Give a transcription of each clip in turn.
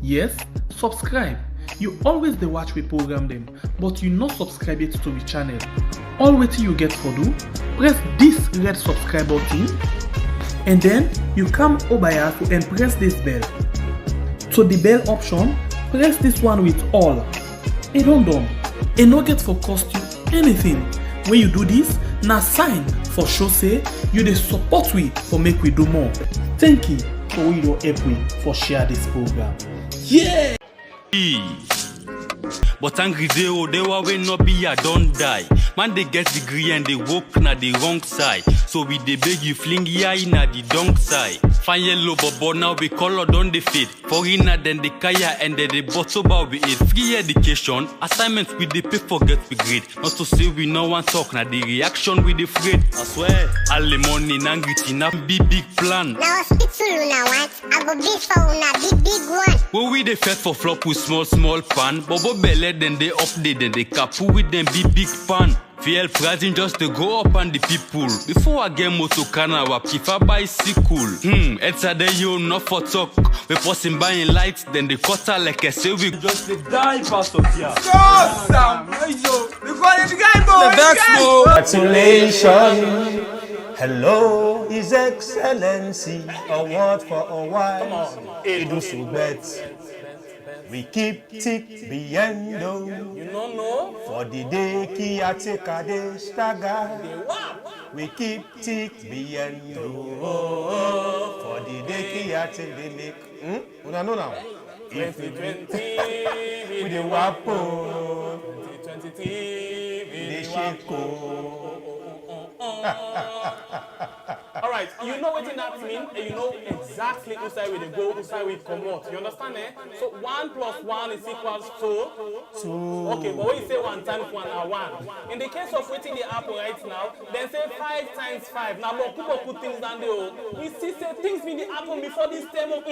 Yes, subscribe. You always dey watch we program them, but you not subscribe yet to the channel. All wetin you get for do, press this red subscribe button and then you come over here and press this bell. To the bell option, press this one with all. It don't done. It no get for cost you anything. When you do this, na sign for show say you dey support we for make we do more. Thank you for we don help we for share this program. Yeah! But angry they will not be a don't die. Man they get degree and they walk na the wrong side. So we they beg you fling ya na the dong side. Fine yellow but now we color don the fit. Foreigner then the kaya and then the bottle bar we eat. Free education, assignments we the pay for get we grade. Not to say we no one talk na the reaction we the afraid. I swear, all the money nangri tina big plan. Now hospital una want, I go big for una big one. When we the fed for flop with small pan. Bobo belly then they update then they kapu with them big pan. Feel pricing just to go up on the people. Before I get motor kana wa prefer bicycle. It's a day you not for talk. We passing buying lights, then the cutter like I say we just the die past of here. Congratulations. Hello, His Excellency. Award for a while. Edu Subet. We keep tick biendo. You don't know? For the day ki ateka de staga. We keep tick biendo. For the day ki ateka de make. Una know now? 2020 with the wapo. 2020 The sheko. Alright, you know what that means, and you know exactly whose side we dey go, whose side we come out. You understand, eh? So 1 plus 1 is equals to 2. Okay, but when you say 1 times 1 are 1. In the case of waiting the apple right now, then say 5 times 5. Now, but things down there. We see say things been the apple before this table.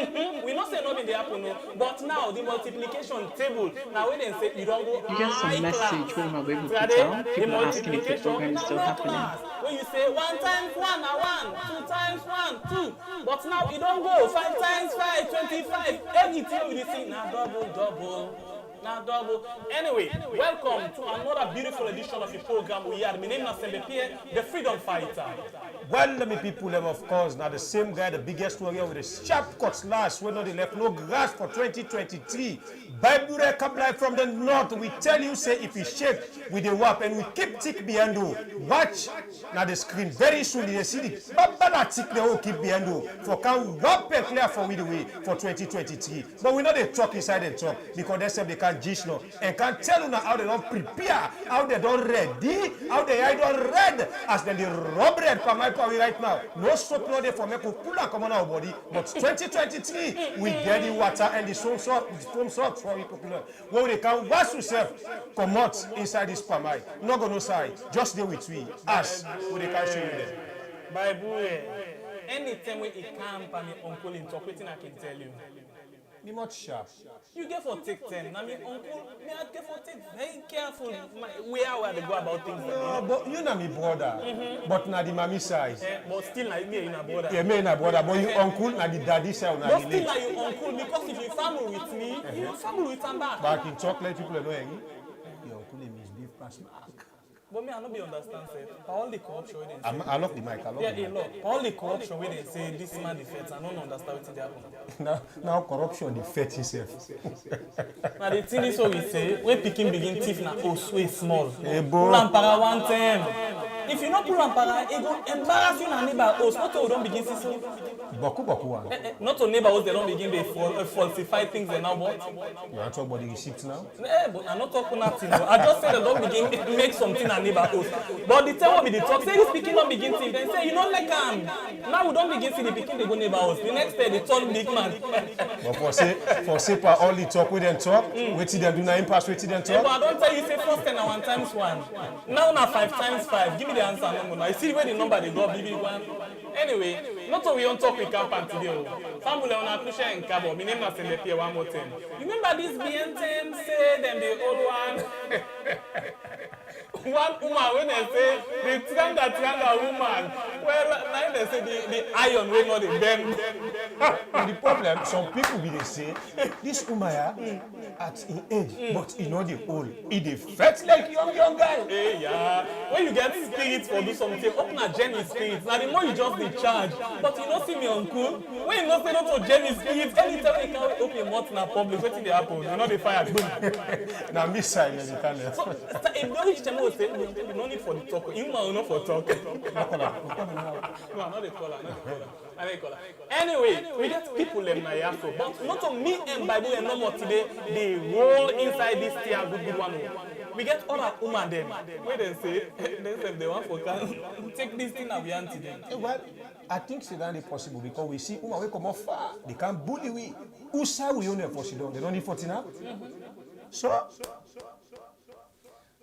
We not say not in the apple, no. But now the multiplication table. Now when they say you don't go. You get some message when we're able to tell. People are asking if the program is still happening. When you say 1 times 1 are 1, 2 times 1, 2. But now you don't go 5 times 5, 25. Everything you see now double. Now double. Anyway, welcome to another beautiful edition of the program we had. My name is Pierre, the Freedom Fighter. Well, let me people them, of course. Now the same guy, the biggest warrior with the sharp cutlass, when not they left no grass for 2023. Bible come live from the north. We tell you, say if you shake with the wap and we keep tick behind you. Watch now the screen very soon. You see the babala tick they all keep behind you. For can wap and clear for we the way for 2023. But we know they talk inside and talk because they say they can't gist no and can't tell you now how they don't prepare, how they don't ready, how they don't red as then the rub red for my power right now. No soap no there for me to pull and come on our body. But 2023 we get the water and the foam salt for we popular. When they can wash yourself, come out inside this palm eye. Not go no side, just there with we. As we they can show you there. Bible, anytime when he camp and my uncle interpreting, I can tell you. Be much sharp. You get for take 10. Now, my uncle, me I get for take very careful where they go about things. But you know me brother. But na the mommy side. But still, like me, you brother. Yeah, me na brother. But you uncle na the daddy side. But still, like you uncle, because if you family with me, you family with him back. Back in chocolate, people are knowing. Your uncle is misbehave past mark. But me, I don't be understand, sir. All the corruption where they say. I love the mic. I love the mic. All the corruption where they say this man defects, I don't understand what they happen. Now corruption defects himself. Now the thing is what we say, when picking begin thief na way small. Hey, pull and para 1 time. If you not pull and para, it go embarrass you na neighbor house. Not to don't begin see so. Boku one. Not to neighbor house, they don't begin they falsify things they now what. You want to talk about the receipts now? But I'm not talking nothing. No. I just say they don't begin make something na neighbor house. But the time will be the talk. Say this picking don't begin thief. Then say you don't like now we don't begin see the picking they go neighbor house. The next day they turn big man. But for say per all the talk with them talk, wait till them do na impasse, wait till them talk. But I don't tell you say first 10 and 1 times 1. Now na 5 times 5. Give me the answer no more. I see where the number they got big one. Anyway, not so we don't talk with campaign today. Family on a crucial and cabo. My name is Pierre one more time. You remember this BN10 say them the old one? one woman when they say the tranga woman, well, now they say the iron will not bend. And the problem, some people be they say, this Umaya at in age, but he not the old. He dey fat like young guy. Hey, yeah. When you get spirits for do something, open a Jenny spirit. Now the more you just be charged, but you not see me uncle. When you not say not to Jenny spirit, anytime you can open your mouth in a public, waiting the happen. You know the fire. Now me sign the time. So if the rich time will say, you no need for the talk. You will not for talk. No, not the caller. Anyway, we get people them na yaso, but not to me and Bible and no more today. They roll inside this tier good one. We get other woman them. Where they say they want for can take this thing and we anti them. Well, I think it's not possible because we see woman we come off far. They can't bully we. Who say we only for sit down? They don't need 14 So.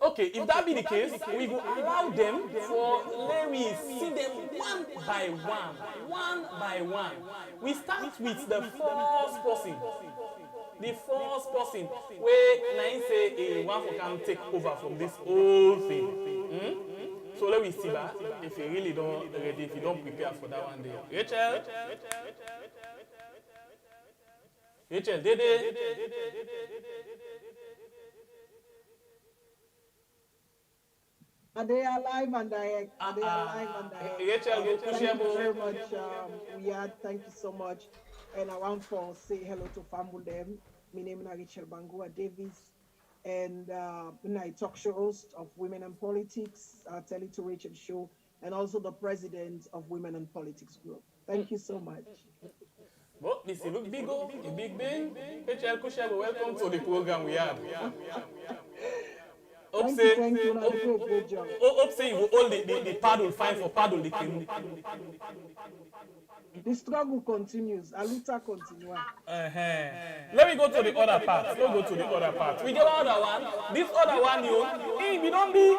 Okay, if that be the case, we will allow them for let me see them one by one. We start with the first person. The first person where Nain say a one for can take over from this whole thing. So let me see that if you really don't ready, if you don't prepare for that one day. Rachel, Dede. Are they alive and direct? Are they alive and direct? Thank you very much, Riyadh. Thank you so much. And I want to say hello to Famudem. My name is Rachel Bangua Davis. And I talk show host of Women and Politics, Tell It to Rachel show, and also the president of Women and Politics Group. Thank you so much. But this look big, a big thing. Rachel Kushabo, welcome to the program we have. Thank you. Great job. Hope say you will hold the paddle fine for paddle the canoe. The struggle continues. Aluta continues. Let me go to the other part. We get other one. This other one, if you don't be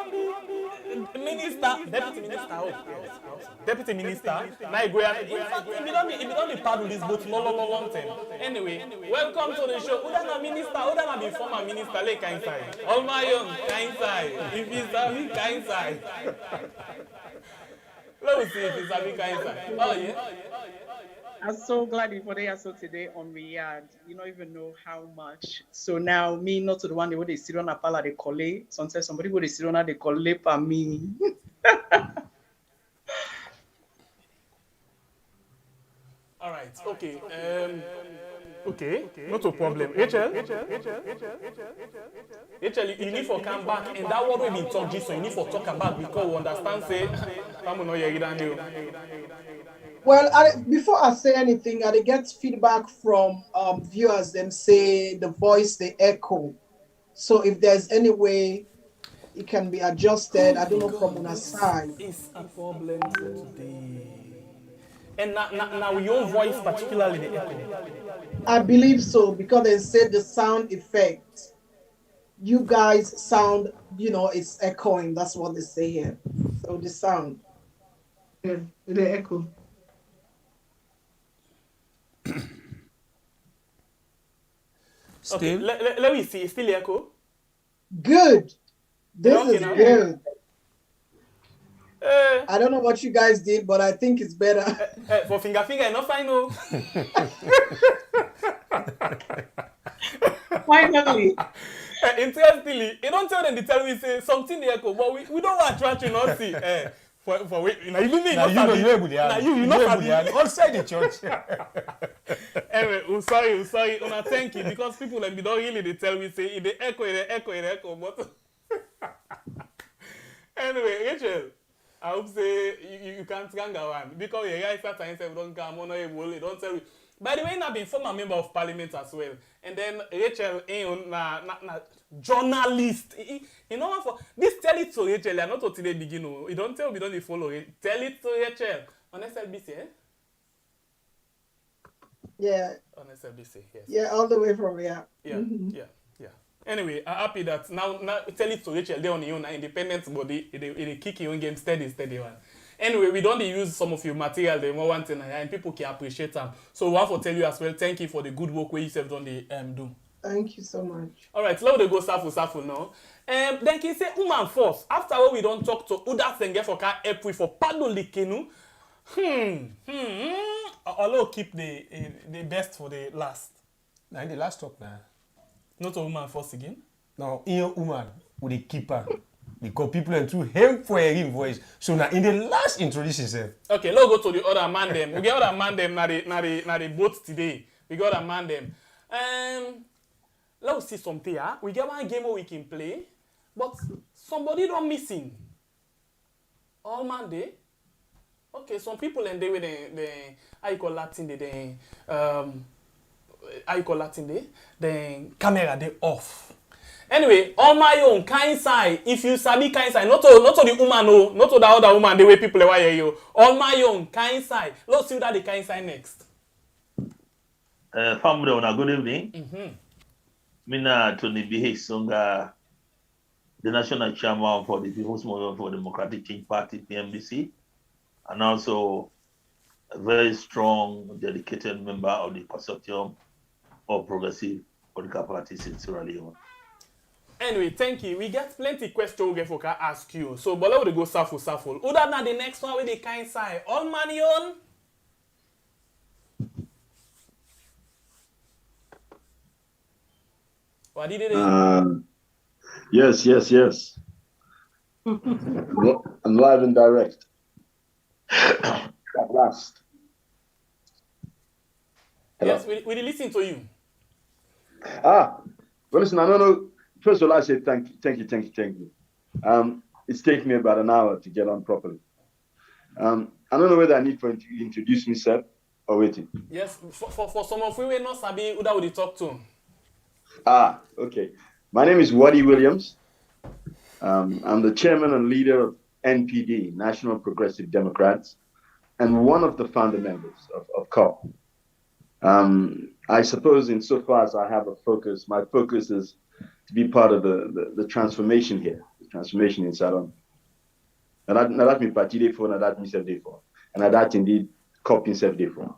minister, deputy minister, now you go in fact, if you don't be paddle this boat long time. Anyway, welcome to the show. Who done minister? Who done be former minister? Like kind side. All my own kind side. If it's a kind side. Let me see if it's a kind side. Oh yeah. I'm so glad for the answer today on Riyadh. You don't even know how much. So now me not to the one where they sit on a pala de colle. Sometimes somebody would sit on a de colle for me. All right. Okay. Okay. Not a problem. Rachel, you need to come back, and that what we've been talking. So you need to talk about because we understand. Say, I'm not here. Well, before I say anything, I get feedback from viewers. Them say the voice they echo. So if there's any way it can be adjusted, I don't know from one side. It's a problem today. And now your voice particularly the echo. I believe so because they said the sound effect. You guys sound, it's echoing. That's what they say here. So the sound. Yeah, the echo. Still? Okay, let me see. Still echo? Good. This is good. I don't know what you guys did, but I think it's better. For finger, not final. Finally. Interestingly, you don't tell them to tell me say something the echo, but we don't want to try to not see. For wait, now even me, you know outside the church. Anyway, I'm sorry, Una thank you because people like me don't really they tell me say they echo, but anyway, Rachel, I hope say you can't ganga one because your guys start saying don't come on don't tell me. By the way, I've been former member of parliament as well. And then Rachel, na journalist. You know what? For this, tell it to Rachel. I'm not to today begin. You don't tell me, don't you follow it. Tell it to Rachel on SLBC. Eh? Yeah. On SLBC, yes. Yeah, all the way from here. Yeah, yeah. Anyway, I'm happy that now tell it to Rachel. They're on your own independent body. They kick your own game steady one. Anyway, we don't use some of your material, the more one thing, and people can appreciate them. So we want to tell you as well, thank you for the good work where you have done the do. Thank you so much. All right, let me go safu now. Then can say woman first. After all, we don't talk to Uda Senge for car help for pardon likenu. I'll keep the best for the last. Now in the last talk now. Not a woman first again. Now in your woman with the keeper. Because people are too him for a voice. So now in the last introduce yourself. Okay, let's go to the other man them. We get other man them na the boat today. We got other man them. Let's see something here. We get one game where we can play, but somebody don't missing. All man day. Okay, some people and they with the how you call Latin the how you call Latin the camera they off. Anyway, on my own kind side, if you sabi kind side, not to the woman no, not to the other woman the way people wire you. On my own kind side. Let's see that the kind side next. Family, good evening. Mina Tony B. Songa, the national chairman for the People's Movement for Democratic Change Party, PMDC, and also a very strong, dedicated member of the consortium of progressive political parties in Sierra Leone. Anyway, thank you. We get plenty questions we can ask you. So, but let me go shuffle. Who that now the next one with the kind side? All money on? What did it do? Yes. I'm live and direct. At last. Hello. Yes, we listen to you. Well, listen, I don't know. First of all, I say thank you. It's taken me about an hour to get on properly. I don't know whether I need to introduce myself or waiting. Yes, for some of you, we not sabi who that would talk to. Okay. My name is Waddy Williams. I'm the chairman and leader of NPD, National Progressive Democrats, and one of the founder members of Coppp. I suppose insofar as I have a focus, my focus is to be part of the transformation here, the transformation in Salon. And that means party day for, and that means day for, and that indeed Coppp himself day for.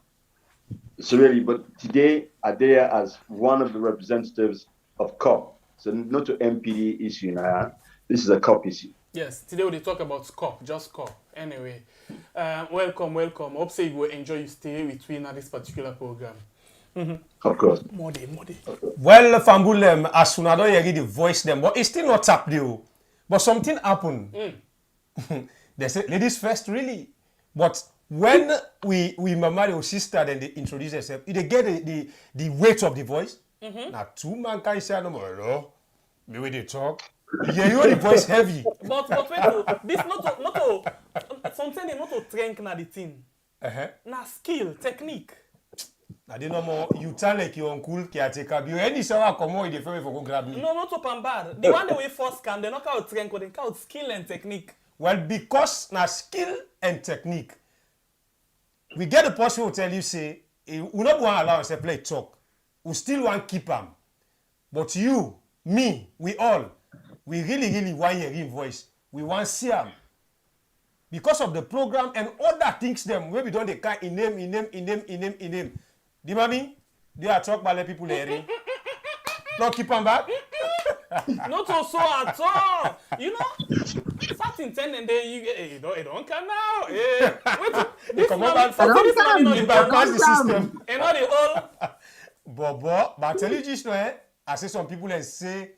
So really, but today I'm there as one of the representatives of Coppp. So not to MPD issue now. This is a Coppp issue. Yes, today we talk about Coppp, just Coppp. Anyway, welcome. Hope say you will enjoy your stay with me in this particular program. Of course. Modi. Well, Fambul, as soon as I hear the voice them, but it's still not up there. But something happened. They say ladies first, really. But when we marry our sister, then they introduce themselves, they get the weight of the voice. Now two man can say no more. No, the way they talk, you hear the voice heavy. But wait, this not to something they not to train na the thing. Na skill, technique. I don't know more. You tell like your uncle caretaker. You any someone come on, they for go grab me. No, not to bad. The one that we first come, they not call train, they call skill and technique. Well, because na skill and technique, we get the person who tell you say, we not want to allow us to play talk. We still want to keep them. But you, me, we all, we really want to hear him voice. We want to see him. Because of the program and other things them, where we don't they can in name. Do you know what I mean? They are talk about the people hearing. Not keep them back. Not also at all. You know, start intending they you it don't come now. Wait, this money bypass the system. And not the whole. But I tell you just now, I say some people and say,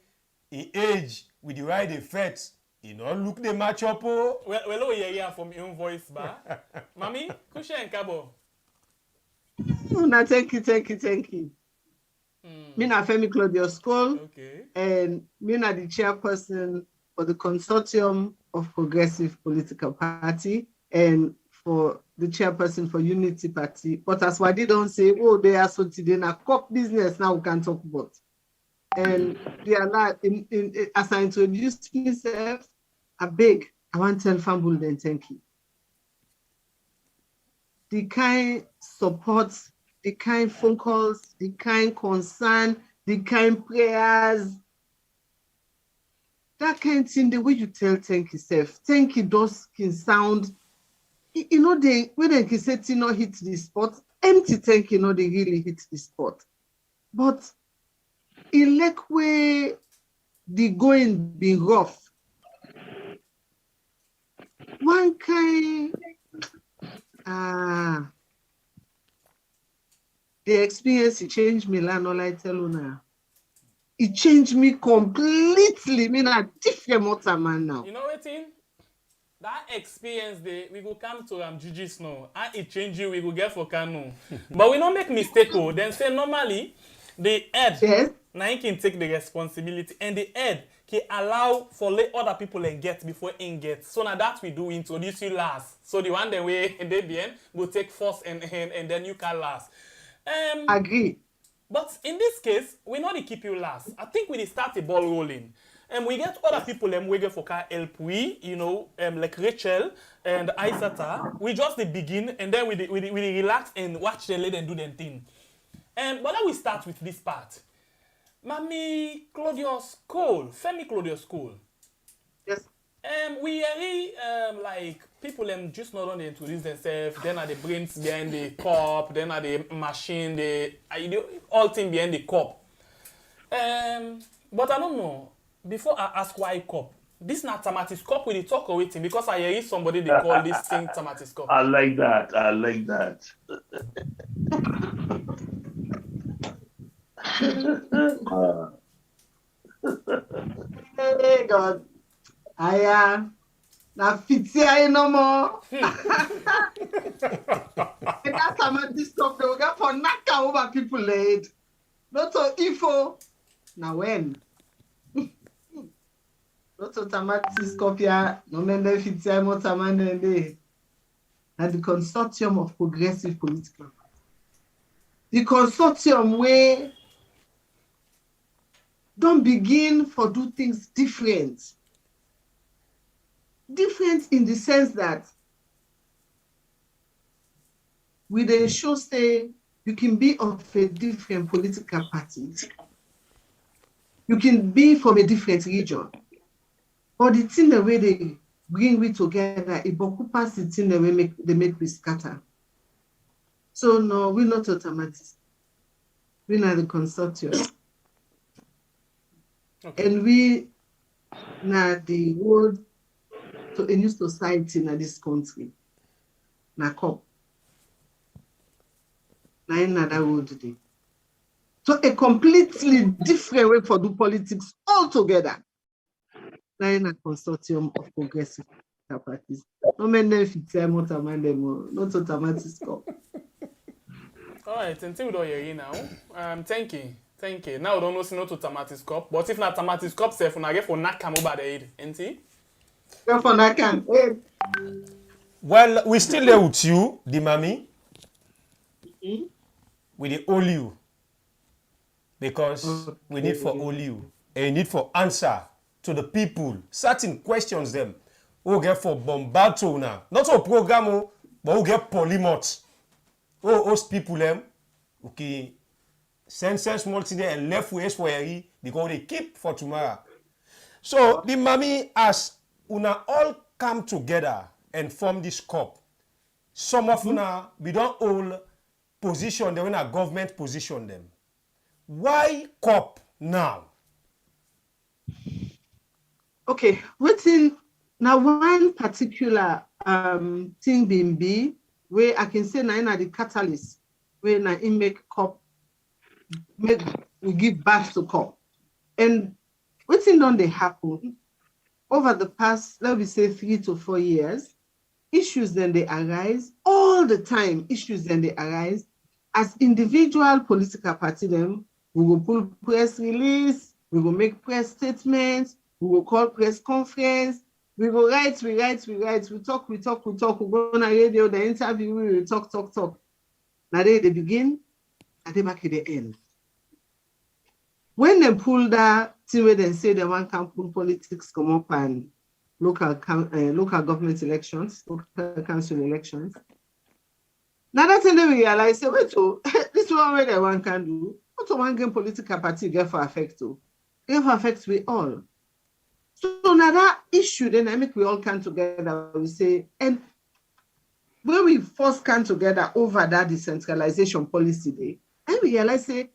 in age with the right effects, you know, look the match up. Well, hear from your own voice, ba. Mami, kushe and kabo. No, thank you. Me na Femi Claudio School, and me na the chairperson for the consortium of progressive political party, and for the chairperson for Unity Party. But as Wadi don't say, oh, they are so today na Coppp business now we can talk about. And they are not as I introduced myself, I want to tell Fambul then thank you. The kind support, the kind phone calls, the kind concern, the kind prayers, that kind of thing, the way you tell thank yourself. Thank you does can sound, you know, when they can say you know hit the spot, empty thank you know they really hit the spot. But Ilekwe the going be rough. One kind the experience it changed me, all I tell you now. It changed me completely. I mean, a different motor man now. You know what, Tim? That experience, we go come to Gigi Snow. And it change you, we go get for Kano. But we don't make mistake. Then say normally, the head, yes, now he can take the responsibility. And the head can allow for let other people and get before in get. So now that we do introduce you last. So the one that way they bien go take first and then you can last. Agree. But in this case, we not keep you last. I think we start the ball rolling. And we get other people waiting for help. We, like Rachel and Aisata, we just begin and then we relax and watch them let them do their thing. But then we start with this part. Mami Claudius Cole, Femi Claudius Cole. Yes. We really like people just not only introduce themselves, then are the brains behind the Coppp, then are the machine, all thing behind the Coppp. But I don't know. Before I ask why Coppp, this not Tamatis Coppp with the talk or waiting because I hear somebody they call this thing Tamatis Coppp. I like that. I like that. Hey God. Aya. Na fiti ay no more. That's how this stuff they will get for naka over people laid. Not so info. Now when? Not so tamatis copia. No member fiti ay mo tamane. And the consortium of progressive political. The consortium where don't begin for do things different. Different in the sense that with a show say you can be of a different political party. You can be from a different region. Or the thing the way they bring we together, it boku pass the thing the way they make we scatter. So no, we're not automatic. We're not the consortium. Okay. And we now the world to a new society in this country. Na Coppp. Na another world today. So a completely different way for do politics altogether. Na in a consortium of progressive parties. No men if it's not automatic Coppp. All right, until we don't hear you now. Thank you. Now we don't know si not to Tamatis Coppp, but if not Tamatis Coppp, self una get for nakam over the head, ain't Well, we still there with you, the mommy. With the all you. Because we need for all you. And you need for answer to the people. Certain questions them. Who get for bombardo now. Not for program, but who get polymots. Who host people them. Okay. Census multi and left ways for a because they keep for tomorrow. So the mommy as una all come together and form this Coppp. Some of una we don't all position them when a government position them. Why Coppp now? Okay, within now one particular thing being be where I can say now the catalyst where now it make Coppp we give birth to Coppp. And within done they happen over the past, let me say 3 to 4 years, issues then they arise all the time. Issues then they arise as individual political party them. We will pull press release, we will make press statements, we will call press conference, we will write, we talk, we go on a radio, the interview, we will talk. Now they begin, and they back at the end. When they pull that thing where they say they want to pull politics come up and local government elections, local council elections. Now that's when they realize, say, wait, this one where they want can do. What one game political party get for effect to? Get for effect we all. So now that issue, then I make we all come together. We say, and when we first come together over that decentralization policy day, and we realize say,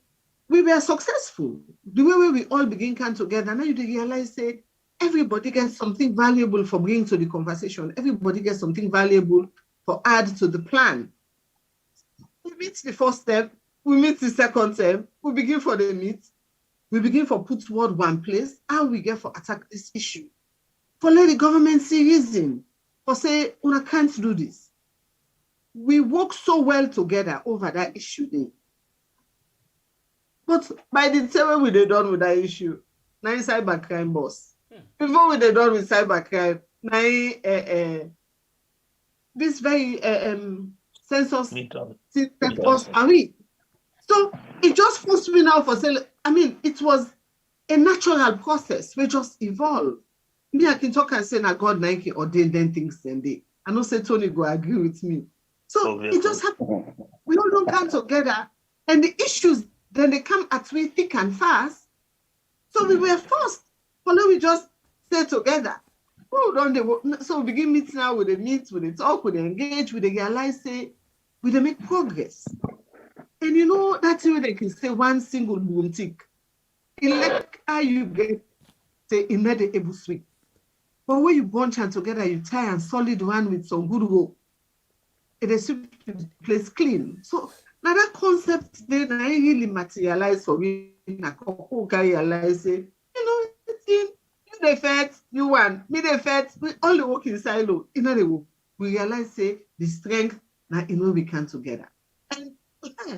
we were successful. The way we all begin come together, now you realize, say, everybody gets something valuable for bringing to the conversation. Everybody gets something valuable for add to the plan. We meet the first step, we meet the second step, we begin for the meet, we begin for put word one place, and we get for attack this issue. For let the government see reason, for say, we can't do this. We work so well together over that issue there. But by the time we done with that issue, now cybercrime boss. Before we done with cybercrime, now this very census system was away. So it just forced me now for say, I mean, it was a natural process. We just evolved. Me, I can talk and say, now God Nike ordained then things then they. I know say Tony go agree with me. So it just happened. We all don't come together, and the issues then they come at me thick and fast. So we were forced. But then we just stay together. So we begin meeting now with the meet, with the talk, with the engage, with the realize, say, we they make progress. And you know, that's where they can say one single boom tick. In like how you get, say, in the able sweep. But when you bunch and together, you tie and solid one with some good rope. It is sweep the place clean. So now that concept then I really materialize for me. I realize, say, you know, you the fat, you want me the fat, we all the work in silo. You know the work. We realize, say, the strength now you know we come together. And yeah,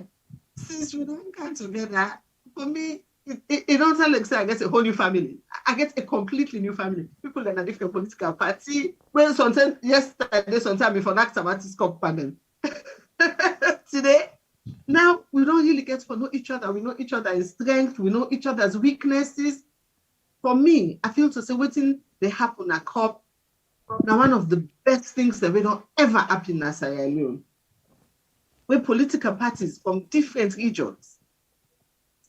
since we don't come together, for me, it don't sound like say I get a whole new family. I get a completely new family. People in a different political party. When sometimes yesterday, sometimes before that about this Coppp panel. Today, now we don't really get to know each other. We know each other's strength. We know each other's weaknesses. For me, I feel to say waiting they happen at Coppp. Now one of the best things that we don't ever happen in Sierra Leone. Where political parties from different regions,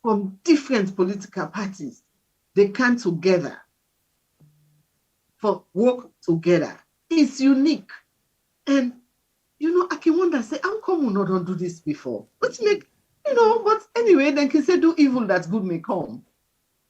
from different political parties, they come together for work together. It's unique. And, you know, I can wonder, say, how come we not don't do this before? Which make, you know, but anyway, then can say do evil that good may come.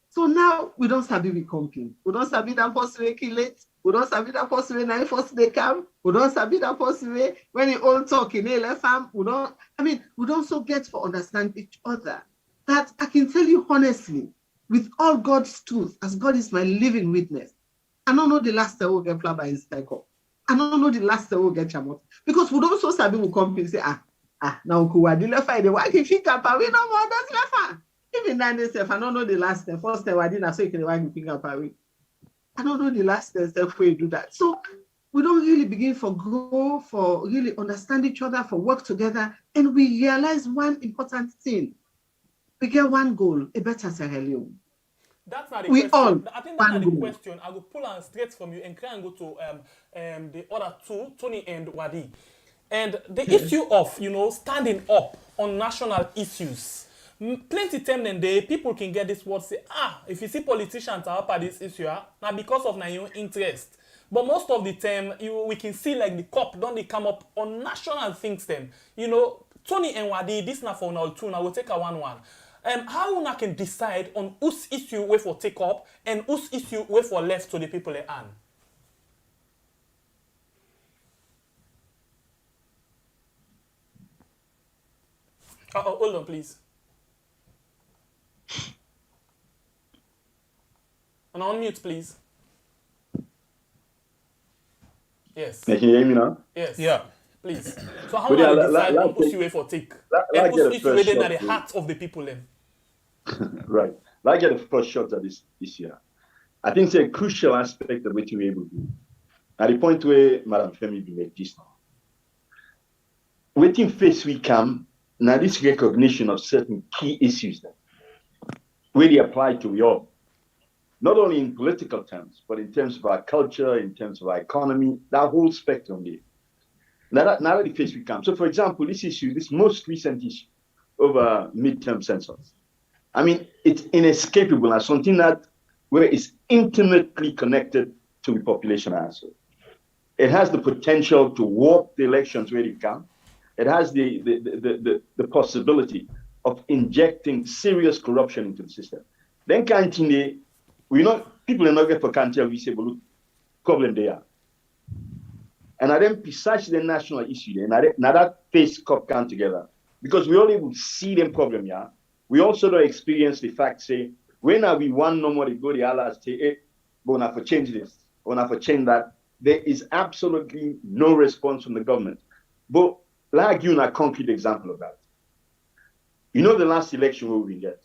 So now we don't sabi we comping. We don't sabi that first way kill it. We don't sabi that first way now first they come. We don't sabi that first way when you all talk in a farm. We don't so get to understand each other. That I can tell you honestly, with all God's truth, as God is my living witness, I don't know the last time we'll get flower by his cycle. I don't know the last time we'll get chamot. Because we don't so sabi we come and say, now kuwa di lefa the why if you can we no more that's lefa. Even then they say, I don't know the last time. First time I didn't say you can why finger parry. I don't know the last time before you do that. So we don't really begin for grow, for really understand each other, for work together, and we realize one important thing. We get one goal, a better Sierra Leone. That's not the question. I think that's not the question. I will pull on straight from you and try and go to the other two, Tony and Wadi. And the issue of, you know, standing up on national issues. Plenty time then the people can get this word say, if you see politicians are up at this issue, now because of your interest. But most of the time, we can see like the Coppp, don't they come up on national things then. You know, Tony and Wadi, this now for now two, now we'll take a 1-1. How una can decide on whose issue we for take up and whose issue we for left to the people at hand? Hold on, please. And on mute, please. Yes. Can you hear me now? Yes. Yeah. Please. So how do you decide on whose issue for take? And whose issue is at the heart of the people then? Right. Like get the first shot at this year. I think it's a crucial aspect of what we're able to do. At the point where Madam Femi be made this now. Waiting face we come, now this recognition of certain key issues that really apply to we all. Not only in political terms, but in terms of our culture, in terms of our economy, that whole spectrum there. Now that the face we come. So for example, this issue, this most recent issue over mid-term census. I mean, it's inescapable as something that where it's intimately connected to the population answer. It has the potential to warp the elections where they come. It has the possibility of injecting serious corruption into the system. Then canteen, people are not get for canteen, we say, but look, problem they are. And I then precisely the national issue there, and now that face Coppp come together, because we only will see them problem, yeah. We also don't experience the fact, say, when are we one no more, they go the others say, hey, but not for change this, or not for change that. There is absolutely no response from the government. But like you, a concrete example of that. You know the last election where we get,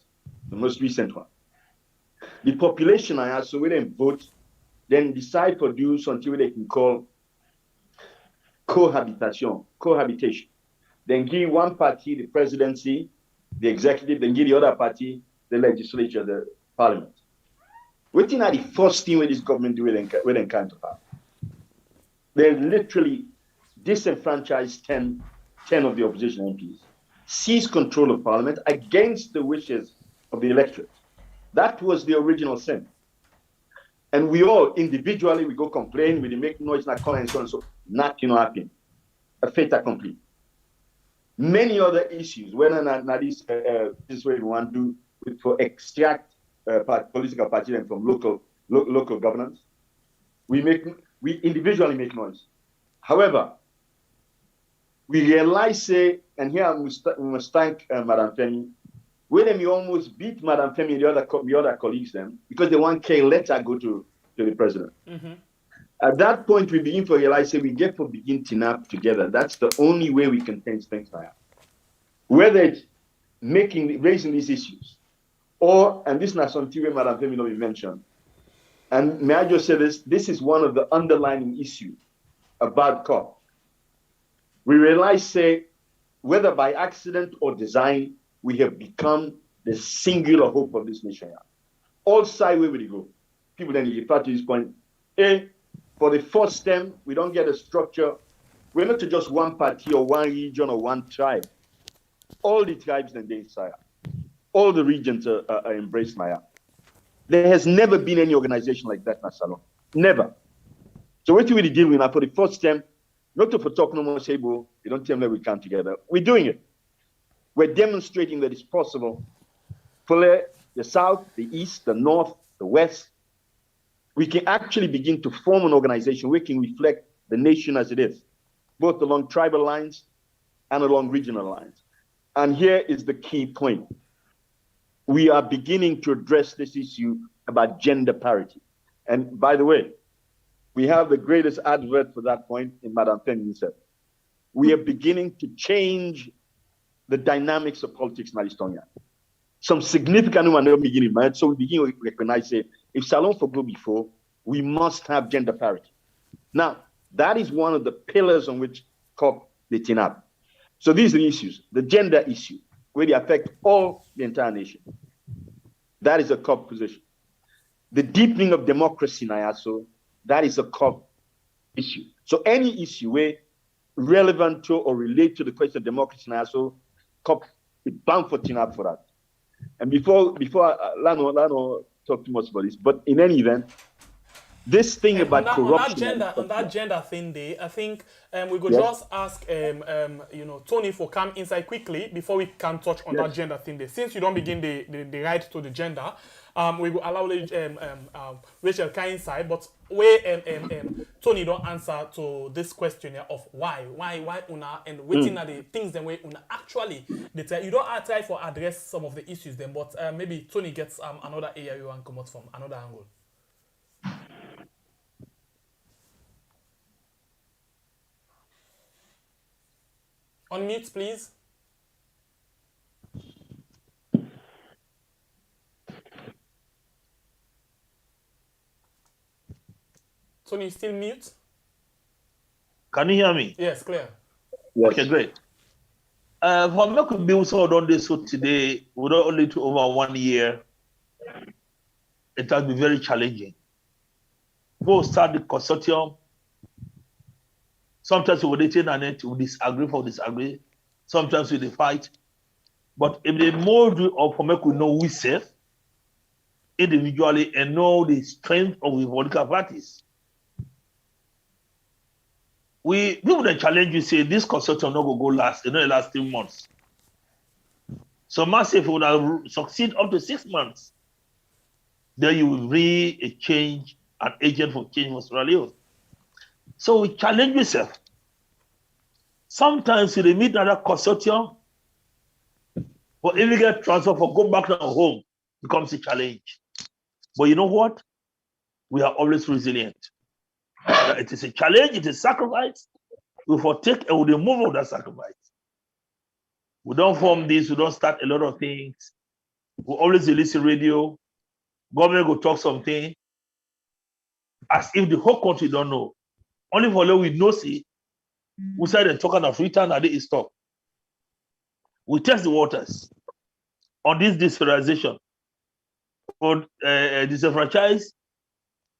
the most recent one. The population I asked, so we then vote, then decide to do something they can call cohabitation. Then give one party the presidency, the executive, then give the other party the legislature, the parliament. Waiting at the first thing with this government do with them kind of power. They literally disenfranchised 10 of the opposition MPs, seized control of parliament against the wishes of the electorate. That was the original sin. And we all individually, we go complain, we make noise, not calling and so on and so, nothing happened. A fait accompli. Many other issues, whether this is what we want to do for extract political parties from local governance. We individually make noise. However, we realize, say, and here we must thank Madam Femi, when you almost beat Madam Femi and the other colleagues them, because they want to let her go to the president. Mm-hmm. At that point, we begin to realize, say, we get to begin to nap together. That's the only way we can change things now. Whether it's raising these issues, or, and this is not something where Madam Femi will mention, and may I just say this is one of the underlying issues about Coppp. We realize, say, whether by accident or design, we have become the singular hope of this nation. All sides where we go. People then refer to this point. For the first time, we don't get a structure. We're not to just one party or one region or one tribe. All the tribes then they inside. All the regions are embraced Maya. There has never been any organization like that in Salon. Never. So what do we deal with now for the first time? Not to talk no more say, you don't tell me that we come together. We're doing it. We're demonstrating that it's possible for the South, the East, the North, the West. We can actually begin to form an organization where we can reflect the nation as it is, both along tribal lines and along regional lines. And here is the key point. We are beginning to address this issue about gender parity. And by the way, we have the greatest advert for that point in Madam Femi said. We are beginning to change the dynamics of politics in Estonia. Some significant one at beginning, right? So we begin to recognize it. If Salon for go before, we must have gender parity. Now, that is one of the pillars on which Coppp they tin up. So these are the issues. The gender issue, where they affect all the entire nation. That is a Coppp position. The deepening of democracy in IASO, that is a Coppp issue. So any issue where relevant to or relate to the question of democracy in IASO, Coppp is bound for tin up for that. And before Lano talk too much about this, but in any event, this thing about corruption on that gender thing there, I think we could just ask Tony for come inside quickly before we can touch on that gender thing there. Since you don't begin the right to the gender, we will allow Rachel come inside, but where Tony don't answer to this question of why una and waiting at the things then way una actually you don't try for address some of the issues then, but maybe Tony gets another area you want to come out from another angle. Unmute, please. Tony, still mute? Can you hear me? Yes, clear. Yes. Okay, great. For me to be also done this today, without only to over 1 year, it has been very challenging. We'll start the consortium. Sometimes we will on it, we disagree. Sometimes we fight. But if the more of Homek we know we safe individually and know the strength of the political parties. We would challenge you say this consortium not go last, the last 3 months. So massive would have succeed up to 6 months. Then you will be a change, an agent for change for Sierra Leone. So we challenge yourself. Sometimes you meet another consortium, but if you get transfer for go back to home, becomes a challenge. But you know what? We are always resilient. It is a challenge, it is sacrifice. We forsake and we remove all that sacrifice. We don't form this, we don't start a lot of things. We always listen radio. Government will talk something as if the whole country don't know. Only for we know see, we say they're talking of return and they stop. We test the waters on this decentralization. For disenfranchise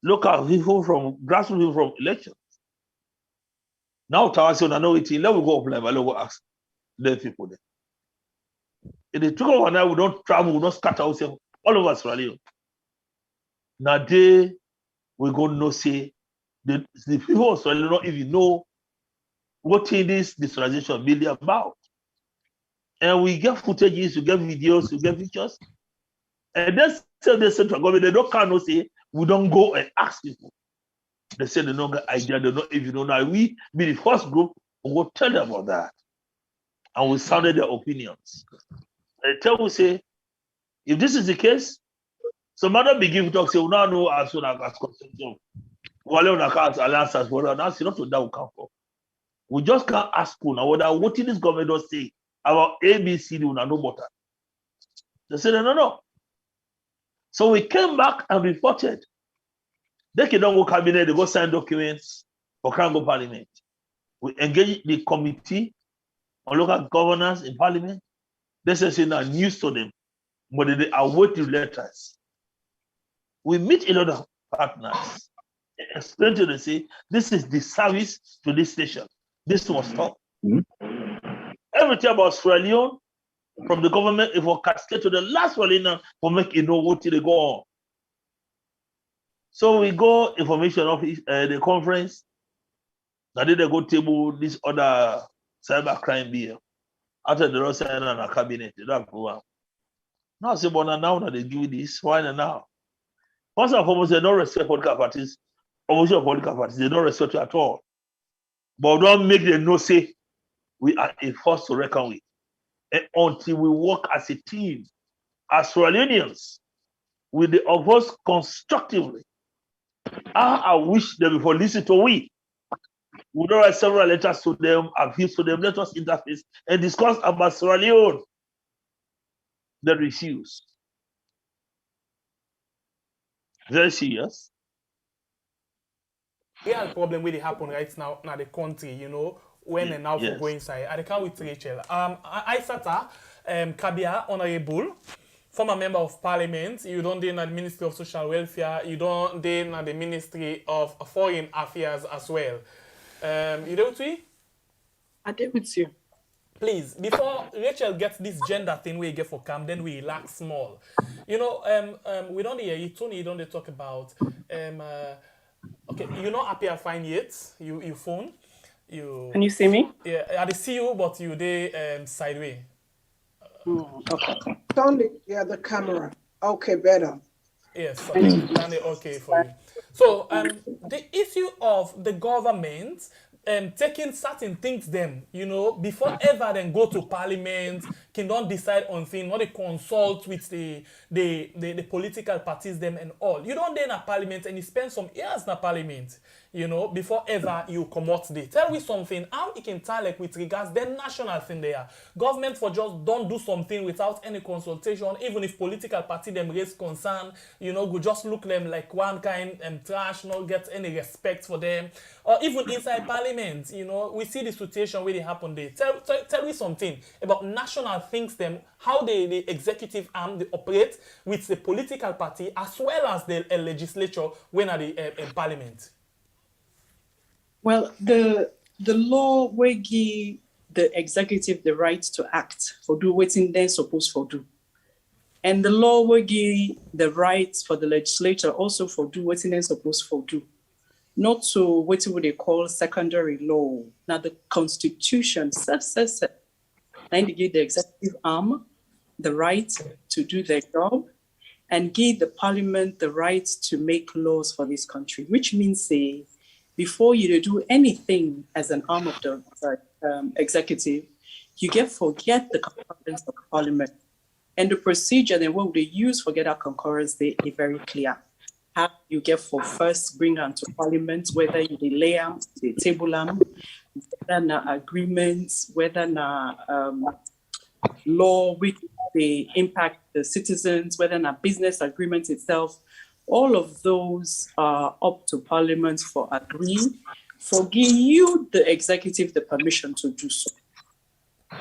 local people from grassroots people from elections. Now Tawasi, I know it. Let me go up level. Let me ask the people there. If they took over now, we don't travel, we don't scatter ourselves all over Australia. Now they we go no say the people of Australia don't even know what is this decentralization really about. And we get footages, we get videos, we get pictures. And then the central government, they don't kind of say, we don't go and ask people. They say they don't get idea, they don't even know. Now we be the first group who will tell them about that. And we sounded their opinions. And they tell we say, if this is the case, some other begin to talk, say, we now know as soon as constitution. Wale on account alliances, well, now see not to that will come from. We just can't ask now whether what this government does say about ABC, we know better. They said, no. So we came back and reported. They can go cabinet, they go sign documents for Kango Parliament. We engage the committee on local governance in Parliament. They say now news to them, but they are waiting letters. We meet a lot of partners, explain to them, say, this is the service to this station. This must stop. Everything about Sierra Leone, from the government, it will cascade to the last one for make you know what they go on. So we go information office, the conference. Now they go table this other cyber crime bill. After the rest sign on a cabinet, they don't go on. Now say, but now that they give this, why now? First and foremost, they don't respect political parties, opposition of political parties. They don't respect it at all. But don't make them know say we are a force to reckon with. And until we work as a team, as Sierra Leoneans, with the of us constructively, I wish them before listen to we. We don't write several letters to them, appeals to them, let us interface and discuss about Sierra Leone. They refuse. Very serious. We have a problem with it happen right now in the country, you know, when and now for go inside. I can't with Rachel. I Sata, Kabia, Honorable, former member of Parliament. You don't deal in the Ministry of Social Welfare. You don't deal in the Ministry of Foreign Affairs as well. You there with me? I did with you. Please, before Rachel gets this gender thing we get for Cam, then we relax small. You know, we don't hear you, Tony, you don't talk about okay, you're not happy I find yet. You phone. Can you see me? Yeah, I see you, but you they sideways. Okay. Turn the camera. Okay, better. Yes, done it okay for you. So the issue of the government taking certain things them, you know, before ever then go to Parliament, can don't decide on things, not they consult with the political parties them and all. You don't then a Parliament and you spend some years in a Parliament, you know, before ever you come out there. Tell me something, how it can tell like with regards the national thing there. Government for just don't do something without any consultation, even if political party them raise concern, you know, go just look them like one kind trash, not get any respect for them. Or even inside Parliament, you know, we see the situation where they happen there. Tell me something about national things them, how the executive arm they operate with the political party as well as the legislature when at the Parliament. Well, the law will give the executive the right to act for do what they're supposed to do. And the law will give the right for the legislature also for do what they're supposed to do. Not to what they call secondary law. Now the Constitution says, and they give the executive arm the right to do their job and give the parliament the right to make laws for this country, which means, say, before you do anything as an arm of the executive, you forget the concurrence of parliament. And the procedure then what they use for get that concurrence, they are very clear. How you get for first bring them to parliament, whether you delay them, they table them, whether na agreements, whether na law which they impact the citizens, whether na business agreement itself, all of those are up to parliament for agreeing, for give you, the executive, the permission to do so.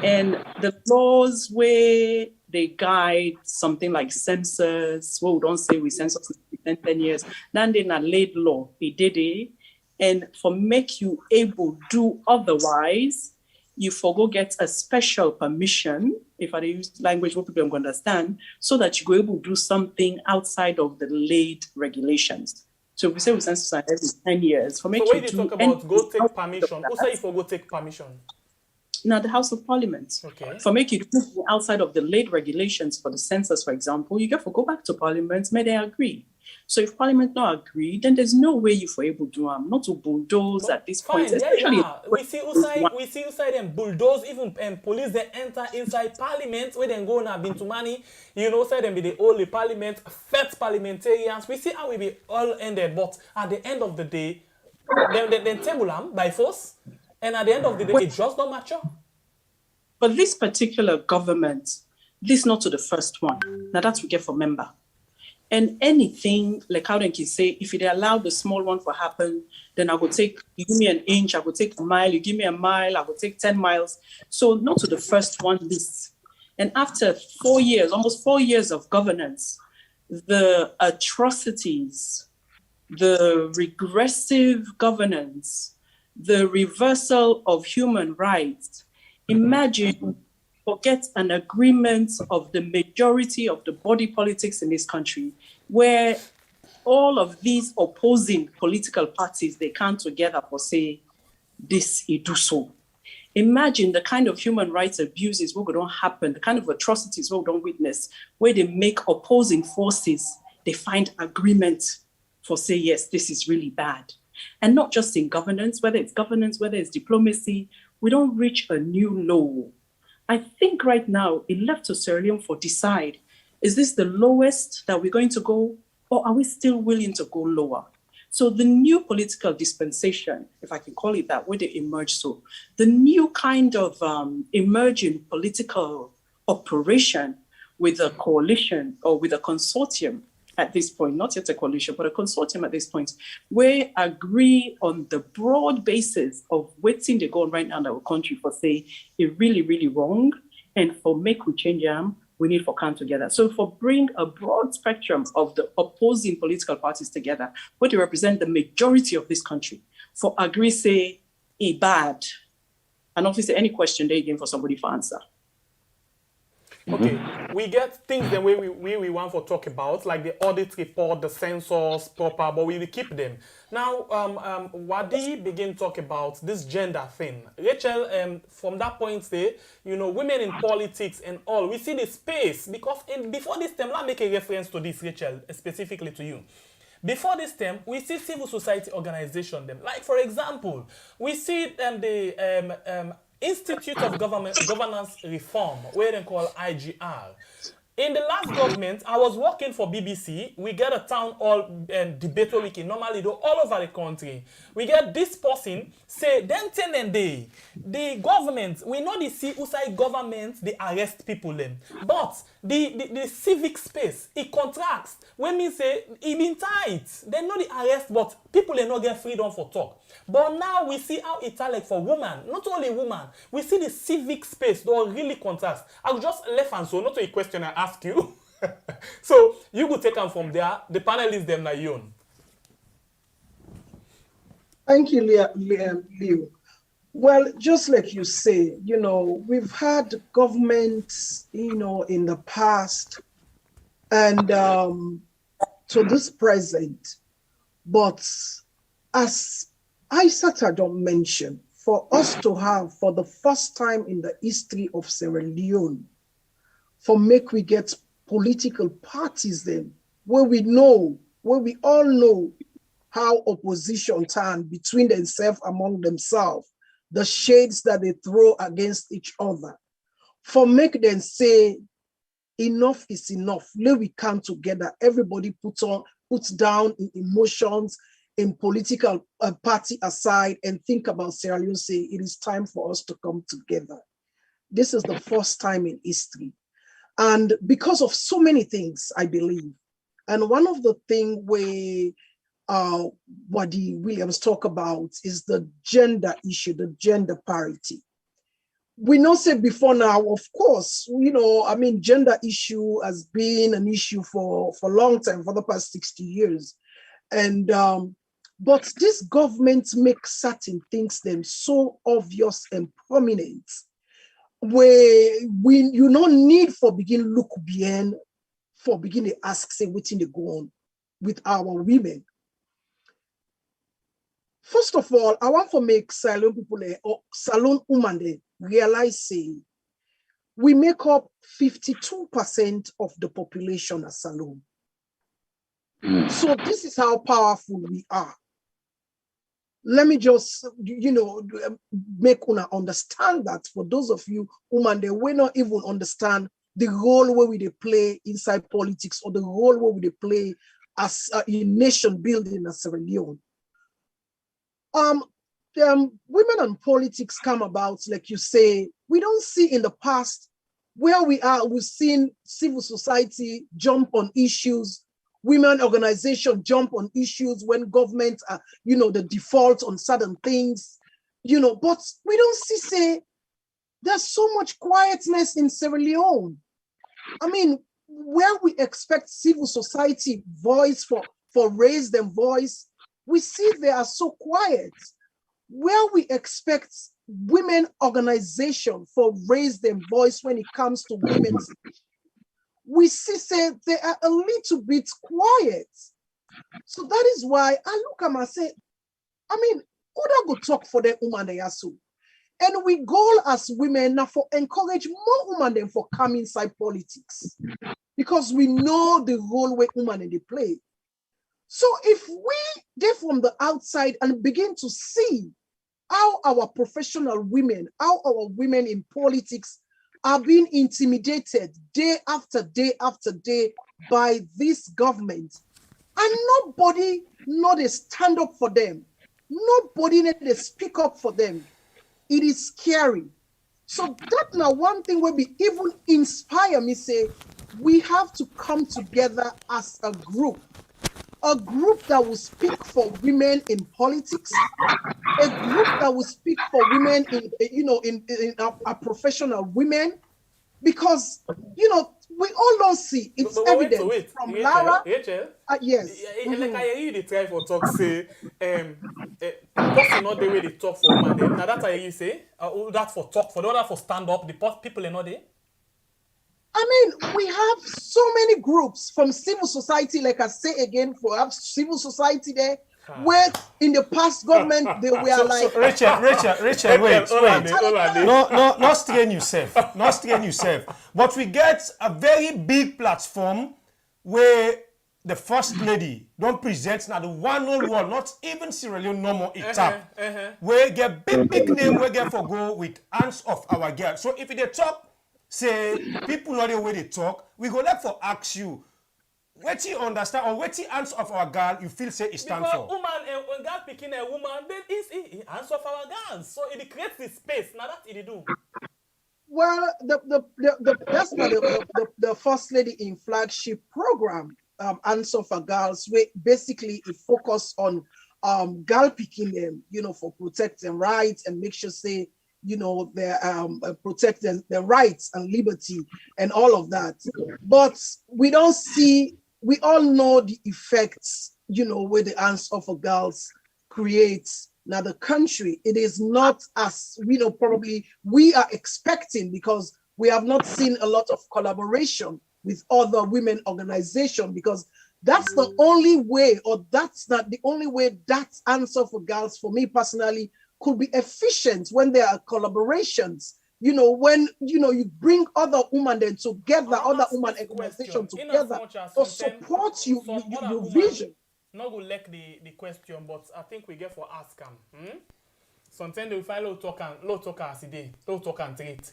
And the laws where they guide something like census, well, we don't say we census in 10 years, then they not laid law, they did it. And for make you able do otherwise, you forgo get a special permission, if I use language what people don't understand, so that you go able to do something outside of the laid regulations. So if we say we census every 10 years, for make so you when do you talk about go take permission, who say you for go take permission? Now, the House of Parliament. Okay. For make you do outside of the laid regulations for the census, for example, you get to go back to Parliament, may they agree. So if Parliament not agree, then there's no way you for able to do not to bulldoze but at this fine, point. Especially we see outside them bulldoze, even police they enter inside Parliament where they go and been to money, you know, say them be the only Parliament, first parliamentarians. We see how we be all ended, but at the end of the day, then table them by force. And at the end of the day, it just don't mature. But this particular government, this not to the first one. Now that's we get for member. And anything, like how they can say, if they allow the small one to happen, then I will take, you give me an inch, I will take a mile, you give me a mile, I will take 10 miles. So not to the first one list. And after 4 years, almost 4 years of governance, the atrocities, the regressive governance, the reversal of human rights. Imagine, forget an agreement of the majority of the body politics in this country, where all of these opposing political parties, they come together for say, this, you do so. Imagine the kind of human rights abuses what don't happen, the kind of atrocities what we don't witness, where they make opposing forces, they find agreement for say, yes, this is really bad. And not just in governance, whether it's diplomacy, we don't reach a new low. I think right now it left to Sierra Leone for decide, is this the lowest that we're going to go, or are we still willing to go lower? So the new political dispensation, if I can call it that, where they emerge, so the new kind of emerging political operation with a coalition or with a consortium, at this point, not yet a coalition, but a consortium at this point, where agree on the broad basis of what's they go on right now in our country for say, it really, really wrong, and for make we change them, we need for come together. So for bring a broad spectrum of the opposing political parties together, where they represent the majority of this country, for agree say, bad, and obviously any question they again for somebody for answer. Okay, we get things the way we want to talk about, like the audit report, the census, proper, but we will keep them. Now, Wadi begin talk about this gender thing. Rachel, from that point there, you know, women in politics and all, we see the space, because before this time, let me make a reference to this, Rachel, specifically to you. Before this time, we see civil society organization them. Like, for example, we see the Institute of Governance Reform, where they call IGR. In the last government, I was working for BBC. We get a town hall debate where we can normally do all over the country. We get this person say, then tell them the government, we know the outside government, they arrest people then. But the civic space, it contracts. When we say, it been tight. They know the arrest, but people they not get freedom for talk. But now we see how it's like for women, not only women. We see the civic space, though really contrast. I'll just left and so, not a question I ask you. So you could take them from there. The panelists them na Leone. Thank you, Leo. Well, just like you say, you know, we've had governments, you know, in the past and to this present, but as Isata don't mention, for us to have, for the first time in the history of Sierra Leone, for make we get political parties then, where we all know how opposition turn between themselves, among themselves, the shades that they throw against each other. For make them say, enough is enough. Let we come together. Everybody puts down in emotions, in political party aside, and think about Sierra Leone. Say it is time for us to come together. This is the first time in history, and because of so many things, I believe. And one of the things where Wadi Williams talk about is the gender issue, the gender parity. We know say before now, of course, gender issue has been an issue for a long time, for the past 60 years. And but this government makes certain things them so obvious and prominent, where you no need for begin look beyond, for begin to ask, say, what's in the go on with our women. First of all, I want to make Salon people or Salon women realize, say, we make up 52% of the population as Salon. So this is how powerful we are. Let me just, make una understand that for those of you women, they will not even understand the role where we play inside politics, or the role where we play as in nation building as Sierra Leone. Women and politics come about, like you say, we don't see in the past where we are. We've seen civil society jump on issues, women organization jump on issues when government are, the default on certain things, but we don't see, say, there's so much quietness in Sierra Leone. I mean, where we expect civil society voice for raise them voice, we see they are so quiet. Where we expect women organization for raise them voice when it comes to women's, we see say they are a little bit quiet. So that is why I look at them and say, who that go talk for the woman they are so? And we goal as women now for encourage more women than for come inside politics, because we know the role where women they play. So if we get from the outside and begin to see how our professional women, how our women in politics are being intimidated day after day after day by this government, and nobody not they stand up for them, nobody not they speak up for them, it is scary. So that now one thing will be even inspire me, say, we have to come together as a group that will speak for women in politics, a group that will speak for women in our professional women, because we all don't see it's evident from Lara. Yes. Like I hear you the try for talk say person not the way they talk for woman them. Now that's how you say that for talk for the other for stand up, the people are not there. We have so many groups from civil society, like I say again, for have civil society there, where in the past government they were So Rachel, wait. No, not strain yourself. But we get a very big platform where the first lady don't present now the one world, not even Sierra Leone no more it where get big name where get for go with hands of our girl. So if they talk, say people know the way they talk, we go let for ask you, what you understand or what the answer of our girl you feel say it stand because for? Because woman, when girl picking a woman, then it's answer of our girls. So it creates the space. Now that it do. Well, that's not the first lady in flagship program, Answer for Girls, where basically it focus on girl picking them, for protecting rights and make sure say, they're protecting their rights and liberty and all of that. But we don't see, we all know the effects, where the Answer for Girls creates. Now the country, it is not as probably we are expecting, because we have not seen a lot of collaboration with other women organizations, because that's the only way, or that's not the only way that Answer for Girls, for me personally, could be efficient, when there are collaborations You know, when you bring other women then together, other women organization together to support your vision. Not go like the question, but I think we get for ask them. Sometimes they find low talk as today, low talk and treat.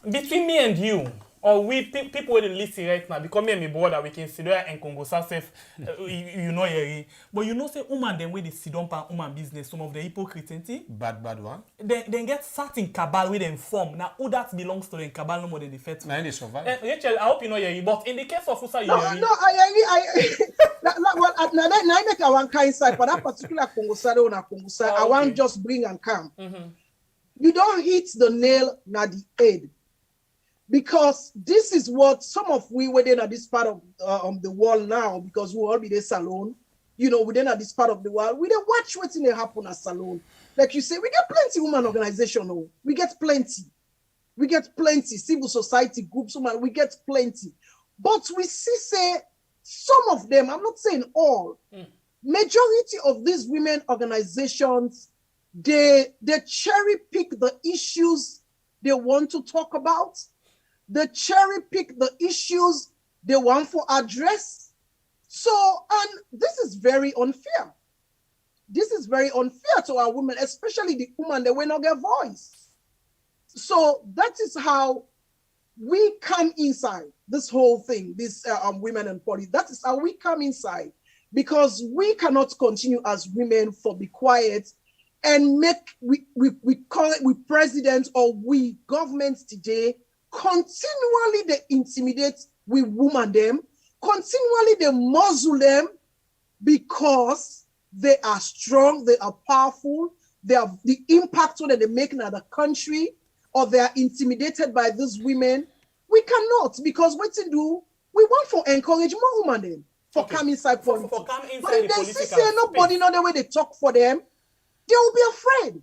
Between me and you, or we people with the listen right now, because me and my brother, we can sit there and converse ourselves, you know, but you know, say, woman, then when they sit down for woman business, some of the hypocrisy, bad one. Then get sat in cabal with them form. Now, who that belongs to the cabal no more than the fed. Now they survive. Rachel, I hope you know, but in the case of Usa, no, I make a one kind side for that particular Kongosado na Kongosado. I want just bring and come. You don't hit the nail na the head, because this is what some of we within at this part of the world now, because we all be there salon, you know, within at this part of the world, we don't watch what's in the happen at salon. Like you say, we get plenty woman organization, oh, we get plenty civil society groups, we get plenty, but we see say some of them, I'm not saying all, majority of these women organizations, they cherry pick the issues they want to talk about. They cherry pick the issues they want to address. So, and this is very unfair. This is very unfair to our women, especially the women that will not get voice. So that is how we come inside this whole thing, this women and politics. That is how we come inside, because we cannot continue as women for be quiet and make we call it we president or we governments today continually they intimidate we woman them, continually they muzzle them because they are strong, they are powerful, they have the impact that they make in the country, or they are intimidated by these women. We cannot, because what to do, we want to encourage more women then for come inside politics. But if they say nobody know the way they talk for them, they will be afraid.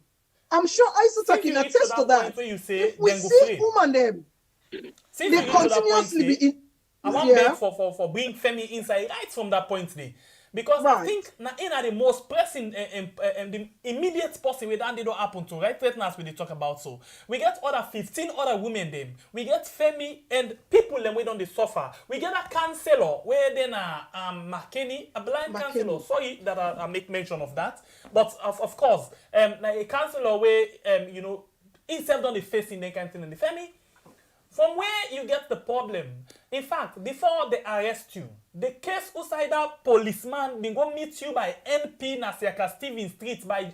I'm sure Isaac can attest to that. If we see women them, they continuously be in. I want beg for bring Femi inside right from that point there. Because I think na in the most pressing the immediate person where that they don't happen to, right? Threateners we talk about. So we get other 15 other women them. We get Femi and people them we don't they suffer. We get a counselor where then McKinney, a blind counselor. Sorry that I make mention of that. But of course, a counselor where you know, instead of the facing the kind of thing in the Femi. From where you get the problem, in fact, before they arrest you, the case outside that policeman been go meet you by NP Nasiaka Stephen Street by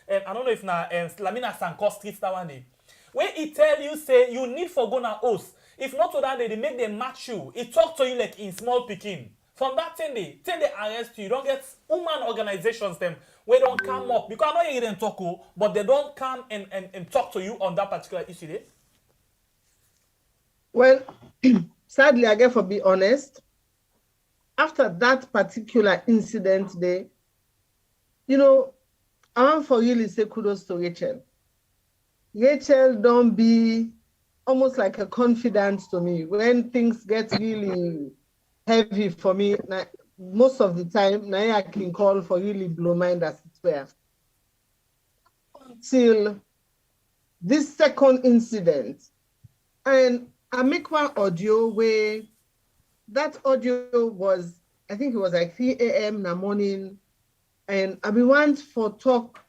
I don't know if na Lamina Sanko Street that one day. Where he tell you say you need for go na host. If not to that day, they make them match you. He talk to you like in small picking. From that thing they arrest you, you don't get woman organizations them where don't come up. Because I know you didn't talk, but they don't come and talk to you on that particular issue there. Well, sadly, I get to be honest, after that particular incident there, you know, I want for really say kudos to Rachel. Rachel don't be almost like a confidant to me. When things get really heavy for me, most of the time, I can call for really blow mind as it were. Until this second incident, and I make one audio where that audio was, I think it was like 3 a.m. in the morning. And I be want for talk,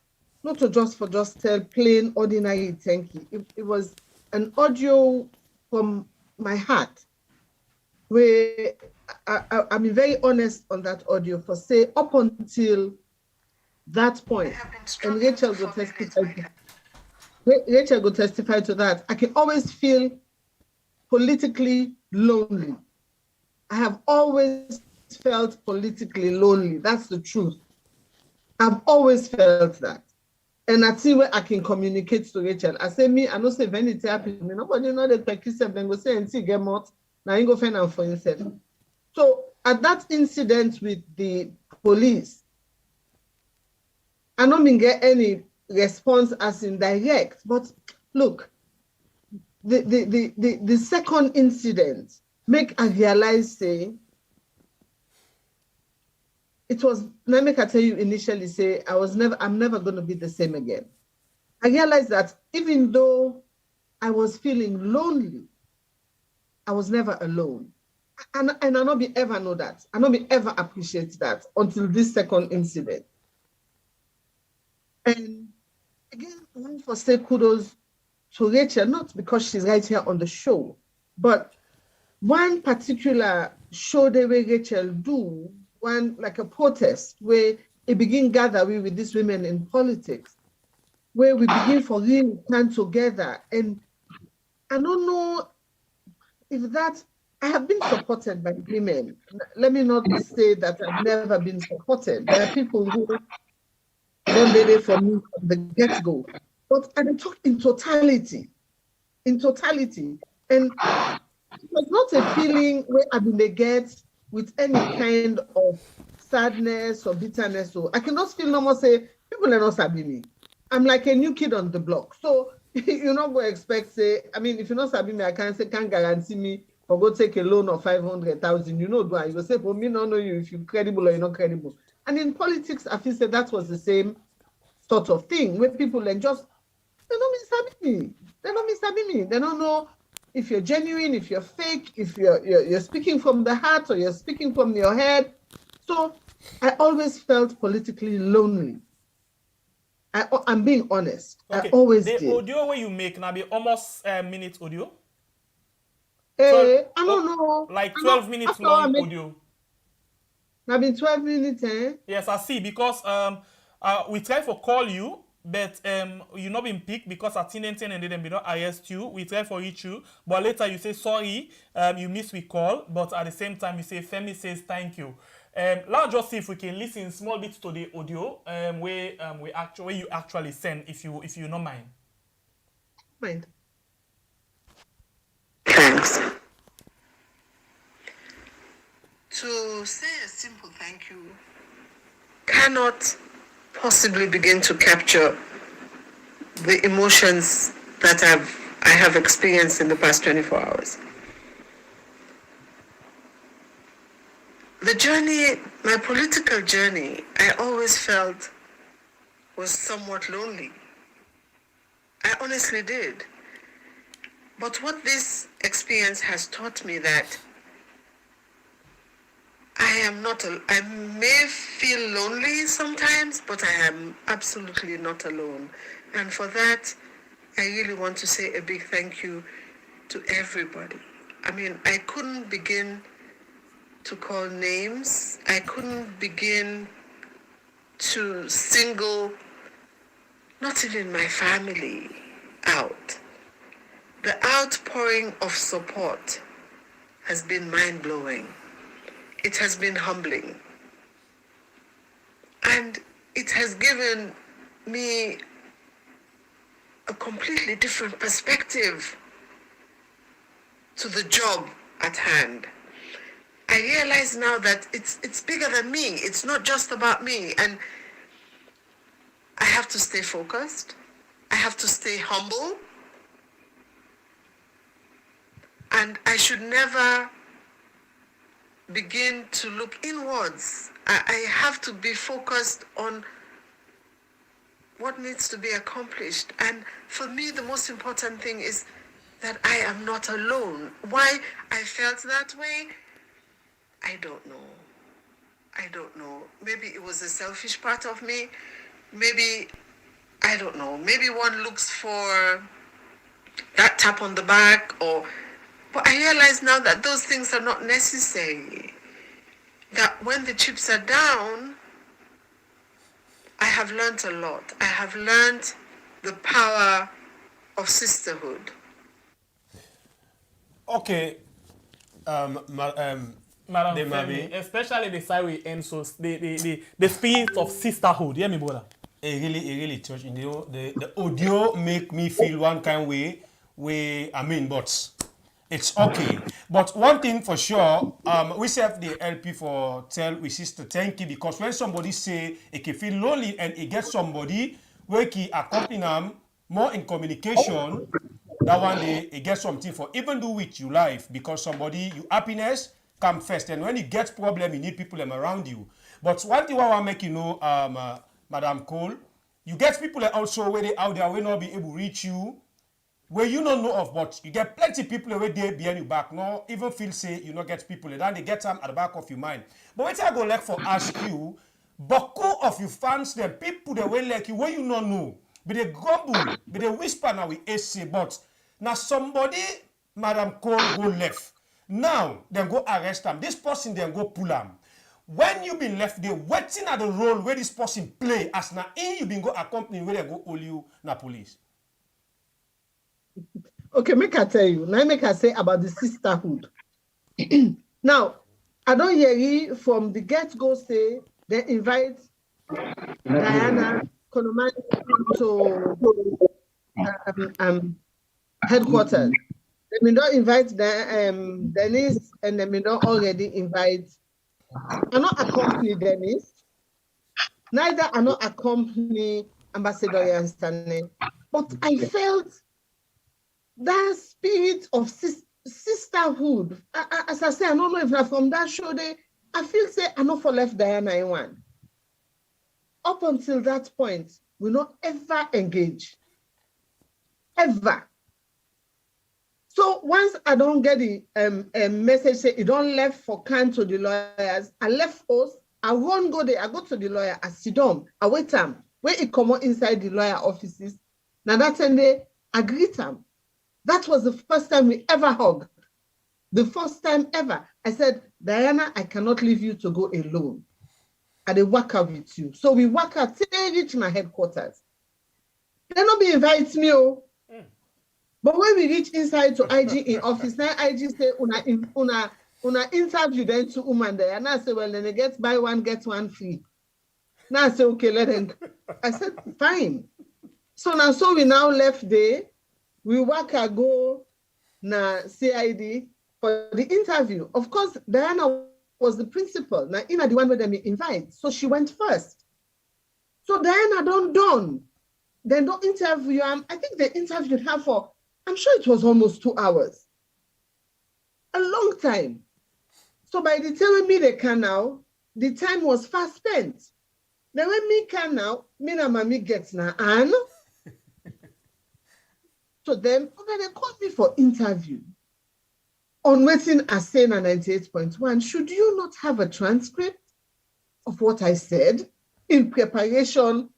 not to just tell plain ordinary thank you. It was an audio from my heart where I'm very honest on that audio for say up until that point. And Rachel will testify to that. I can always feel politically lonely. I have always felt politically lonely. That's the truth. I've always felt that. And I see where I can communicate to Rachel. I say, I don't say if anything happens to me. Nobody know that like then go say and see get out. Now you go find out for himself. So at that incident with the police, I don't get any response as in direct. But look, the second incident make I realize say it was, let me tell you initially say I'm never going to be the same again. I realized that even though I was feeling lonely. I was never alone. And I not be ever know that. I not be ever appreciate that until this second incident. And again, I want to say kudos to Rachel, not because she's right here on the show, but one particular show the way Rachel do, one like a protest where it begin gather with these women in politics, where we begin for real stand together. And I don't know if that, I have been supported by women. Let me not say that I've never been supported. There are people who don't did it for me from the get-go. But I talk in totality. And it was not a feeling where I've been get with any kind of sadness or bitterness. So I can just feel normal say, people are not sabi me. I'm like a new kid on the block. So you're not going to expect, say, I mean, if you're not sabi me, I can't guarantee me for go take a loan of 500,000. You know, do I? You will say, for me, not know you if you're credible or you're not credible. And in politics, I feel say that was the same sort of thing where people like just, they don't mean sabi me. They don't mean sabi me. They don't know if you're genuine, if you're fake, if you're speaking from the heart or you're speaking from your head. So I always felt politically lonely. I'm being honest. Okay. I always did. The audio where you make now be almost a minute audio? I don't know. Like 12 minutes long audio. Now been 12 minutes, eh? Yes, I see. Because we try for call you, but you not been picked because I think and then be not IST you. We try for reach you, but later you say sorry, you miss we call, but at the same time you say Femi says thank you. Let's just see if we can listen small bit to the audio where you actually send if you don't mind. Mind. Thanks. To say a simple thank you cannot possibly begin to capture the emotions that I have experienced in the past 24 hours. The journey, my political journey, I always felt was somewhat lonely. I honestly did. But what this experience has taught me that I may feel lonely sometimes, but I am absolutely not alone. And for that, I really want to say a big thank you to everybody. I mean, I couldn't begin to call names. I couldn't begin to single, not even my family, out. The outpouring of support has been mind-blowing. It has been humbling. And it has given me a completely different perspective to the job at hand. I realize now that it's bigger than me. It's not just about me. And I have to stay focused. I have to stay humble. And I should never begin to look inwards. I have to be focused on what needs to be accomplished. And for me, the most important thing is that I am not alone. Why I felt that way, I don't know. Maybe it was a selfish part of me. Maybe, I don't know. Maybe one looks for that tap on the back but I realize now that those things are not necessary. That when the chips are down, I have learned a lot. I have learned the power of sisterhood. Okay. Madam Femi, especially the side we end, so the spirit of sisterhood. Hear me, brother? It really touched. The audio make me feel one kind way, but it's okay. But one thing for sure, we have the LP for tell we sister thank you, because when somebody say it can feel lonely and it gets somebody where he accompany them more in communication, that one day it gets something for even do with your life, because somebody your happiness come first, and when you get problem you need people around you. But one thing I want to make you know, Madam Cole, you get people also where they out there will not be able to reach you where you don't know of, but you get plenty people away there behind your back. No, even feel say you not get people, then they get them at the back of your mind. But what I go like for ask you, buckle of your fans, them people the way like you, where you not know, but they grumble, but they whisper now with AC, but now somebody, Madam Cole, go left. Now, then go arrest them. This person then go pull them. When you been left there waiting at the role where this person play, as now in you been go accompany where they go hold you na police. Okay, make I tell you. Now make I say about the sisterhood. Now, I don't hear you from the get-go say they invite Diana Konomani to headquarters. They may not invite Dennis, and they may not already invite. I not accompany Dennis. Neither I not accompany Ambassador Stanley. But I felt that spirit of sisterhood. As I say, I don't know if I'm from that show. I feel say I not for left Diana in one. Up until that point, we not ever engage. Ever. So once I don't get the message say you don't left for can to the lawyers, I left us. I won't go there. I go to the lawyer. I sit down. I wait time. When it come out inside the lawyer offices, now that time they agree time. That was the first time we ever hugged. The first time ever. I said, Diana, I cannot leave you to go alone. And they work out with you. So we work out till reach my headquarters. They not be invite me. But when we reach inside to IG in office, now IG say, una interview then to woman there. And I say, well, then they get buy one, get one free. Now I say, okay, let them. I said, fine. So now, so we now left there. We work go na CID for the interview. Of course, Diana was the principal. Now, Ina the one where they invite. So she went first. So Diana done. Then don't interview. I think they interviewed her for, I'm sure it was almost 2 hours. A long time. So by the time when me they can now, the time was fast spent. Then when me can now, me na mommy gets na Anne. So then they called me for interview. On waiting as saying at 98.1, should you not have a transcript of what I said in preparation,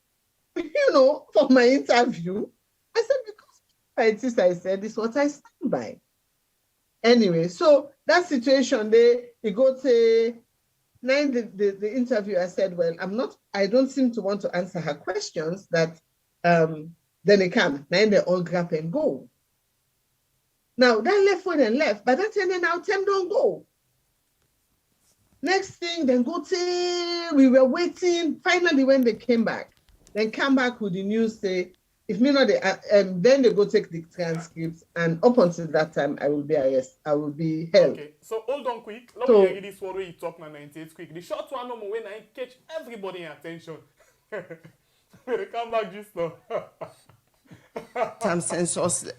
for my interview? I said, because I said this is what I stand by. Anyway, so that situation, they go to the interview. I said, well, I don't seem to want to answer her questions that then they come. Then they all grab and go. Now, that left one and left. By that time, now 10 don't go. Next thing, then go till we were waiting. Finally, when they came back, then come back with the news, say, if me not, then they go take the transcripts. And up until that time, I will be arrested. I will be held. Okay, so hold on quick. Let me hear this one where you talk now 98 quick. The short one, no more when I catch everybody in attention. They come back just now. Mid-Term Census.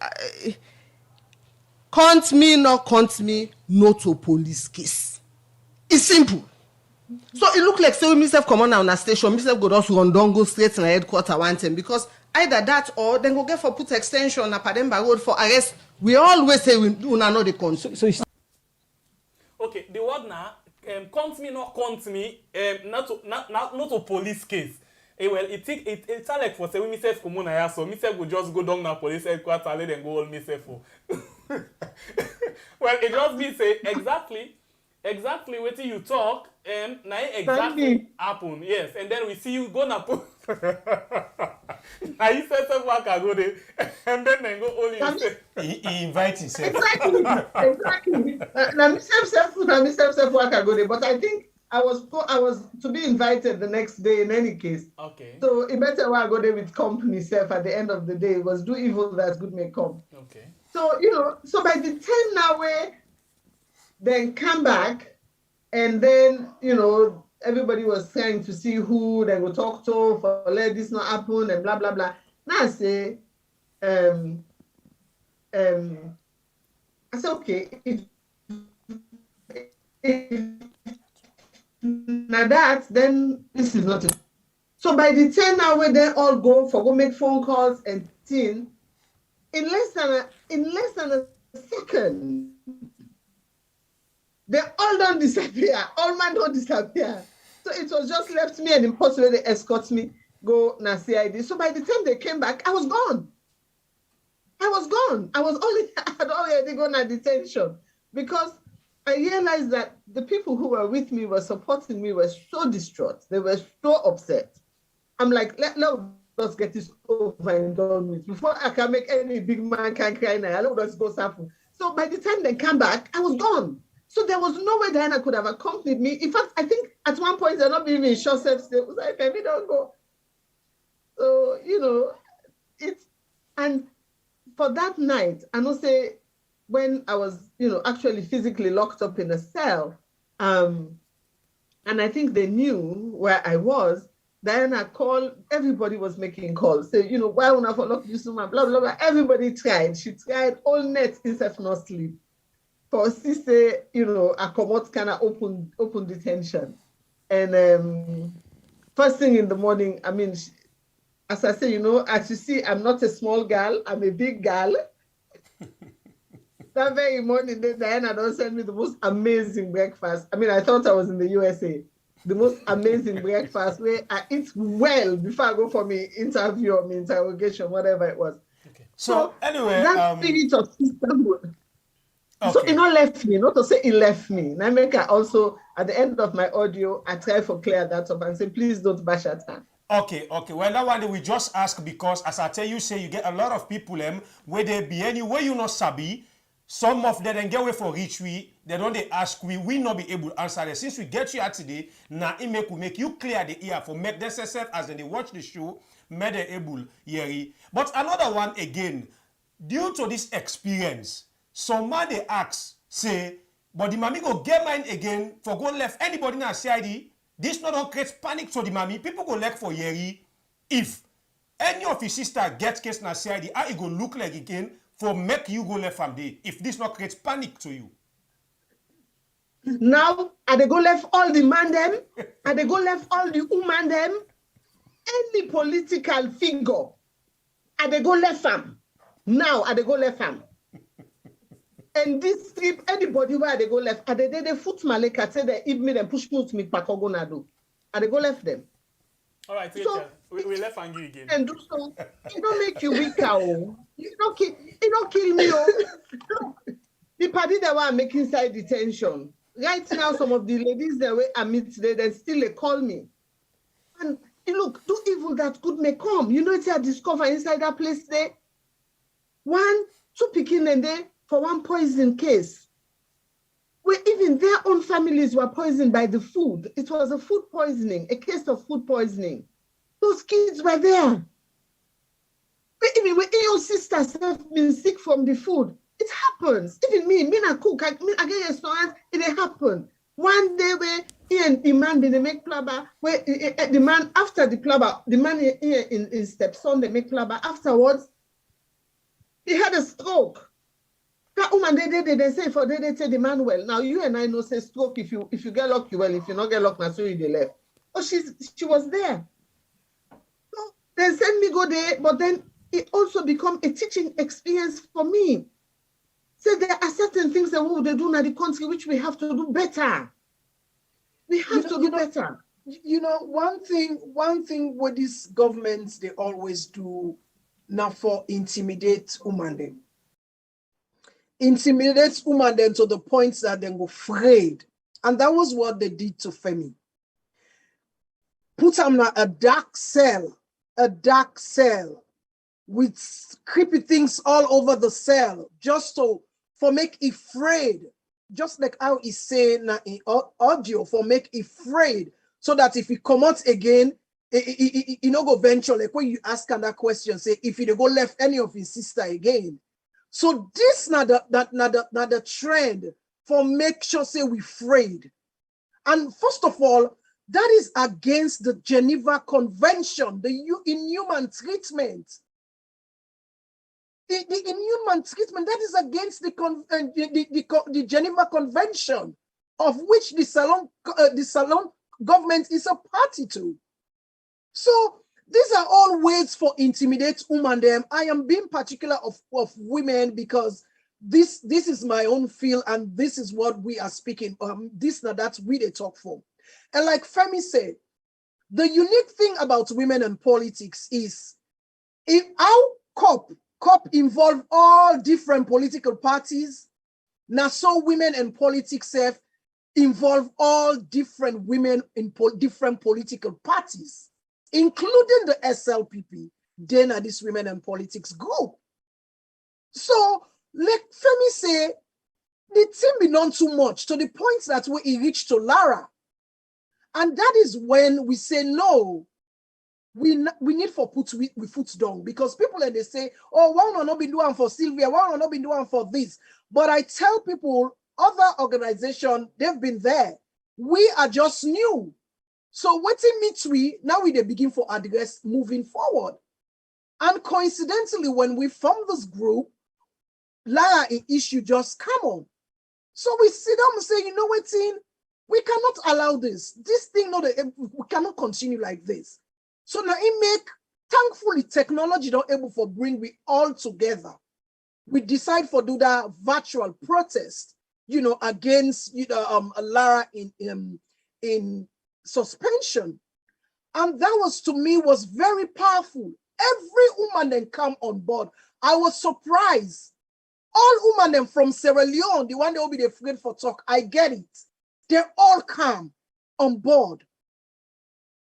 Count me, no to police case. It's simple. So it look like say myself come on a station, myself go just run down, go straight to the headquarters one time, because either that or then go get for put extension na Pademba Road for arrest. We always say we do not know the con. So okay, the word now, count me, not to police case. Well, it's like for say we myself come on here, so myself will just go down to police headquarters and let them go all myself for. Well, it just be say exactly what you talk, now exactly happen. Yes, and then we see you go na put. Now you say some work I go there, and then they go only. He invites himself. Exactly. Now myself work I go there, but I think I was to be invited the next day in any case. Okay. So it better I go there with company self at the end of the day. It was do evil that good may come. Okay. So so by the time now we then come back, and then everybody was trying to see who they will talk to for let this not happen and blah blah blah. Now I say, I said okay. Now that then this is not it. So by the time now we then all go make phone calls and things, in less than a second, they all don't disappear. All man don't disappear. So it was just left me and impossible. They escort me, go na CID. So by the time they came back, I was gone. I had already gone at detention because I realized that the people who were with me, were supporting me, were so distraught. They were so upset. I'm like, let us get this over and done with. Before I can make any big man can cry now, let us go suffer. So by the time they come back, I was gone. So there was no way Diana could have accompanied me. In fact, I think at one point they're not even sure self. They was like, maybe don't go. So, and for that night, I know say when I was, actually physically locked up in a cell, and I think they knew where I was, Diana called, everybody was making calls. Say, why would I lock you so much? Blah, blah, blah. Everybody tried. She tried all night instead of not sleep. For say, I come out kind of open detention. And first thing in the morning, I mean, as I say, as you see, I'm not a small girl, I'm a big girl. That very morning, Diana don't send me the most amazing breakfast. I mean, I thought I was in the USA. The most amazing breakfast where I eat well before I go for my interview or my interrogation, whatever it was. Okay. So anyway, that spirit of sisterhood. Okay. So it not left me, not to say it left me. Nameka also, at the end of my audio, I try to clear that up and say, please don't bash at her. Okay. Well, that one we just ask because, as I tell you, say you get a lot of people where they be anywhere you not sabi. Some of them then get away for reach we. They don't they ask we not be able to answer them. Since we get you out today, now it make you clear the ear for make themselves as they watch the show, make they able hear. But another one again, due to this experience, some man they ask say, but the mommy go get mine again for go left anybody in a CID. This not don't create panic to the mommy. People go left for Yeri. If any of his sister gets case na CID, how it go look like again for make you go left from there. If this not creates panic to you. Now, are they go left all the man them? Are they go left all the woman them? Any political figure, are they go left them? Now, are they go left them? And this trip, anybody where they go left, are they foot maleka, say they eat me, then push me to me, pakogonado. Are they go left them? All right, so, we left on you again. And do so, it don't make you weaker. It don't kill me. The party that were making side detention. Right now, some of the ladies that were amid today, they still they call me. And look, do evil that good may come. It's a discover inside that place there. 1, 2 picking and there for one poison case. Where even their own families were poisoned by the food. It was a food poisoning, a case of food poisoning. Those kids were there. Even when your sisters have been sick from the food, it happens. Even me not cook, I get restaurants, it happen. One day where he and the man they make plaba, where the man after the plaba, the man here in stepson they make plaba. Afterwards, he had a stroke. That woman they say for they say the man well. Now you and I know say stroke if you get lucky well, if you not get lucky, now so they left. Oh, she was there. So they send me go there, but then it also become a teaching experience for me. So there are certain things that they do in the country which we have to do better. We have to do better. One thing with these governments they always do now for intimidate women. Intimidates women then to the point that they go afraid. And that was what they did to Femi. Put them in a dark cell with creepy things all over the cell, just for make afraid, just like how he say in audio, for make afraid, so that if he come out again, he no go venture, like when you ask him that question, say if he go left any of his sister again. So this not the trend for make sure say we afraid. And first of all, that is against the Geneva Convention, the inhuman treatment. The inhuman treatment, that is against the Geneva Convention, of which the Salon government is a party to. So These are all ways for intimidate women. Them. I am being particular of women because this is my own field and this is what we are speaking. This now that's we they talk for. And like Femi said, the unique thing about women and politics is if our Coppp involve all different political parties. Now so women and politics have involve all different women in different political parties, including the SLPP, then are this women and politics group. So, like Femi say, the team be done too much to the point that we reach to Lara. And that is when we say, no, we need for we foot down because people and they say, oh, why will not be doing for Sylvia? Why will not be doing for this? But I tell people, other organizations, they've been there. We are just new. So waiting now we begin for address moving forward. And coincidentally, when we formed this group, Lara in issue just come on. So we sit down and say, you know what, we cannot allow this. This thing, we cannot continue like this. So now thankfully, technology don't able for bring we all together. We decide for do that virtual protest, against Lara in suspension. And that was, to me, was very powerful. Every woman then come on board. I was surprised. All women then from Sierra Leone, the one that will be afraid for talk, I get it. They all come on board.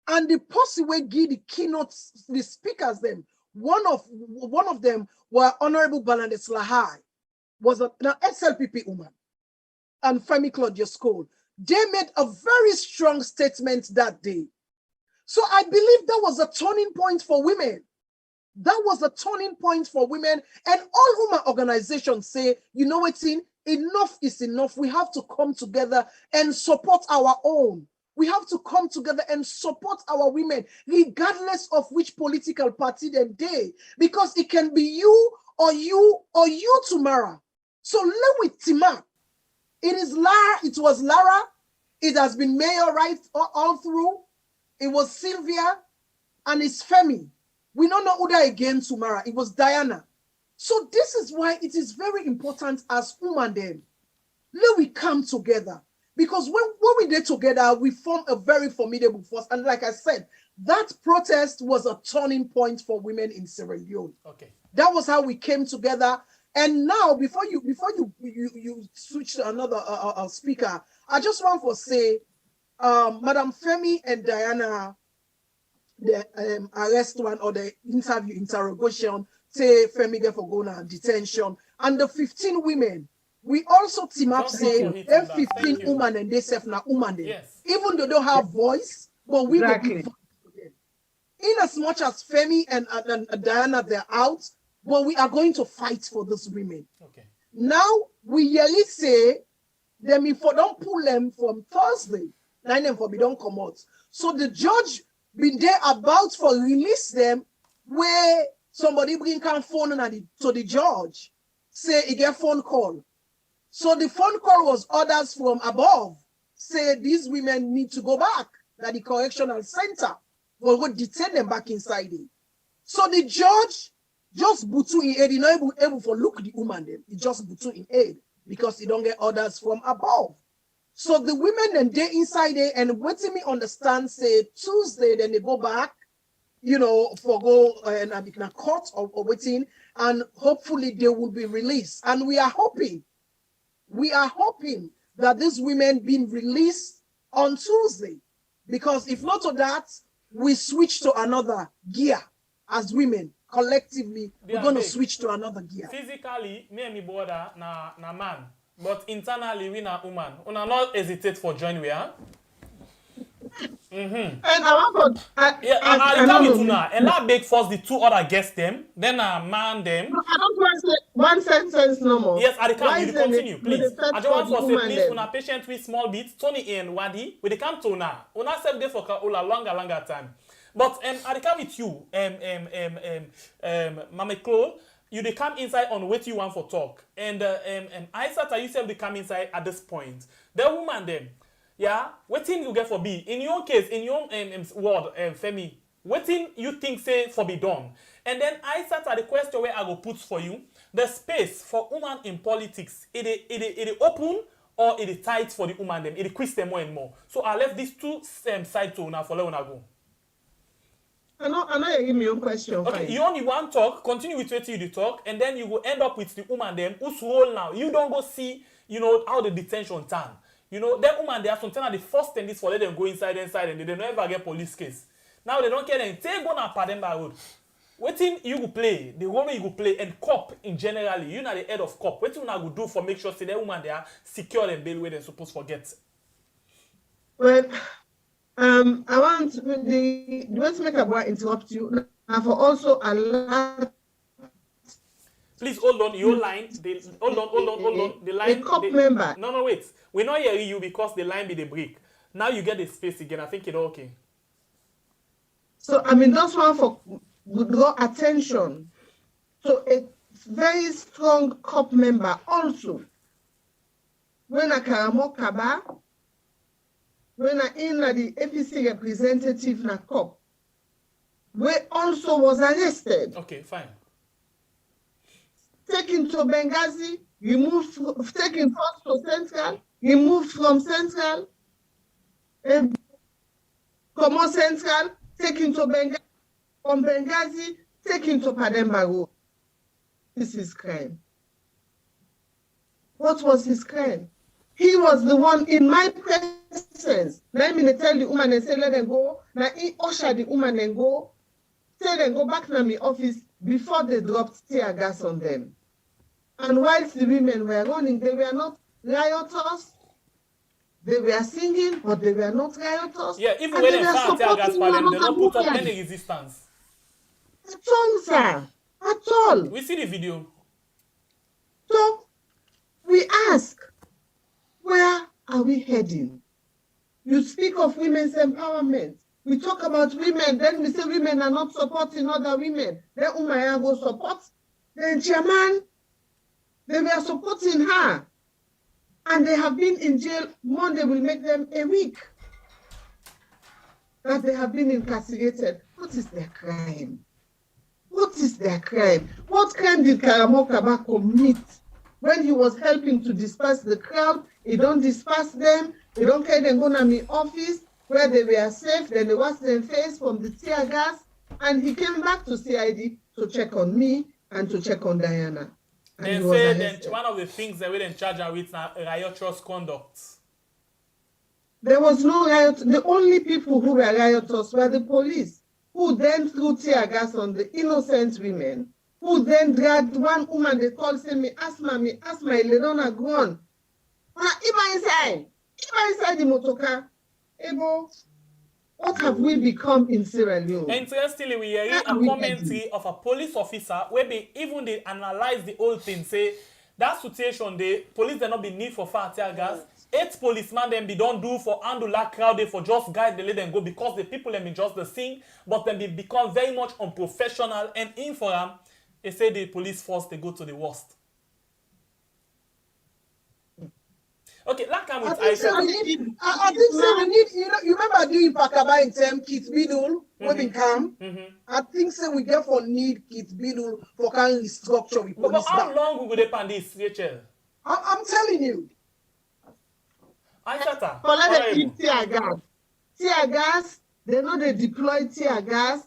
And the person will give the keynotes, the speakers them. One of them were Honorable Balandes Lahai, was an SLPP woman, and Femi Claudia School. They made a very strong statement that day. So I believe that was a turning point for women. That was a turning point for women. And all women organizations say, you know what, enough is enough. We have to come together and support our own. We have to come together and support our women, regardless of which political party they, because it can be you or you tomorrow. So let we team up. It was Lara. It has been Mayor right all through. It was Sylvia and it's Femi. We don't know who that again tomorrow. It was Diana. So this is why it is very important as women then. Let we come together. Because when we did together, we form a very formidable force. And like I said, that protest was a turning point for women in Sierra Leone. Okay. That was how we came together. And now, before you switch to another speaker, I just want to say, Madam Femi and Diana, the arrest one or the interrogation, say Femi get for going on detention, and the 15 women. We also team up say them 15 women and they self na woman them. Yes. Even though they don't have voice, but we will give voice to them. In as much as Femi and Diana, they're out, but we are going to fight for those women. Okay. Now we yearly say them if we don't pull them from Thursday, 9 them for we don't come out. So the judge been there about for release them where somebody bring can phone to the judge, say he get phone call. So the phone call was orders from above, say these women need to go back to the correctional center. We'll detain them back inside it. So the judge just butu in aid, he not able to look the woman them. He just butu in aid because he don't get orders from above. So the women then they inside there and waiting me understand, say Tuesday, then they go back, for go and in a court or waiting, and hopefully they will be released. And we are hoping that these women being released on Tuesday, because if not to that, we switch to another gear as women. Collectively, we're going to switch to another gear. Physically, me and my brother na man, but internally we na woman. Una not hesitate for join we, huh? And I want I tell you now. And I beg first the two other guests them, then I man them. No, I don't want to say one sentence no more. Yes, I can. You continue, please. I just want to say, please, them. una patient with small bits. Tony and Wadi, we come to now. Una self there for a longer time. But I come with you, Mama Chloe. You they come inside on what you want for talk, and I start you self they come inside at this point. The woman them. Yeah, what thing you get for B? In your case, in your word, Femi, What thing you think say for be done? And then I start at the question where I go put for you. The space for women in politics, it open or it tight for the woman them? It quiz them more and more. So I left these two sides to now for let una go. I know you give me your question. Okay, fine. you only want talk, continue with what you talk, and then you will end up with the woman them who's role now. You don't go see, how the detention turn. That woman they have sometimes the first thing this for let them go inside, and they don't ever get police case. Now they don't care them. Take go na pardon by road. Wetin you go play, the role you go play, and Coppp in generally, you know the head of Coppp. Wetin una go do for make sure say that woman they are secure and bail where they supposed to forget. Well, I want the let's make a boy interrupt you and for also allow. Please hold on, your line. Hold on. The line. A Coppp member. No, wait. We're not hearing you because the line be the break. Now you get the space again. I think it's okay. So I mean, that's one for draw attention. So a very strong Coppp member also. When I Karamo Kaba, when I in the APC representative na Coppp, we also was arrested. Okay, fine. Taken to Benghazi, taken first to Central, he moved from Central, Como Central, taken to Benghazi, from Benghazi, taken to Pademba. This is crime. What was his crime? He was the one in my presence. Let me tell the woman and say, let them go. Now he usher the woman and go. Say them go back to my office before they dropped tear gas on them. And whilst the women were running, they were not rioters. They were singing, but they were not rioters. Yeah, even when they fire tear gas for them, they don't put up any resistance. At all, sir. At all. We see the video. So, we ask, where are we heading? You speak of women's empowerment. We talk about women, then we say women are not supporting other women. Then Umaya go support. Then chairman, they were supporting her. And they have been in jail. Monday will make them a week. That they have been incarcerated. What is their crime? What is their crime? What crime did Karamo Kaba commit when he was helping to disperse the crowd? He don't disperse them. He don't care them go to my office where they were safe. Then they wash their face from the tear gas. And he came back to CID to check on me and to check on Diana. They say that one of the things they were in charge of with riotous conduct. There was no riot. The only people who were riotous were the police, who then threw tear gas on the innocent women, who then dragged one woman, they called, saying, me asthma, Leone gone. Even inside the motorcar, Ebo, what have we become in Sierra Leone? Interestingly, we hear a commentary of a police officer where they analyze the whole thing, say that situation, the police there not be need for fire tear gas. 8 policemen then be don't do for handle that crowd for just guide the let them go because the people them be just the thing, but then they become very much unprofessional and informal. They say the police force they go to the worst. Okay, like I'm with I think so we need, you remember doing Pakaba in term Kit Bidul, when we come? I think so we therefore need Kit Bidul for kind of structure with police. But how long will we depend this, Rachel? I'm telling you. I tear gas. Tear gas, they know they deploy tear gas.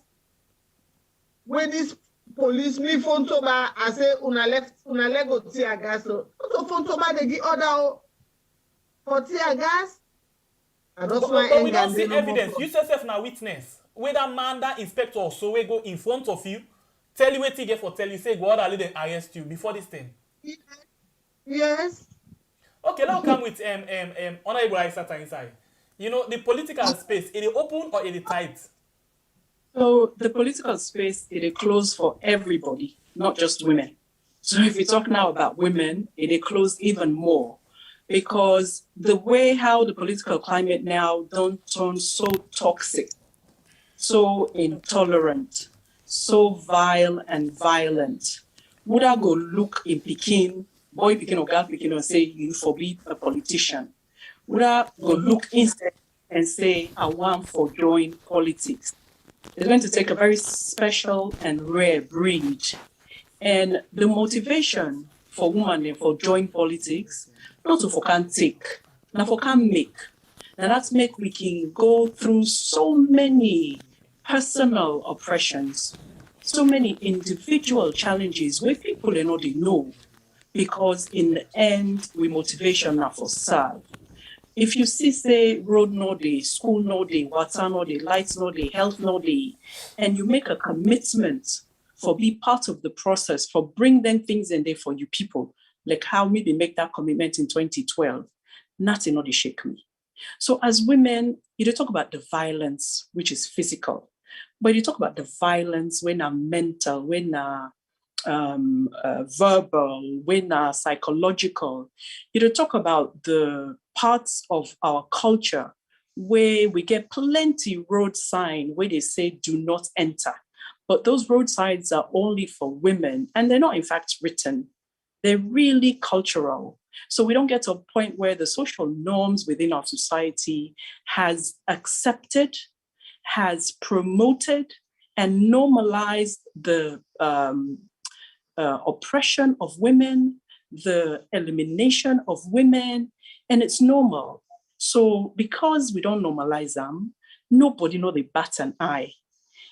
When this police me phone to ba, I say una lego tear gas. So phone to ba they give order for tear gas. But we don't see evidence. You yourself now witness. Whether man that inspector so we go in front of you, tell you what you get for tell you, say go out and let them arrest you before this thing. Yes. Okay, now come with Honorable Aissata inside. The political space, is it open or is it tight? So the political space is closed for everybody, not just women. So if we talk now about women, it is closed even more because the way how the political climate now don't turn so toxic, so intolerant, so vile and violent. Would I go look in Peking, boy Peking or girl Peking and say you forbid a politician? Would I go look instead and say I want for join politics? It's going to take a very special and rare breed. And the motivation for women for join politics, not to for can take, now for can make. Now that's make we can go through so many personal oppressions, so many individual challenges where people they know, because in the end, we motivation now for serve. If you see, say, road no day, school no day, water no day, lights no day, health no day, and you make a commitment for be part of the process, for bring them things in there for you people, like how maybe make that commitment in 2012, nothing not shake me. So as women, you talk about the violence, which is physical, but you talk about the violence when mental, when verbal, when psychological. You talk about the parts of our culture where we get plenty road sign where they say do not enter. But those road signs are only for women, and they're not in fact written. They're really cultural. So we don't get to a point where the social norms within our society has accepted, has promoted, and normalized the oppression of women, the elimination of women, and it's normal. So because we don't normalize them, nobody know they bat an eye.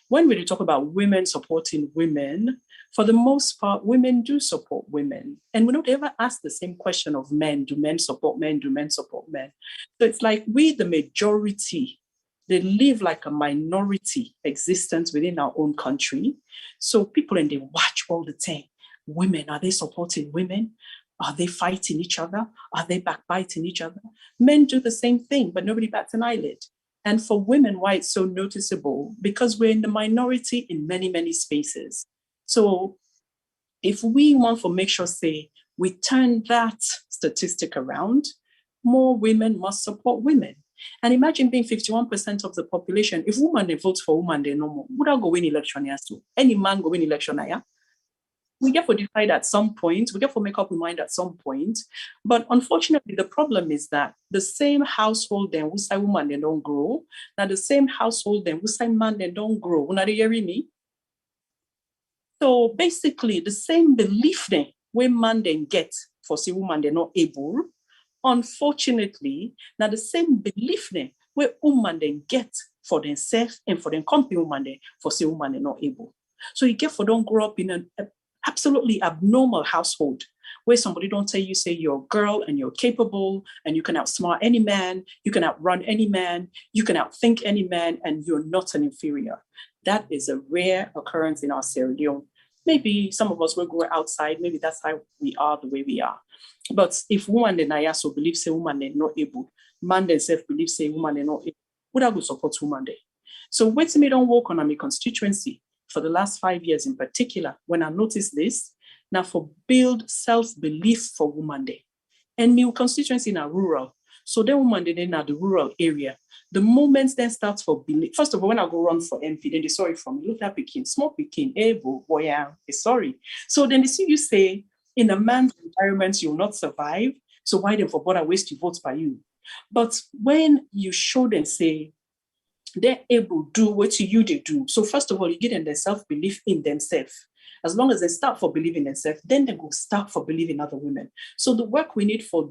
When we talk about women supporting women, for the most part, women do support women. And we don't ever ask the same question of men. Do men support men? Do men support men? So it's like we, the majority, they live like a minority existence within our own country. So people, and they watch all the time. Women, are they supporting women? Are they fighting each other? Are they backbiting each other? Men do the same thing, but nobody bats an eyelid. And for women, why it's so noticeable? Because we're in the minority in many, many spaces. So if we want to make sure, say, we turn that statistic around, more women must support women. And imagine being 51% of the population. If women vote for women, they're no more. Would I go win election? Yes, any man go win election? Yeah. We get to decide at some point, we get to make up our mind at some point. But unfortunately, the problem is that the same household then who say woman they don't grow, now the same household then who say man they don't grow. Una dey hear me? So basically, the same belief then where man then get for say woman they're not able, unfortunately, now the same belief then where woman then get for themselves and for them company woman then for say woman they're not able. So you get for don't grow up in an absolutely abnormal household where somebody don't tell you, say, you're a girl and you're capable and you can outsmart any man, you can outrun any man, you can outthink any man, and you're not an inferior. That is a rare occurrence in our Sierra Leone. Maybe some of us will grow outside, maybe that's how we are the way we are. But if woman and I so believe say woman they're not able, man themselves believe say woman they're not able, would I go support woman there? So wait till me don't work on my constituency for the last 5 years in particular, when I noticed this, now for build self-belief for women there. And my constituency in a rural. So then women then in the rural area. The moment then starts for belief. First of all, when I go run for MP, then they sorry from me. Look at Pekin, small Pekin, boy, yeah, sorry. So then they see you say, in a man's environment, you'll not survive. So why then for bother waste your votes by you? But when you show them, say, they're able to do what you they do. So first of all, you give them their self-belief in themselves. As long as they start for believing themselves, then they go start for believing other women. So the work we need for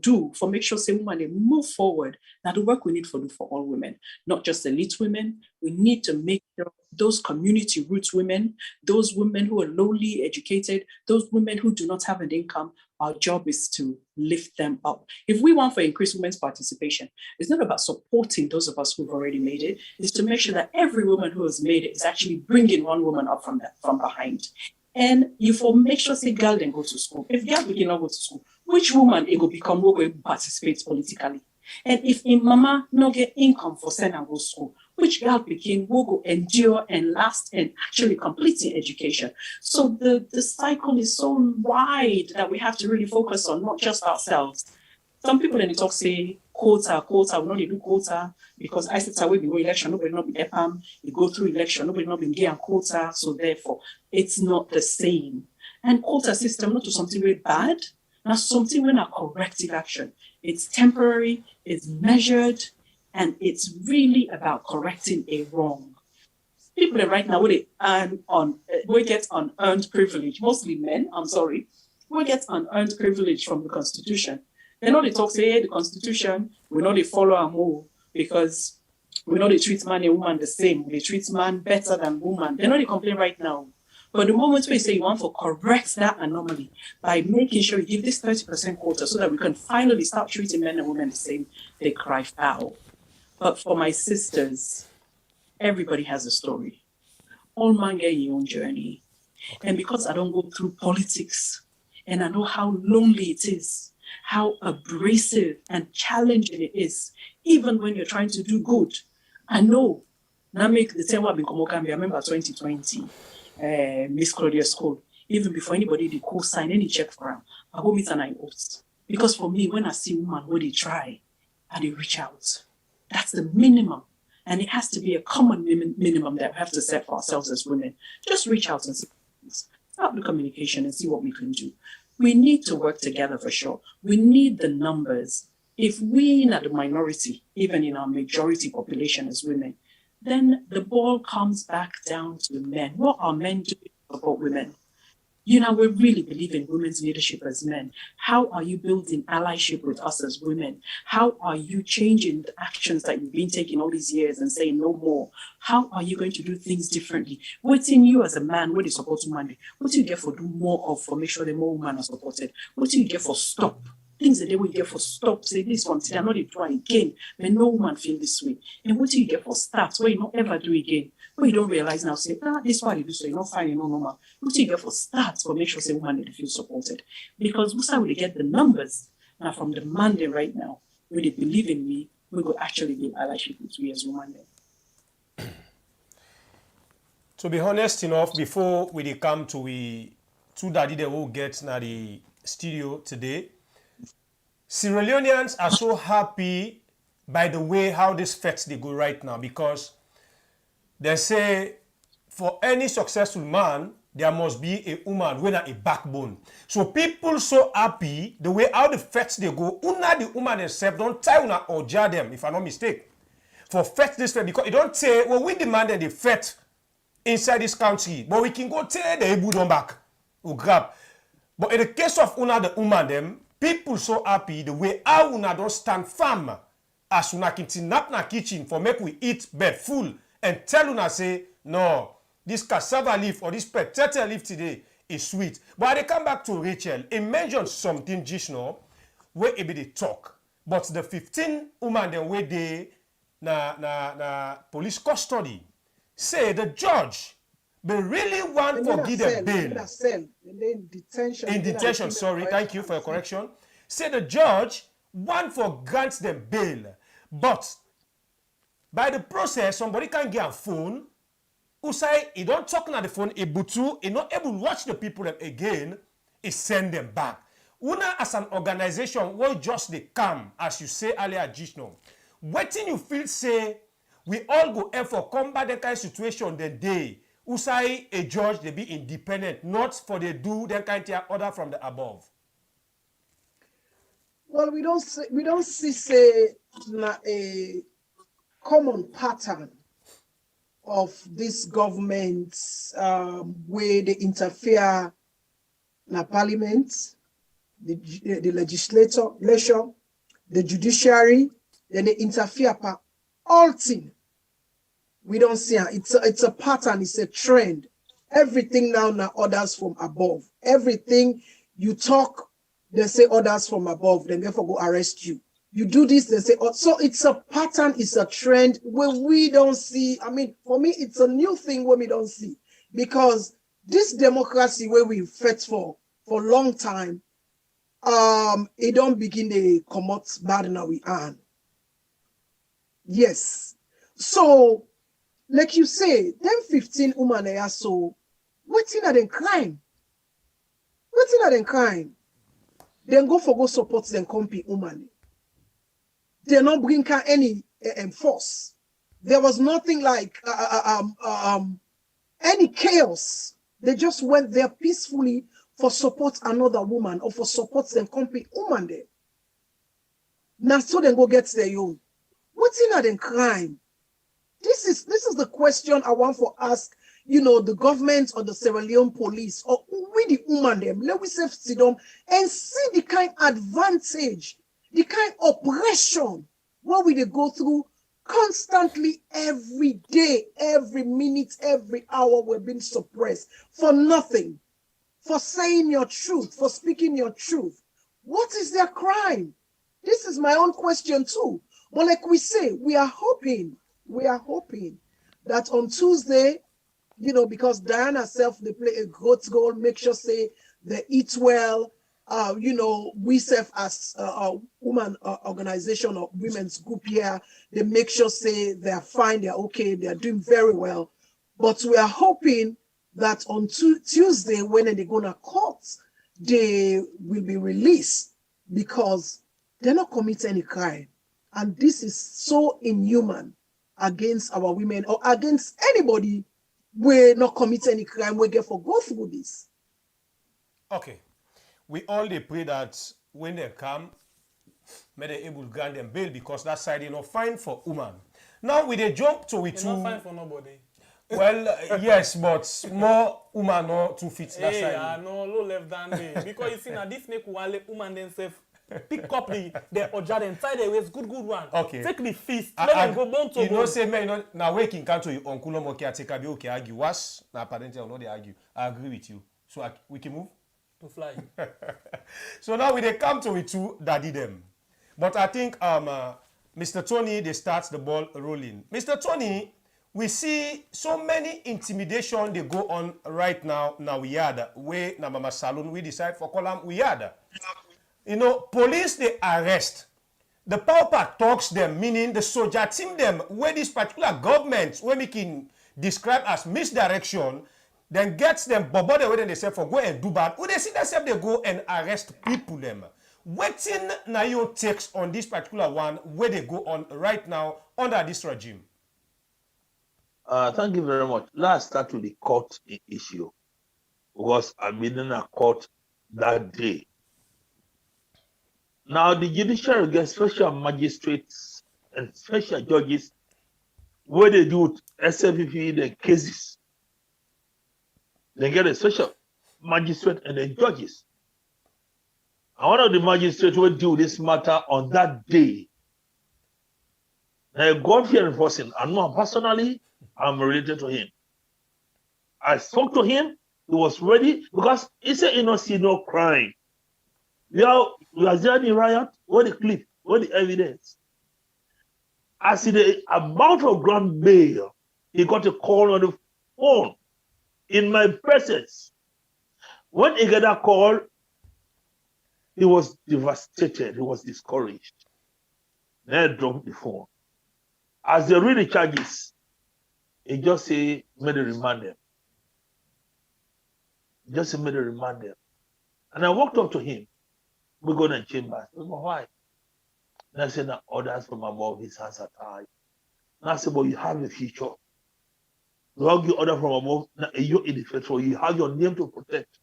make sure say women they move forward. Now the work we need for do for all women, not just elite women. We need to make sure those community roots women, those women who are lowly educated, those women who do not have an income, our job is to lift them up. If we want for increased women's participation, it's not about supporting those of us who've already made it. It's to make sure that every woman who has made it is actually bringing one woman up from behind. And you for make sure say girl then go to school. If girl cannot go to school, which woman it will become who will participate politically? And if in mama no get income for send and go to school, which girl became will go endure and last and actually completing education. So the cycle is so wide that we have to really focus on not just ourselves. Some people in the talk say quota, we not do quota because I said away before election, nobody not be EPAM, you go through election, nobody not been getting quota, so therefore it's not the same. And quota system not to something very bad, not something when a corrective action. It's temporary, it's measured, and it's really about correcting a wrong. People right now, we get unearned privilege, mostly men, I'm sorry, we get unearned privilege from the Constitution. They know they talk, say, hey, the Constitution, we know they follow our move because we know they treat man and woman the same. They treat man better than woman. They know they complain right now. But the moment we say you want to correct that anomaly by making sure you give this 30% quota so that we can finally start treating men and women the same, they cry foul. But for my sisters, everybody has a story. All man get your own journey. Okay. And because I don't go through politics and I know how lonely it is, how abrasive and challenging it is, even when you're trying to do good. I know. Now make the time I remember 2020. Miss Claudia's school, even before anybody they co-sign any check for him, I go meet and I oath. Because for me, when I see women who they try and they reach out, that's the minimum. And it has to be a common minimum that we have to set for ourselves as women. Just reach out and start the communication and see what we can do. We need to work together for sure. We need the numbers. If we are the minority, even in our majority population as women, then the ball comes back down to men. What are men doing to support women? We really believe in women's leadership as men. How are you building allyship with us as women? How are you changing the actions that you've been taking all these years and saying no more? How are you going to do things differently? What's in you as a man, what is support woman? What do you get for do more of for make sure the more women are supported? What do you get for stop? Things that they will get for stop, say this one, today I'm not do again, but no woman feel this way. And what do you get for starts where you not ever do again? Where you don't realize now, say, this why you do so, you're not fine, you're not normal. What do you get for starts for make sure say woman they feel supported? Because we start to get the numbers now from the Monday right now, where they believe in me, we will actually be allyship with we as women. To be honest enough, before we come to we two daddy they will get now the studio today. Sierra Leoneans are so happy by the way how this fets they go right now, because they say for any successful man there must be a woman with a backbone. So people so happy the way how the fets they go. Una the woman themselves don't tie una or jar them, if I'm not mistaken, for fet this fet, because it don't say well we demanded the fet inside this country, but we can go tell the Ibu don't back or grab. But in the case of una the woman them. People so happy the way how una don't stand firm as una kintinap na kitchen for make we eat bed full and tell una say no, this cassava leaf or this potato leaf today is sweet. But they come back to Rachel. He mentioned something just now where it be the talk. But the 15 women then where they na police custody say the judge they really want to give them bail. In detention. In detention, sorry. Thank you for your correction. Say the judge want for grant them bail. But by the process, somebody can get a phone who say he don't talk on the phone, he not able to watch the people again, he send them back. Una as an organization will just they come, as you say earlier, Jishno. Waiting you feel say we all go for combat that kind of situation the day. Who say a judge they be independent, not for they do that kind of order from the above. Well, we don't see a common pattern of this government's way they interfere in parliament, the legislature, the judiciary, then they interfere per all things. We don't see it. It's a pattern, it's a trend. Everything now orders from above. Everything you talk, they say orders from above, then therefore go arrest you. You do this, they say, oh, so it's a pattern, it's a trend where we don't see. I mean, for me, it's a new thing where we don't see. Because this democracy where we fought for a long time, it don't begin to come out bad now we are. Yes. So, like you say, them 15 women are so, waiting at them crime. Waiting at them crime. Then go support them company woman. They not bring any force. There was nothing like any chaos. They just went there peacefully for support another woman or for support them company woman there. Now so they go get their own. Waiting at them crime. This is the question I want to ask, the government or the Sierra Leone police or we the woman them. Let we say sit down and see the kind advantage, the kind oppression what we they go through constantly every day, every minute, every hour we're being suppressed for nothing, for saying your truth, for speaking your truth. What is their crime? This is my own question too. But like we say, we are hoping that on Tuesday, because Diana herself, they play a great goal, make sure say they eat well. We serve as a woman organization or women's group here. They make sure say they're fine, they're okay, they're doing very well. But we are hoping that on Tuesday, when they're going to court, they will be released because they're not committing any crime. And this is so inhuman against our women or against anybody. We're not committing any crime. We get for go through this. Okay. We all they pray that when they come, may they able to grant them bail because that side fine for woman. Now we they jump to it too. Not fine for nobody. Well, yes, but more woman not to fit that side. No, low left than me. Because you see now this make woman themselves pick up the oja inside the waist, good one. Okay. Take the fist, let them go bone to bone. Say me, now waking country you uncle no more take be okay argue. Was na parent or no they argue. I agree with you. So we can move to fly. So now we they come to it too, daddy them. But I think Mr. Tony they starts the ball rolling. Mr. Tony, we see so many intimidation they go on right now. Now we had where na mama saloon we decide for column we had. Police they arrest. The pauper talks them, meaning the soldier team them where this particular government where we can describe as misdirection, then gets them bobo the way they say for go and do bad. When they see themselves they go and arrest people them. Waiting now your takes on this particular one where they go on right now under this regime. Thank you very much. Let's start with the court issue. Because I've been in a court that day. Now the judiciary gets special magistrates and special judges where they do SFPP the cases. They get a special magistrate and then judges. And one of the magistrates will do this matter on that day. Now, God fearing person, I know personally, I'm related to him. I spoke to him, he was ready because he said he not see no crime. We are there in riot, what the clip, what the evidence. I see the amount of grand bail, he got a call on the phone in my presence. When he got that call, he was devastated, he was discouraged. Then I dropped the phone. As they read the charges, he just say, made a remand them. Just made a remand them. And I walked up to him. We go to the chamber. I said, why? And I said, orders from above, his hands are tied. And I said, but you have a future. You have your order from above, you're in the federal, you have your name to protect.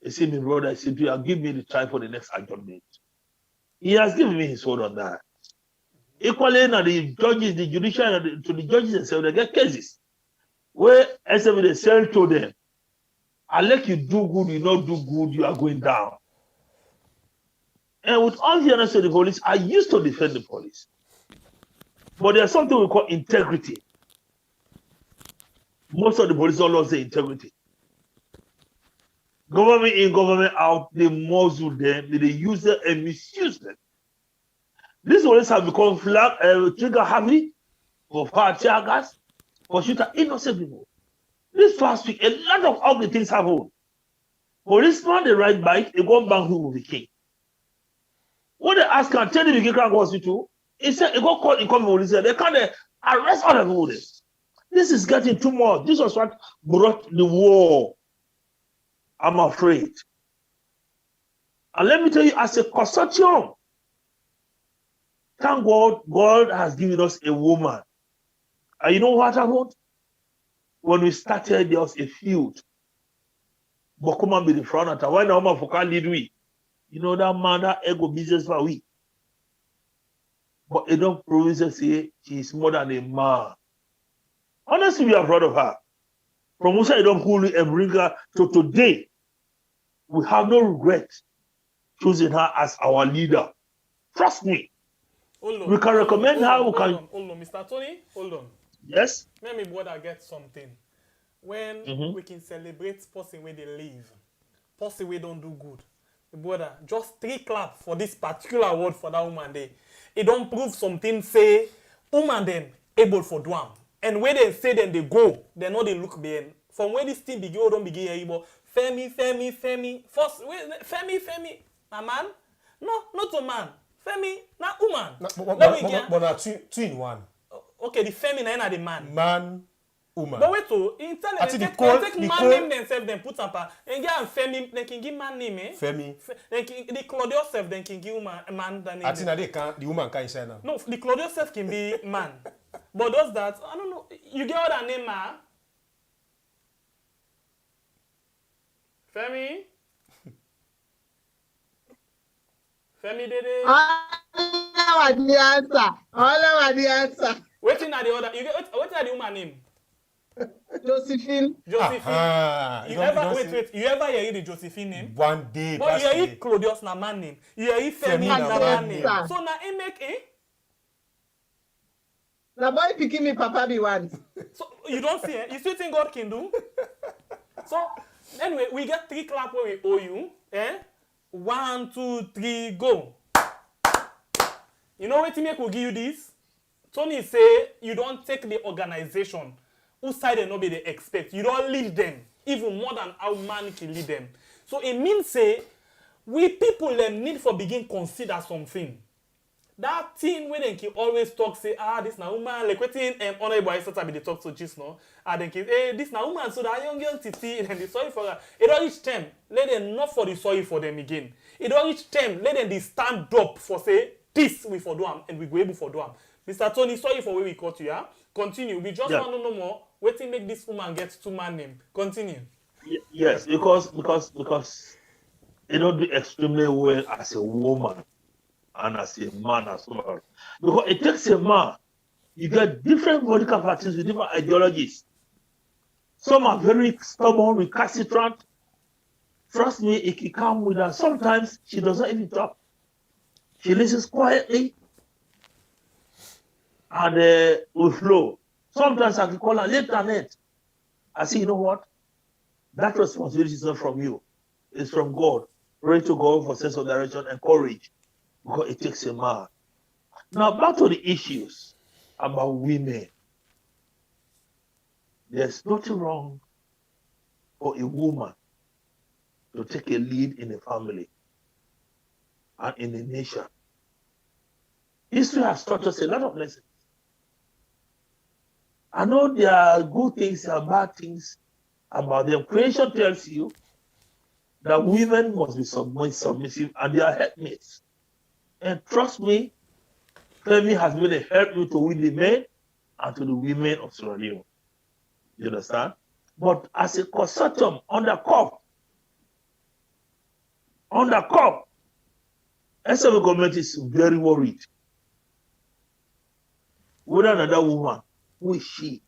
He said, my brother, I said, do you give me the time for the next adjournment? He has given me his word on that. Equally, now the judges, the judiciary, to the judges themselves, they get cases where SME they sell to them. I let you do good, you not do good, you are going down. And with all the fairness to the police, I used to defend the police. But there's something we call integrity. Most of the police don't lose their integrity. Government in, government out, they muzzle them, they use them and misuse them. These police have become trigger happy for fire tear gas, for shooting innocent people. This past week, a lot of ugly things happened. Policeman, they ride bike, they go back home with the king. When they ask him, tell him you can't go hospital, he said, he go call incoming police, they can't arrest all the people. This is getting too much. This was what brought the war. I'm afraid. And let me tell you, as a consortium, thank God, God has given us a woman. And you know what happened? When we started, there was a feud. But come on, be the front. Why now, man, for can't lead we? You know that man, that ego business for we. But it don't promise to say she is more than a man. Honestly, we are proud of her. From Musa Idomkulu and bring her to today, we have no regret choosing her as our leader. Trust me. We can recommend her. Hold on, Mr. Tony, hold on. Yes? Let me brother get something. When we can celebrate person where they live, person where don't do good. Brother, just 3 clap for this particular award for that woman there. It don't prove something, say, woman then able for do am. And where they say then they go, they know they look behind. From where this thing begin, don't begin here, Femi. First, Femi. A man? No, not a man. Femi, not woman. But not two in one. Okay, the Femi na the man. Man, woman. But wait, to internet they take man name themselves, then put up and get Femi, they can give man name, eh? Femi. The Claudius self, then can give woman a man the name. I think the woman can't say now. No, the Claudius self can be man. But does that? I don't know. You get what that name, ma? Femi? Femi Dede? I know the answer. Waiting at the other. You get what are the woman name? Josephine. You ever hear the Josephine name? One day. But you hear Claudius na man name. You hear Femi na man name. So na he make Na boy picking me papa be one. So you don't see it? You still think God can do? So anyway, we get 3 clap where we owe you. 1, 2, 3, go. You know what make will give you this? Tony say you don't take the organization whose side they no be they expect. You don't lead them even more than how man can lead them. So it means say we people them need for begin consider something. That thing where they can always talk say this na woman like wetin honorable Aisata be they talk to just now. They can this na woman so that young titi and the sorry for her. It don't reach them. Let them not for the sorry for them again. It don't reach them. Let them they stand up for say this we for do am and we go able for do am. Mr. Tony, sorry for where we caught you, yeah? Continue. We just want to know more. Waiting make this woman get 2 man name. Continue. Yes, because it don't do extremely well as a woman and as a man as well. Because it takes a man. You get different political parties with different ideologies. Some are very stubborn, recalcitrant. Trust me, it can come with her. Sometimes she doesn't even talk. She listens quietly and will flow. Sometimes I can call her late and late. I say, you know what? That responsibility is not from you. It's from God. Pray to God for sense of direction and courage. Because it takes a man. Now back to the issues about women. There's nothing wrong for a woman to take a lead in a family and in a nation. History has taught us a lot of lessons. I know there are good things and bad things about them. Creation tells you that women must be submissive and they are helpmates. And trust me, Femi has been a helpmate to win the men and to the women of Sierra Leone. You understand? But as a consortium under Coppp, SME government is very worried. Whether another woman, who is she?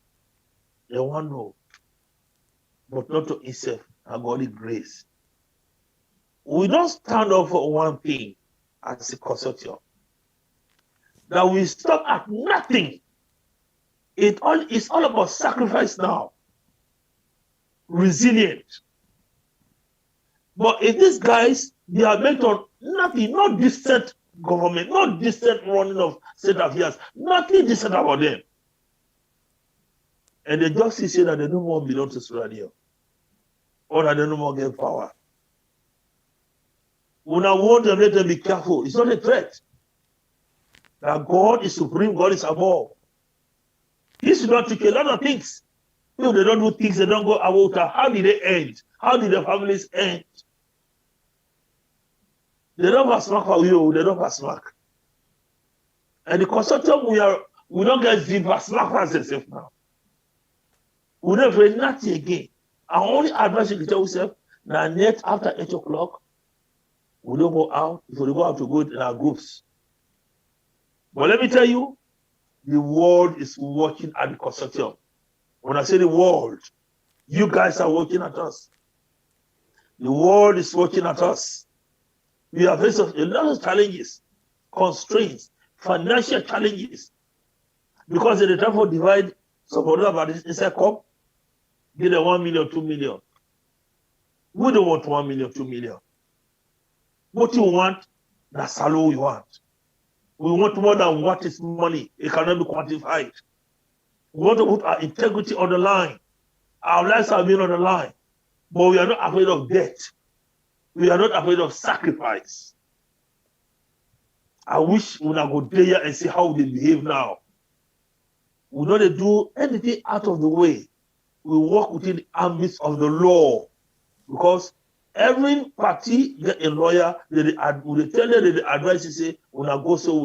They want to know. But not to itself, and godly grace. We don't stand up for one thing as a consortium. That we stop at nothing. It's all about sacrifice now. Resilient. But if these guys, they are meant on nothing, no distant government, no distant running of state affairs, nothing distant about them. And the justice say that they no more belong to Sierra Leone. Or that they no more get power. When I want them, let them be careful. It's not a threat. That God is supreme, God is above. He should not take a lot of things. If they don't do things, they don't go about. How did they end? How did the families end? They don't have smack for you, they don't have smack. And the consortium, we don't get deeper smack for ourselves now. We don't play nothing again. Our only advice you can tell yourself, now net after 8 o'clock, we don't go out. If we go out to go in our groups. But let me tell you, the world is watching at the consortium. When I say the world, you guys are working at us. The world is working at us. We are facing a lot of challenges, constraints, financial challenges. Because in the time for divide, some of them about this inside Coppp, get a 1 million, 2 million. We don't want 1 million, 2 million. What you want, that's all we want. We want more than what is money. It cannot be quantified. We want to put our integrity on the line. Our lives are being on the line. But we are not afraid of death. We are not afraid of sacrifice. I wish we would go there and see how they behave now. We don't do anything out of the way. We work within the ambits of the law. Because every party get a lawyer, they tell you, they advise you, say, una go so.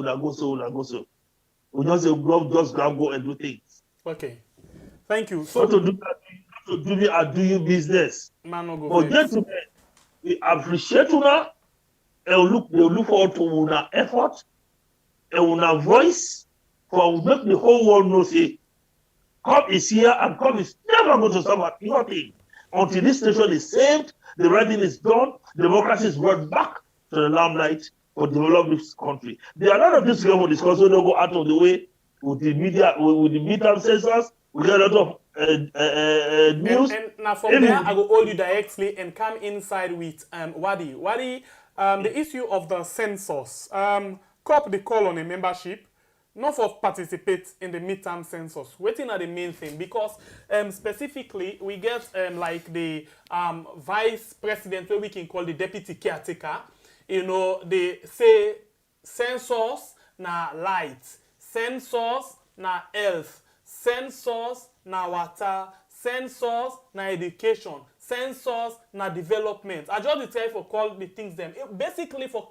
We just say, go and do things. Okay. Thank you. So not to do me, I do you business. Man, no go but gentlemen, we appreciate una and they look forward to una effort and una voice for make the whole world know, say, Coppp is here and Coppp is never going to stop at nothing. Until this nation is saved, the right thing is done, democracy is brought back to the limelight for developing this country. There are a lot of things we discuss, so don't go out of the way with the media, with the Mid-Term Census. We get a lot of news. And now from there, I will hold you directly and come inside with Wadi. Wadi, the issue of the census. Coppp the call on a membership, not for participate in the Mid-Term Census. Waiting are the main thing because specifically we get like the vice president, where we can call the deputy caretaker. You know, they say census na light, census na health, census na water, census na education, census na development. I just tell you for call the things them. Basically for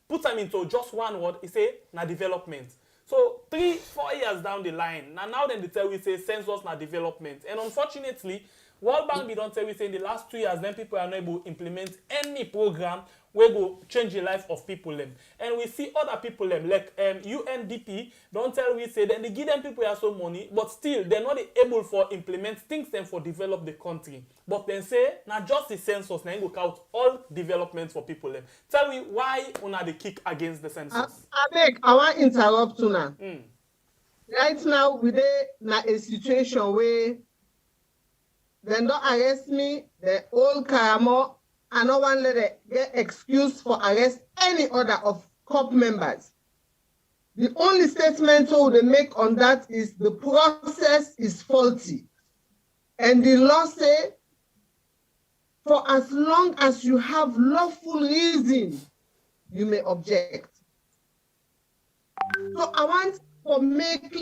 put them into just one word, he say na development. So 3-4 years down the line, now then they tell we say census na development. And unfortunately, World Bank we don't tell we say in the last 2 years, then people are not able to implement any program where go change the life of people them. And we see other people them like UNDP don't tell we say then they give them people so money, but still they're not able for implement things them for develop the country. But then say now just the census now go count all development for people them. Tell me why una the kick against the census. I want to interrupt you now. Right now we dey na a situation where they don't arrest me, the old Karamo, and no one let it get excuse for arrest any other of Coppp members. The only statement they make on that is the process is faulty. And the law say, for as long as you have lawful reason, you may object. So I want to make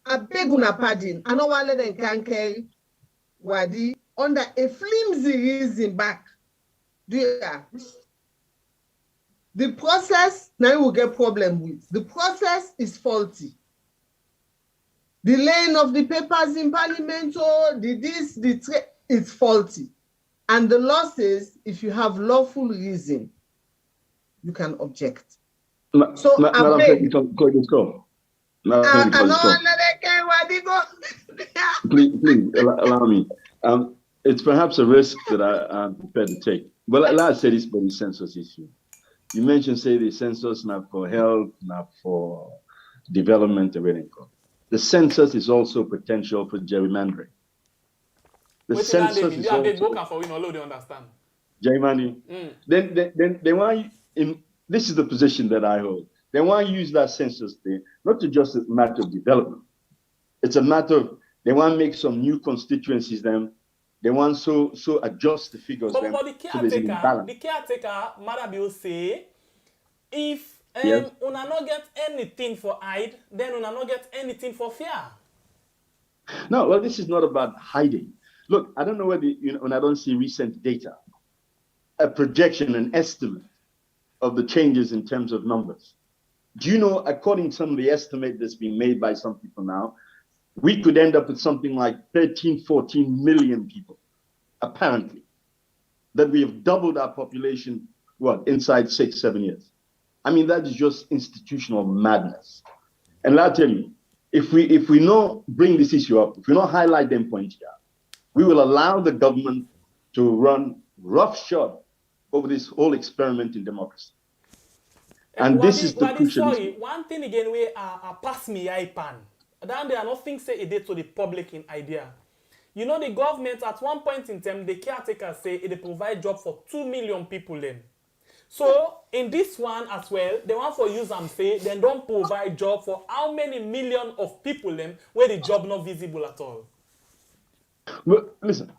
a beg una pardon. I don't want to let them can carry Wadi under a flimsy reason back. The process now you will get problem with. The process is faulty. The laying of the papers in parliament or it's faulty. And the law says if you have lawful reason, you can object. So I beg. Please allow me. It's perhaps a risk that I'm prepared to take. But let's say this for the census issue. You mentioned, say, the census not for health, not for development, everything. The census is also potential for gerrymandering. The census is also gerrymandering. Then they want this is the position that I hold. They want to use that census thing not to just a matter of development. It's a matter of they want to make some new constituencies. They want so adjust the figures. But the caretaker, Madam will say, if una not get anything for hide, then una not get anything for fear. No, well, this is not about hiding. Look, I don't know whether when I don't see recent data, a projection, an estimate of the changes in terms of numbers. Do you know, according to some of the estimate that's being made by some people now, we could end up with something like 13, 14 million people, apparently, that we have doubled our population, inside 6-7 years. I mean, that is just institutional madness. And I'll tell you, if we not bring this issue up, if we not highlight them points here, we will allow the government to run roughshod over this whole experiment in democracy. And this is the crucial issue. Sorry, one thing again where pass me iPan. Then there are nothing say it did to the public in idea. You know the government at one point in time, the caretakers say they provide job for 2 million people then. So in this one as well, they want for use and say they don't provide job for how many million of people then where the job not visible at all. Well, listen,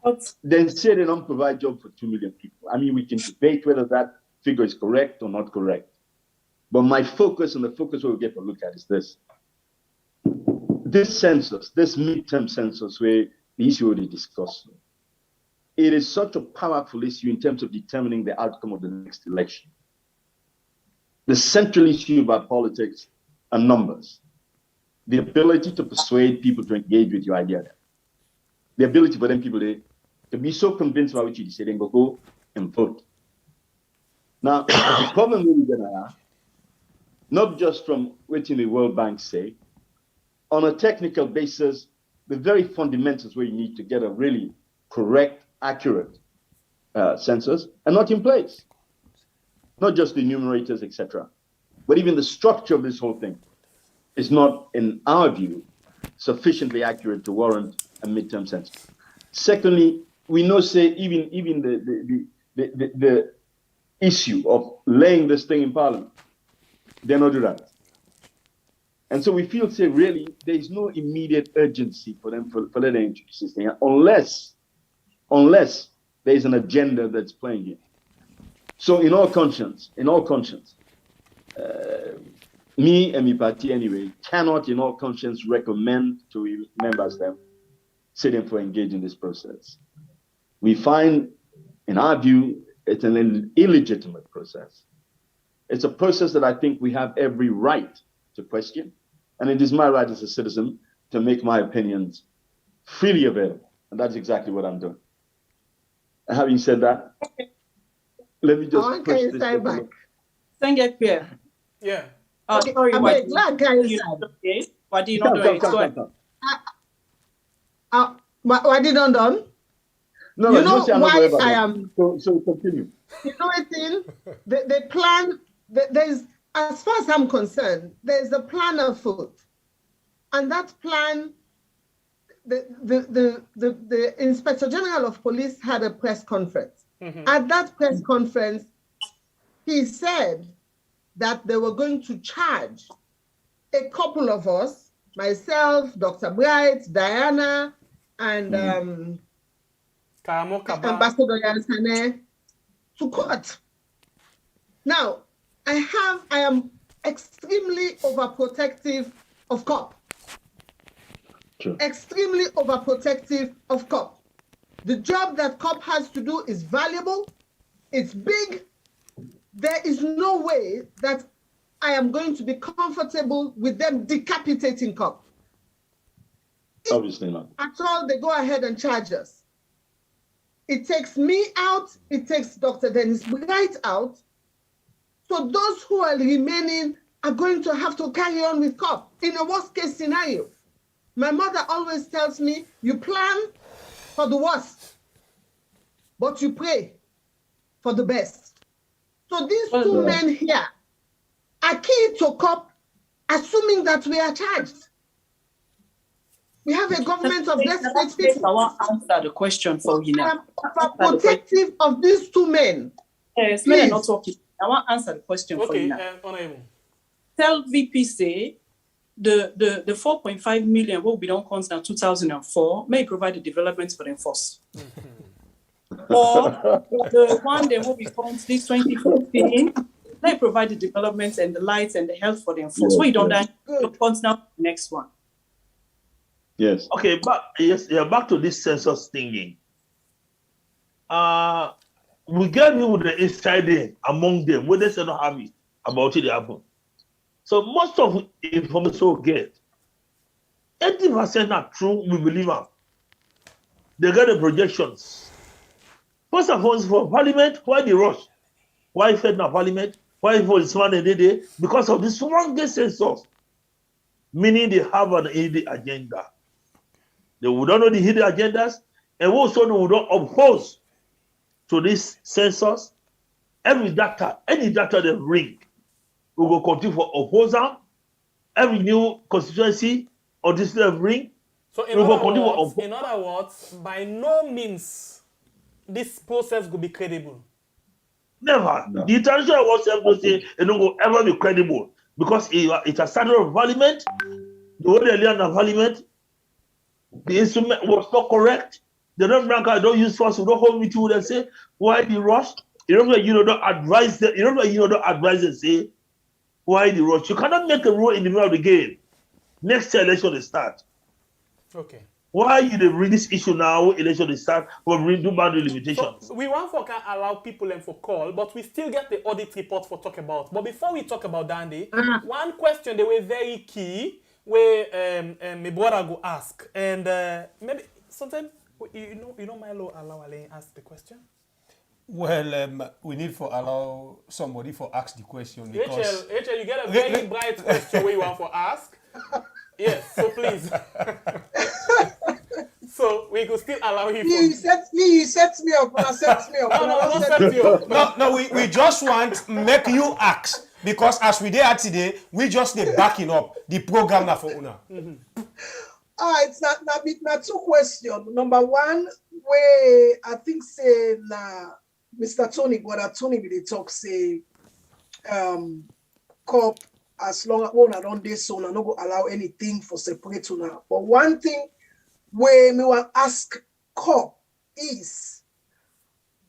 they say they don't provide job for 2 million people. I mean, we can debate whether that figure is correct or not correct. But my focus and the focus we'll get to look at is this. This census, this midterm census where the issue already discussed, it is such a powerful issue in terms of determining the outcome of the next election. The central issue about politics are numbers. The ability to persuade people to engage with your idea. The ability for them people to be so convinced about what you say, then go and vote. Now, the problem we're going to have, not just from what the World Bank say, on a technical basis, the very fundamentals where you need to get a really correct, accurate census are not in place. Not just the enumerators, etc. But even the structure of this whole thing is not, in our view, sufficiently accurate to warrant a midterm census. Secondly, we know, say, even the issue of laying this thing in Parliament, they're not doing that. And so we feel, say, really, there is no immediate urgency for them for them to introduce this thing, unless there is an agenda that's playing here. So in all conscience, me and my party anyway, cannot in all conscience recommend to members them sitting for engaging in this process. We find, in our view, it's an illegitimate process. It's a process that I think we have every right to question, and it is my right as a citizen to make my opinions freely available, and that's exactly what I'm doing. And having said that, let me just push this back. Thank you, Pierre. Yeah. Okay. Sorry, I'm glad guys. Okay. Why do you not do it? Why did not done? No, you know why I am. So continue. You know what I mean? The plan. There's, as far as I'm concerned, there's a plan afoot, and that plan. The Inspector General of Police had a press conference. Mm-hmm. At that press conference, he said that they were going to charge a couple of us, myself, Dr. Bright, Diana, and Ambassador Yansane, to court. Now, I am extremely overprotective of Coppp. Sure. Extremely overprotective of Coppp. The job that Coppp has to do is valuable, it's big. There is no way that I am going to be comfortable with them decapitating Coppp. Obviously not. At all, they go ahead and charge us. It takes me out, it takes Dr. Dennis Bright out. So those who are remaining are going to have to carry on with Coppp in a worst case scenario. My mother always tells me, you plan for the worst, but you pray for the best. So these two men here are key to Coppp, assuming that we are charged. We have a government of desperate people. I want to answer the question for you now. I'm protective of these two men. Yes, men are not talking. I want to answer the question for you now. Tell VP say the 4.5 million will be done comes now 2004 may provide the developments for them first. Or the one that will be comes this 2015 they provide the developments and the lights and the health for them first. Yes, what you don't done comes now the next one. Yes. Okay, back to this census thinking. We get people the inside there among them where they say not have it about it happen. So most of the information we get, 80% are true, we believe them. They get the projections. First of all, for parliament, why the rush? Why fed na parliament? Why for this one day? Because of this one census. meaning they have an hidden agenda. They would not know the hidden agendas, and also they would not oppose to this census. Every data, any data they bring, we will continue for opposer. Every new constituency or this they bring, so in other words, by no means this process will be credible. Never. No. The international WhatsApp will say it don't ever be credible because it's a standard of parliament. The way they learn the parliament, the instrument was not correct. They don't use force. We don't hold me to. They say why the rush. You don't advise them. You don't advise and say why the rush. You cannot make a rule in the middle of the game. Next year election will start. Okay. Why you bring this issue now? Election will start for do boundary limitations. So we want for can allow people and for call, but we still get the audit report for talk about. But before we talk about Dandy, one question they were very key where my brother go ask, and maybe sometimes you know Milo allow Alain ask the question. Well, we need for allow somebody for ask the question because Rachel, you get a very bright question where you want for ask. Yes, so please. So we could still allow him. He sets me up. No, we just want make you ask because as we there today, we just backing up the program now for Una. It's not two questions. Number one, where I think say Mr. Tony, brother Tony, they talk say Coppp as long as I don't do so, I don't go allow anything for separate now. But one thing where me want ask Coppp is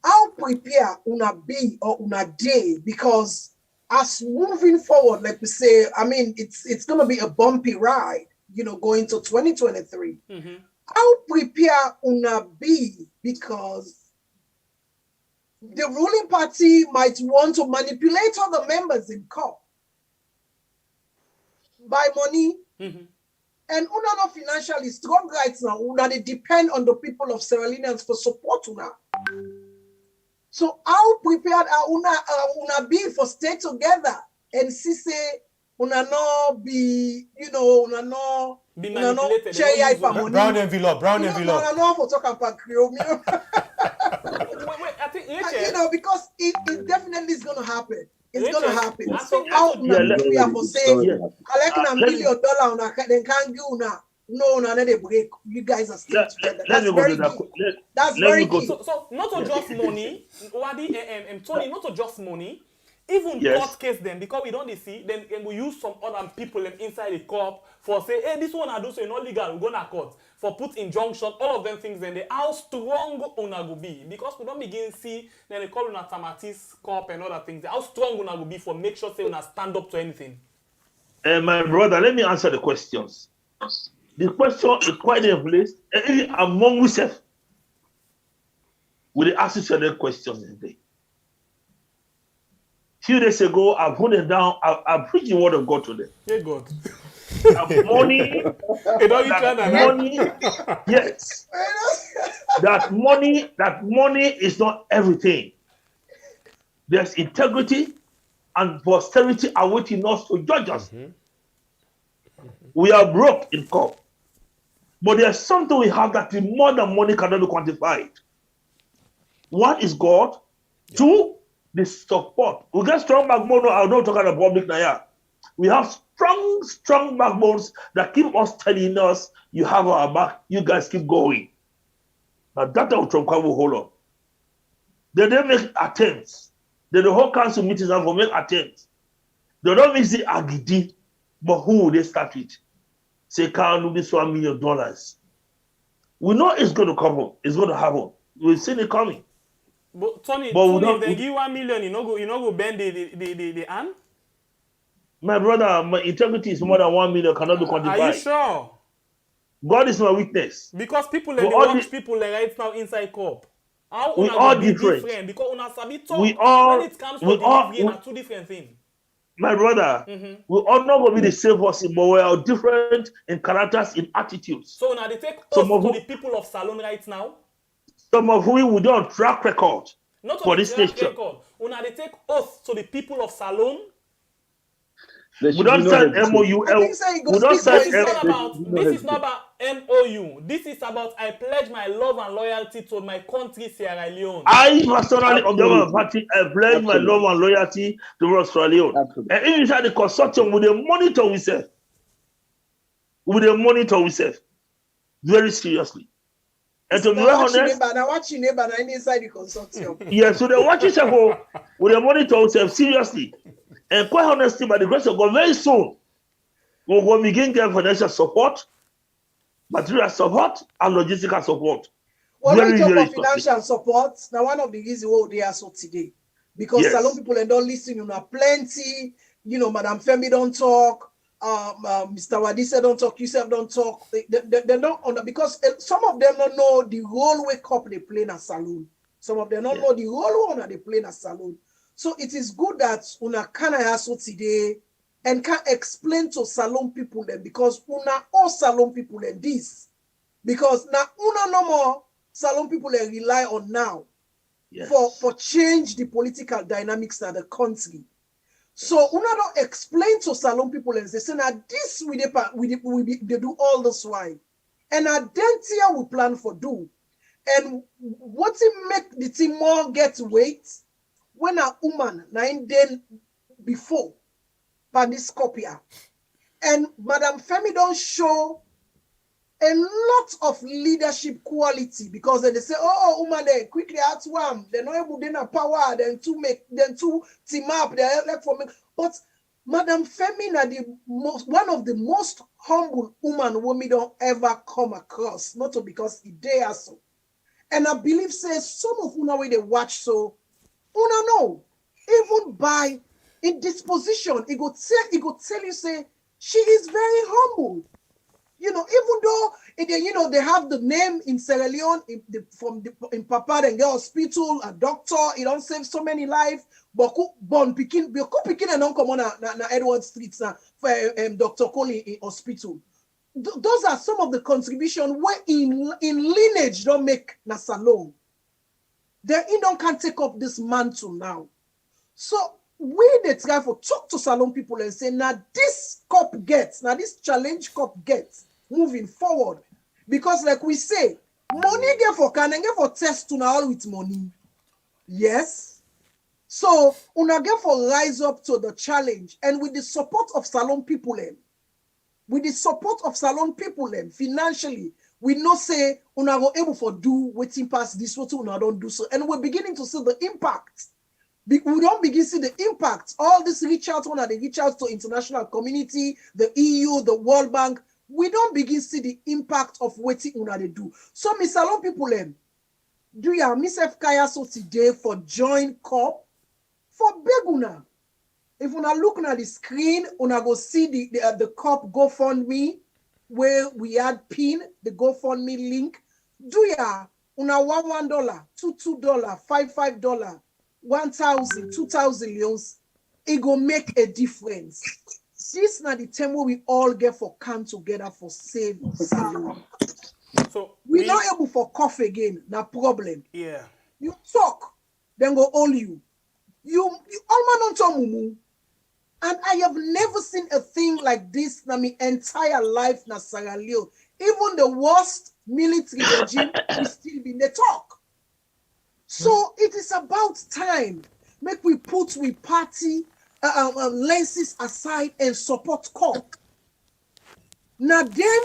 how prepare una be or una day, because as moving forward, like we say, I mean it's gonna be a bumpy ride, going to 2023. How prepare una be, because the ruling party might want to manipulate other members in Coppp by money, and una not financially strong right now. Una they depend on the people of Sierra Leoneans for support una. So how prepared are una be for stay together and see say una no be una no share for money. Brown envelope. Una no for talk about Creole. Wait, I think because it definitely is gonna happen. It's gonna happen. So how we are for saying collecting $1 million una then can't give una they break. You guys are still together. That's very key. That's very key. So not to just money, Wadi Tony, not to just money. Even court case them, because we don't see, then we use some other people inside the Coppp for say, hey, this one I do so not legal, we go to court for put injunction, all of them things. Then they how strong una go be, because we don't begin see then they call una Tamatis Coppp and other things. How strong una go be for make sure say una stand up to anything. My brother, let me answer the questions. The question is quite in place. Among yourself, we ask each other questions today. Few days ago, I put it down. I preached the word of God to them. Hey God. Money, yes. That money is not everything. There's integrity and posterity awaiting us to judge us. We are broke in Coppp, but there's something we have that more than money cannot be quantified. One is God. Two, the support. We get strong backbone. I don't talk about the public now. We have strong backbones that keep us telling us, you have our back, you guys keep going. Now that will hold on. They don't make attempts. The whole council meetings and for make attempts. They don't make the agidi, but who will they start with? Say, can't do this $1 million. We know it's going to come. It's going to happen. We've seen it coming. But Tony, if they give 1 million, you know go bend the hand? My brother, my integrity is more than 1 million, cannot be quantified. Are you sure? God is my witness. Because people watch people right now inside Coppp. How we are different. Because una sabi talk when it comes to delivery are two different things. My brother, we all not going to be the same person, but we are different in characters, in attitudes. So now they take oath to the people of Salone right now? Some of whom we don't track record not for this nation. Una they take oath to the people of Salone? There We should don't be no sign hesitation. MOU. I think say he go We don't speak sign for This is not himself. about no this is not hesitation. about MOU. This is about I pledge my love and loyalty to my country, Sierra Leone. I personally, on behalf of the Absolutely. party, I pledge my love and loyalty to Sierra Leone. Absolutely. And inside the consortium, with the monitor we say, very seriously. And to be Now honest, watching neighbor now inside the consortium. yes, so they watch it with the monitor we say seriously. And quite honestly, by the grace of God, very soon, we will begin getting financial support, material support, and logistical support. Well, when you talk Very about financial support, now one of the reasons why they are so today. Because Yes. salon people and don't listen, you know, plenty, you know, Madam Femi don't talk, Mr. Wadise don't talk, yourself don't talk. They don't because some of them don't know the role where Coppp they play in a saloon. Some of them don't know the role one they play in a saloon. So it is good that una can hassle today and can explain to salon people them because una all salon people and this. Because now una no more salon people they rely on now for change the political dynamics of the country. So una don't explain to salon people and say now this we they do all this why. And identity we plan for do. And what it make the team more get weight when a woman 9 days before Paniscopia. And Madam Femi don't show a lot of leadership quality because they say, oh, woman, they quickly at one, they're not able to power, then to team up, they're like for me. But Madam Femi na one of the most humble women we don't ever come across, not because he dare so. And I believe says some of una way they watch so una know, even by in disposition, it go tell you say she is very humble. You know, even though they have the name in Sierra Leone in Papa and Girl Hospital, a doctor, it don't save so many lives. But born picking and don't come on na Edward Street for Dr. Cole in hospital. Those are some of the contributions where in lineage don't make na salon. They don't can take up this mantle now. So they try for talk to salon people and say, now this Coppp gets, now this challenge Coppp gets moving forward. Because like we say, money get for can and get for test to now all with money. Yes. So una get for rise up to the challenge and with the support of salon people financially, we know say una go able for do waiting past this what una don't do so. And we're beginning to see the impact. We don't begin to see the impact. All this reach out when they reach out to international community, the EU, the World Bank. We don't begin to see the impact of what they do. So, Miss Salon people, do you have Miss F. Kaya so today for join Coppp for Beguna? If una look at the screen, una go see the Coppp GoFundMe where we had pin the GoFundMe link. Do ya una $1, $2, $5, 1,000, 2,000 leons, it go make a difference. This now the time where we all get for come together for save salon. So we not able for cough again, no problem. Yeah. You talk, then go all you. You all man on mumu. And I have never seen a thing like this in my entire life na Sierra Leone. Even the worst military regime will still be in the talk. So it is about time. Make we put we party lenses aside and support Coppp. Now them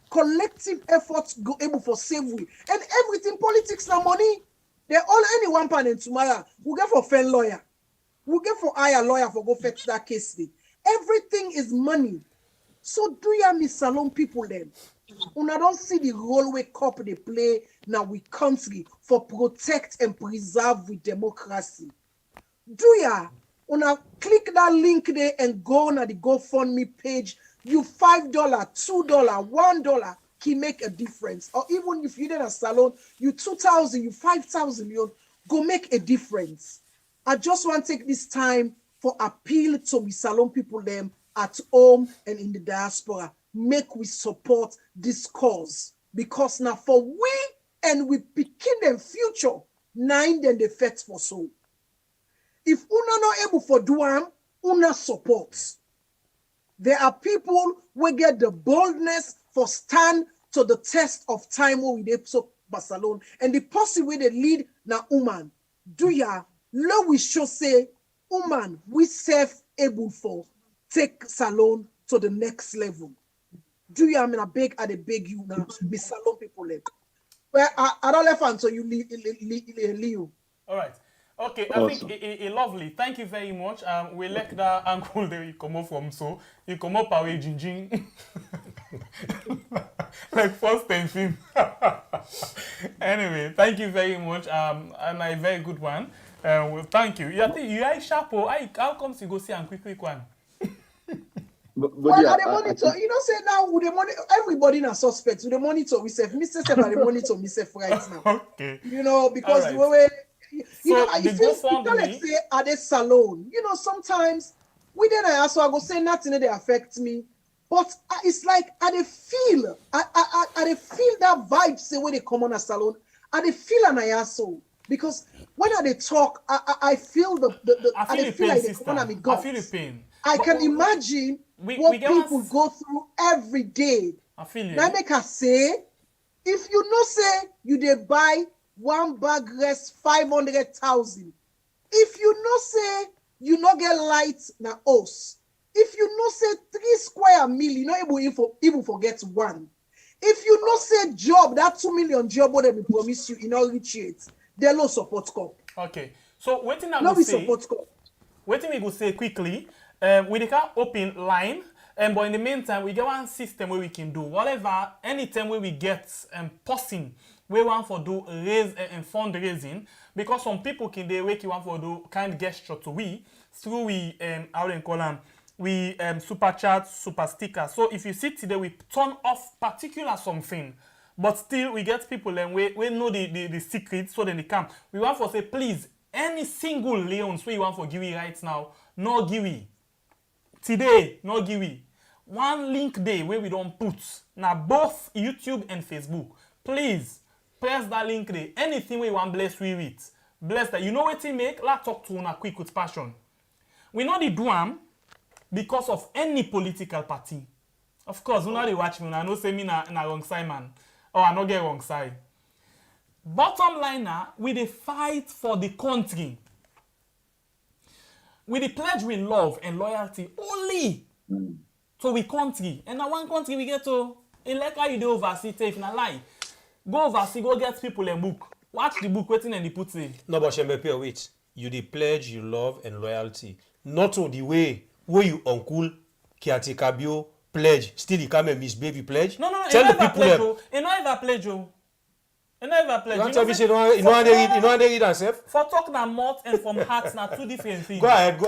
collective efforts go able for save we. And everything politics now money. They all any one pan and tomorrow. We get for fair lawyer. We get for hire lawyer for go fetch that case. Everything is money. So do ya miss salon people then? Una don't see the role where Coppp they play now with country for protect and preserve with democracy. Do ya? Una click that link there and go on the GoFundMe page. You $5, $2, $1 can make a difference. Or even if you did a salon, you 2,000, you 5,000, you go make a difference. I just want to take this time for appeal to the salon people them at home and in the diaspora. Make we support this cause because now for we and we picking them future 9 then the fets for so. If una not able for do una support. There are people who get the boldness for stand to the test of time where we did so Barcelona. And the possible way they lead na woman. Do ya lo we should say woman we self able for take salon to the next level. Do you I mean I beg you now, me salon people left. Well, I don't left until you leave. All right. Okay, I Awesome. think it lovely. Thank you very much. We like that uncle that you come up from, so you come up away jing like first and film. Anyway, thank you very much. And a very good one. Well, thank you. You think you are sharp? How comes you go see a quick one? Well, yeah, the monitor, you know, say now with the monitor, everybody na suspects with the monitor. We say, Mr. Steph, the monitor, myself right now. Okay. You know, because Right. the way you So know, the if you GoFundMe- let's say at a salon, you know, sometimes we then I also I go say nothing they affect me, but it's like I dey feel, I dey feel that vibe say when they come on a salon, I dey feel an IASO because when I dey talk, I feel the I feel the feel pain, like they sister. come on me I guts. feel the pain. I But can imagine we what get people one- go through every day. I feel you. Now make her say, if you know say you dey buy one bag rest 500,000. If you know say you no get light na us. If you know say 3 square mil, you not even forget one. If you know say job, that 2 million job what they promise you, you not reach it. They no support Coppp. Okay. So waiting I No go be say. support Coppp. Waiting we go say quickly. We can open line. But in the meantime, we get one system where we can do whatever, anytime where we get person, we want for do raise and fundraising, because some people can they wake you want for do kind gesture to we through we how they call them, we super chat, super sticker. So if you see today we turn off particular something, but still we get people and we know the secret, so then they come. We want for say please any single Leone so you want for give it right now, no give it. Today, no give it. One link day where we don't put now both YouTube and Facebook. Please press that link there. Anything we want bless we with. Bless that. You know what to make? Let's talk to una quick with passion. We know the do am because of any political party. Of course, you know they watch me. I know say me na wrong side man. Or I no get wrong side. Bottom line now, we dey fight for the country. We dey pledge with love and loyalty only to we country. And now one country we get to, in like how you do overseas, if na lie. Go overseas, go get people and book. Watch the book, waiting and the put say. No, but Shembepe, wait. You dey pledge your love and loyalty. Not to the way where you uncle Kiati Kabio pledge. Still you come and misbehave you pledge. No. Tell the people them. You know ever pledge, oh. You know ever pledge. You want to be say you know they read yourself? For talk na mouth and from heart na two different things. Go ahead.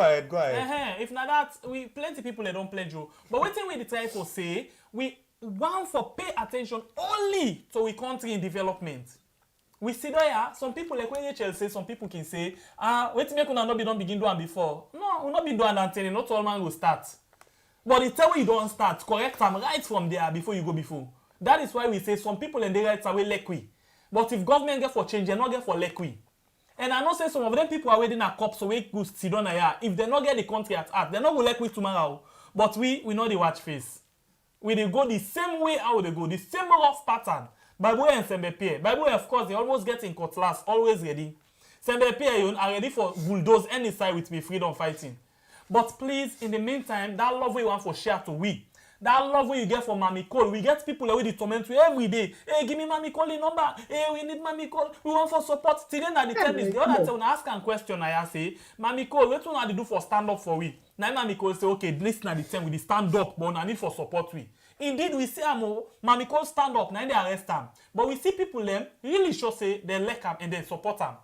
If na that, we plenty people that don't pledge you. But what thing we dey try for say, we want for pay attention only to we country in development. We see there, some people like when HL say, some people can say, wait make una no be don't begin doing before. No, we not be doing that thing, not all man will start. But the time you don't start, correct them right from there before you go before. That is why we say some people and they right away lekwi. But if government get for change, they not get for lekwi. And I know say some of them people are waiting at Coppp, so we go sit down here. If they not get the country at heart, they not go lekwi tomorrow. But we know the watch face. We dey go the same way how they go, the same rough pattern. Bible and Sembepe. Bible, of course, they almost get in cutlass, always ready. Sembepe are ready for bulldoze any side with me, freedom fighting. But please, in the meantime, that love we want for share to we. That love we you get for Mami Cole. We get people that we torment you every day. Hey, give me Mami Cole number. Hey, we need Mami Cole. We want for support. Today na the time is the other time when I ask a question, I say, Mami Cole, what you want to do for stand up for we? Now Mami Cole say, okay, listen at the time with the stand up, but I need for support we. Indeed, we see Mami Cole stand up, now they arrest him. But we see people them really sure say they like him and they support him.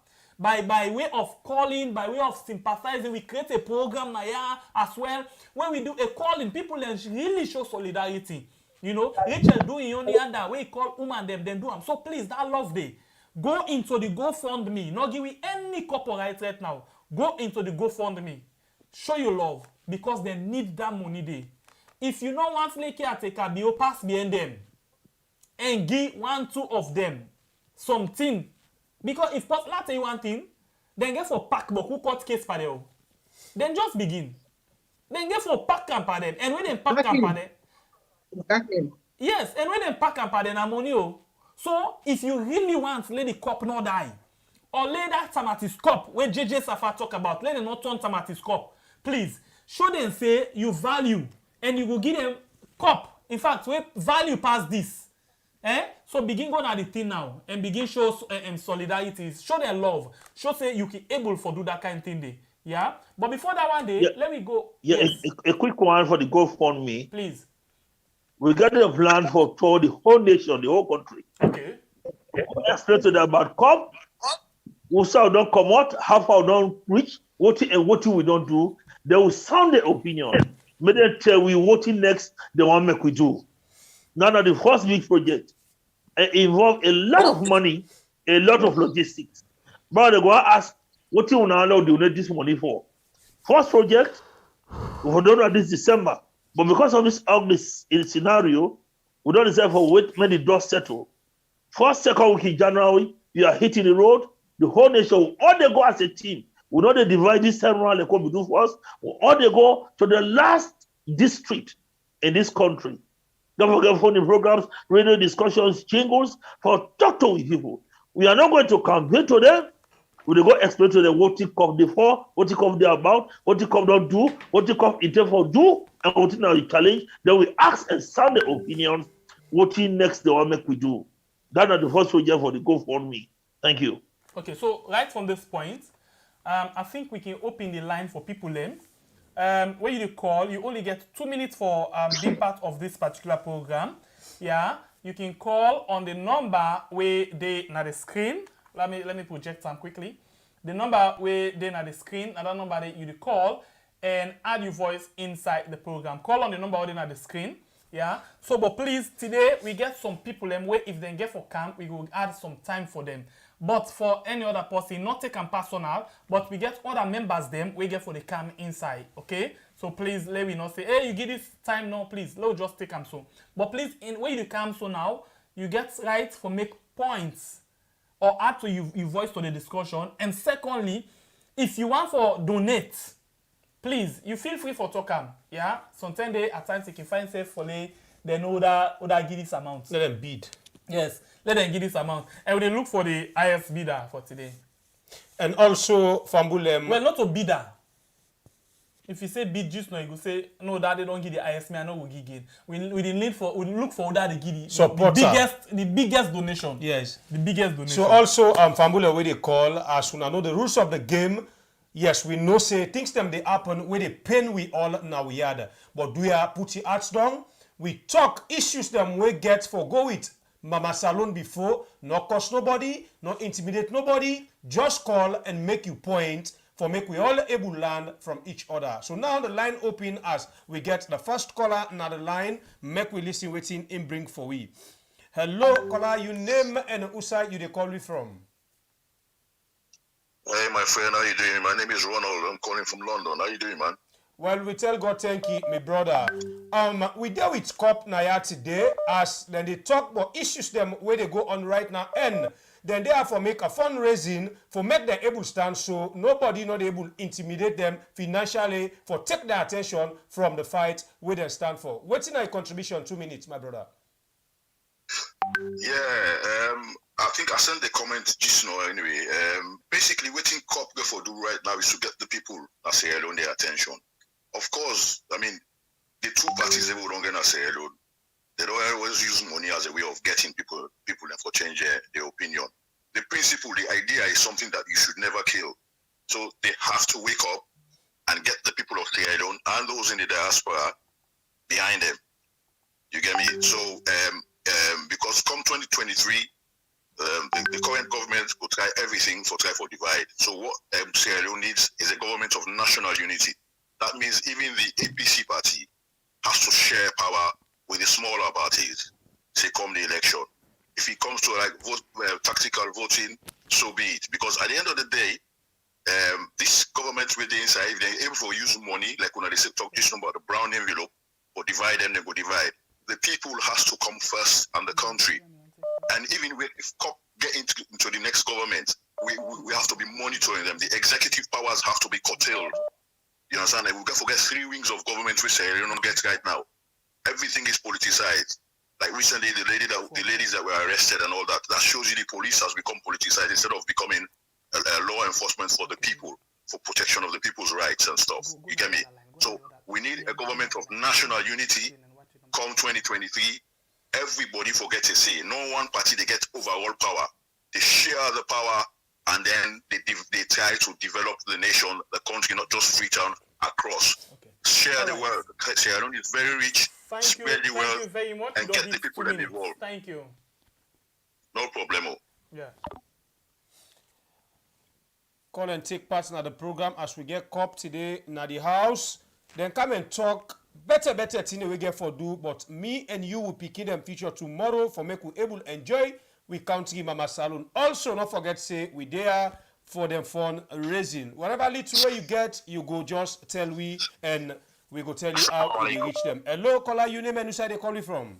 By way of calling, by way of sympathizing, we create a program now as well. When we do a calling, people then really show solidarity. You know, Rachel doing only other way call woman them then do them. So please, that love day. Go into the GoFundMe. Not give me any copyright right now. Go into the GoFundMe. Show your love because they need that money day. If you don't want to take a bio pass behind them and give 1-2 of them something. Because if popular tell you one thing, then get for pack but who court case for them. Then just begin. Then get for pack camp then. And when they pack camp then. Yes, and when they pack camp then ammonia. So if you really want let the Coppp not die, or let that time at his Coppp where JJ Safa talk about, let them not turn time at his Coppp. Please show them say you value and you will give them Coppp. In fact, we value past this. So begin going at the thing now and begin show solidarity, show their love, show say you can able for do that kind of thing there. Yeah, but before that one day, let me go. Yeah, yes. a quick one for the GoFundMe. Please. We got a plan for the whole nation, the whole country. Okay. Explain to them about Coppp. Who don't come out, how far don't reach, what we don't do. They will sound their opinion. May they tell we what next they want make we do. Now that the first big project involve a lot of money, a lot of logistics. But they go ask what you now allow do need this money for. First project, we don't know this December. But because of this ugly scenario, we don't deserve for wait when the dust settle. First, second week in January, you are hitting the road. The whole nation, all they go as a team. We know they divide this time around like what we do first. All they go to the last district in this country. Don't forget funding programs, radio discussions, jingles for talk to people. We are not going to campaign to them. We go explain to them what the Coppp before, what the Coppp they about, what the Coppp don't do, what the Coppp intend for do, and what now the challenge. Then we ask and sound the opinion. What next they want make we do. That's the first project for the GoFundMe. Thank you. Okay, so right from this point, I think we can open the line for people then. When you call, you only get 2 minutes for being part of this particular program. Yeah, you can call on the number where they na the screen. Let me project some quickly. The number where they na the screen, another number that you call and add your voice inside the program. Call on the number where they na the screen. Yeah. So, but please, today we get some people them where if they get for camp, we will add some time for them. But for any other person, not take them personal, but we get other members them, we get for the camp inside, okay? So please, let me not say, hey, you give this time now, please. Let's just take them so. But please, in where you come so now, you get right for make points or add to your voice to the discussion. And secondly, if you want for donate, please, you feel free for talk them, yeah? Sometimes they, at times you can find safe for they know that give this amount. Let them bid. Yes. Let them give this amount. And we look for the highest bidder for today. And also, Fambulem. Well, not a bidder. If you say bid just now, you could say, no, that they don't give the highest, I know we'll give it. We look for that they give the biggest donation. Yes. The biggest donation. So also, Fambulem, where they call, as soon as know the rules of the game, yes, we know say things them they happen where they pain we all now we had. But do we put your hearts down? We talk issues them we get for go it. Mama Salon before, no cost nobody, no intimidate nobody, just call and make you point for make we all able learn from each other. So now the line open as we get the first caller now the line, make we listen waiting in bring for we. Hello caller, you name and Usa you they call me from? Hey my friend, how you doing? My name is Ronald, I'm calling from London. How you doing, man? Well, we tell God thank you, my brother. We deal with Coppp Naya today as then they talk about issues them where they go on right now and then they have to make a fundraising for make them able stand so nobody not able to intimidate them financially for take their attention from the fight where they stand for. What's in our contribution? 2 minutes, my brother. Yeah, I think I sent the comment just now anyway. Basically, what Coppp go for do right now is to get the people that say alone their attention. Of course, I mean, the two parties they will don't say alone. They don't always use money as a way of getting people for change their opinion. The principle, the idea is something that you should never kill. So they have to wake up and get the people of Sierra Leone and those in the diaspora behind them. You get me? So because come 2023, the current government will try everything for divide. So what Sierra Leone needs is a government of national unity. That means even the APC party has to share power with the smaller parties, say come the election. If it comes to like tactical voting, so be it. Because at the end of the day, this government with the inside, if they're able to use money, like when they say talk just about the brown envelope, or divide them, they go divide. The people has to come first and the country. And even if Coppp get into the next government, we have to be monitoring them. The executive powers have to be curtailed. You understand? And we can forget 3 wings of government which Sierra Leone get right now. Everything is politicized. Like recently, the ladies that were arrested and all that, that shows you the police has become politicized instead of becoming a law enforcement for the people, for protection of the people's rights and stuff. You get me? So we need a government of national unity come 2023. Everybody forget to say, no one party, they get overall power. They share the power and then they try to develop the nation, the country, not just Freetown, across. Okay. Share the wealth. Sierra Leone is very rich. Spread the wealth very much. And get the people involved. Thank you. No problemo. Yeah. Call and take part in the program as we get Coppp today in the house. Then come and talk better thing we get for do. But me and you will pick them feature tomorrow for make we able enjoy we country Mama Salon. Also, don't forget say we there for them fun raising. Whatever little way you get, you go just tell we and we go tell you how we reach them. Hello, caller, you name and you say they call you from?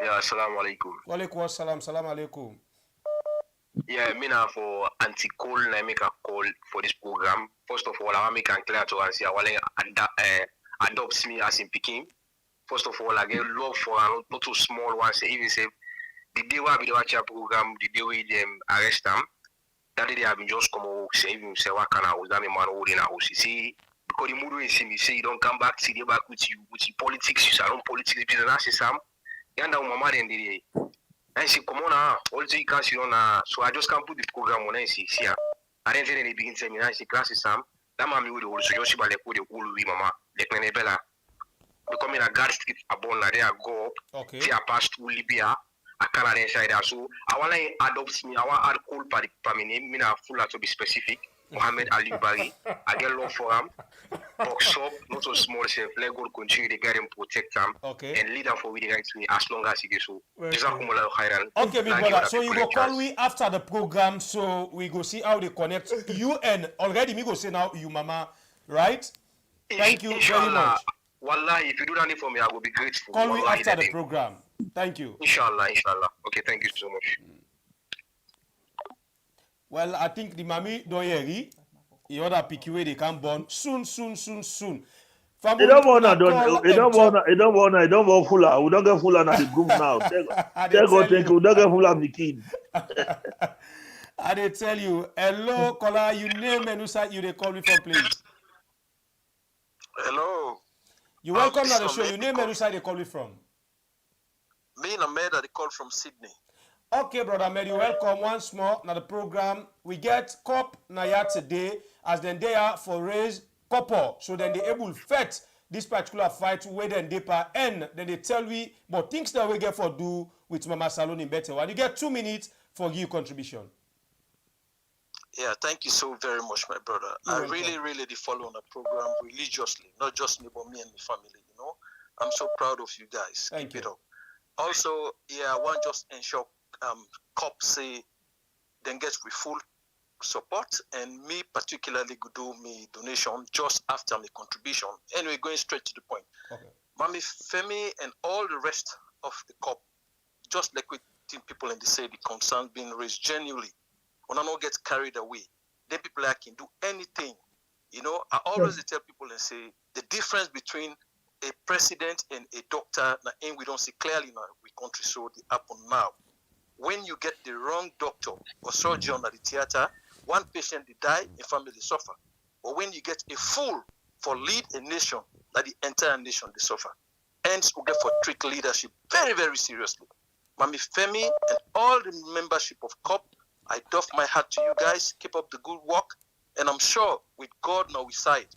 Yeah, assalamu alaikum. Wa alaikum assalam, salam alaikum. Yeah, me now for anti-call, I make a call for this program. First of all, I want to make it clear to us, I want to adopt me as in Peking. First of all, I get love for not too small ones. Even say, the day we be watch a program, the day we them arrest them, that day they have been just come over, say, even say, what can I was that man holding a house? You see, because the mood is me say, you don't come back, see, they back with you politics, you say, politics, business, you say, yanda mama then the and she come on also you can see on so I just can't put the program on and see I didn't say they begin saying and she classes some that mommy would also just about like the whole mama like when bella becoming a guard street abon na there go up okay see a pass to Libya I can't inside there so I want to adopt me I want to add call per me name me na full to be specific Mohammed Ali Bari, I get love for him. Box up, not so small self. Let God continue to guide and protect him. Okay. And lead them for with the right to me as long as he does so. Okay, big brother. So you go call me after the program, so we go see how they connect. You and already me go say now you mama, right? Thank you very much. Wallahi, if you do that for me, I will be grateful. Call me after the program. Thank you. Inshallah. Okay, thank you so much. Well, I think the mommy don't hear it. The other picky way they can born soon. They don't want fuller. We don't get fuller na the group now. They go think we don't get fuller of the kid. I they tell you, hello, caller, you name and who side you they call me from, please. Hello. You welcome to the show. You name and who side they call me from. Me and Ahmed, they call from Sydney. Okay, brother Mary, welcome once more to the program. We get Coppp Naya today as then they are for raise Coppp. So then they able fight this particular fight where then they per end. Then they tell we but things that we get for do with Mama Salon in better one. You get 2 minutes for give contribution. Yeah, thank you so very much, my brother. I really did follow the program religiously, not just me, but me and my family, you know. I'm so proud of you guys. Thank you. It up. Also, yeah, I want just ensure Coppp say then get with full support and me particularly could do me donation just after my contribution. Anyway, going straight to the point. Okay. Mami Femi and all the rest of the Coppp, just like with people and they say the concern being raised genuinely, when I not get carried away, then people like can do anything. You know, I always tell people and say the difference between a president and a doctor, and we don't see clearly now in the country, so it happen now. When you get the wrong doctor or surgeon at the theater, one patient they die, a family suffer. But when you get a fool for lead a nation, that the entire nation they suffer. Hence, we get for treat leadership very, very seriously. Mami Femi and all the membership of Coppp, I doff my hat to you guys. Keep up the good work. And I'm sure with God now we side,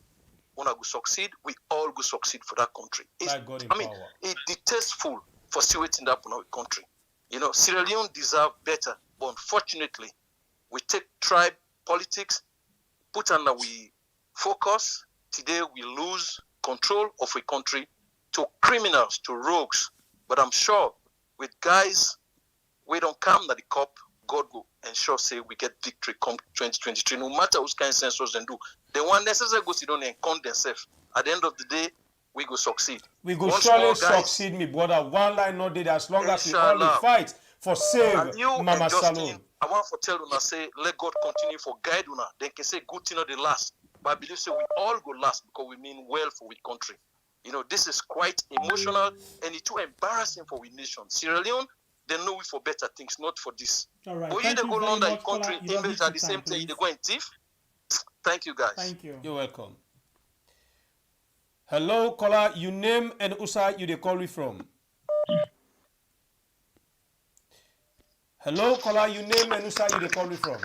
when I go succeed, we all go succeed for that country. It's distasteful for see what's in that in our country. You know, Sierra Leone deserve better, but unfortunately, we take tribe politics, put under we focus. Today, we lose control of a country to criminals, to rogues. But I'm sure with guys, we don't come to the Coppp, God will ensure say we get victory come 2023. No matter which kind of census they do, they want necessarily go sit down and count themselves. At the end of the day, we go succeed. We go surely succeed, me brother. One line not dead as long as we only fight for save Mama Salon. I want to tell you, say, let God continue for guide you. They can say good thing not the last. but I believe so we all go last because we mean well for we country. You know, this is quite emotional and it's too embarrassing for we nation. Sierra Leone, they know we for better things, not for this. All right. But you they go London in country, image at the same time, they go in thief. Thank you, guys. Thank you. You're welcome. Hello, caller. You name and Usa you they call me from. Hello, caller. You name and Usa you they call me from.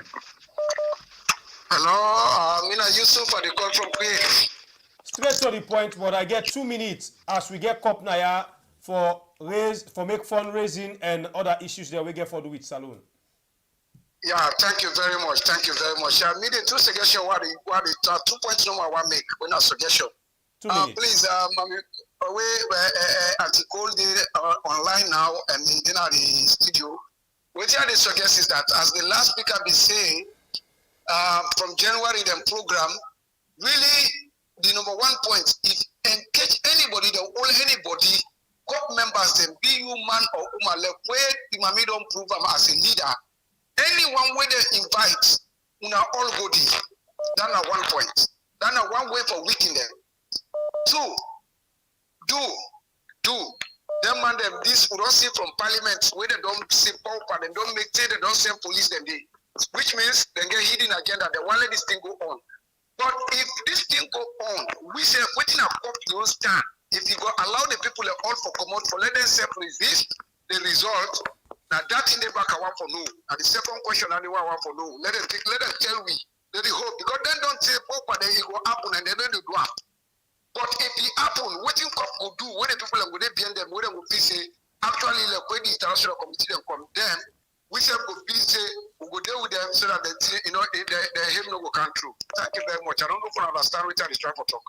Hello, Mina Yusuf for the call from Queens. Straight to the point, but I get 2 minutes as we get Coppp Naya for make fundraising and other issues that we get for the with Saloon. Yeah, thank you very much. Thank you very much. I need 2 suggestions. What the 2 points no I want make when a suggestion. 2 minutes. Please, article online now and in the studio. What I suggest is that as the last speaker be saying, from January the program, really the number 1 point, if engage anybody, the only anybody, Coppp members, them be you man or woman, where the mommy don't prove them as a leader. Anyone where they invite, una all go there. That's 1 point. That's 1 way for weakening them. 2, do. Them man them this we don't see from parliament where they don't see power and they don't make they don't send police them there. Which means they get hidden agenda, they want let this thing go on. But if this thing go on, we say waiting a Coppp you stand. If you go allow the people all for commode for let them self resist the result. Now that in the back I want for no. And the second question I want for no. Let them tell me. Let it hope because then don't say Coppp then it will happen and then they do it. But if it happen, what you Coppp will do when the people are going to be them, when they will be say actually like when the international committee them come then we shall go be say we go deal with them so that they him no go come through. Thank you very much. I don't know if I understand which I is trying to talk.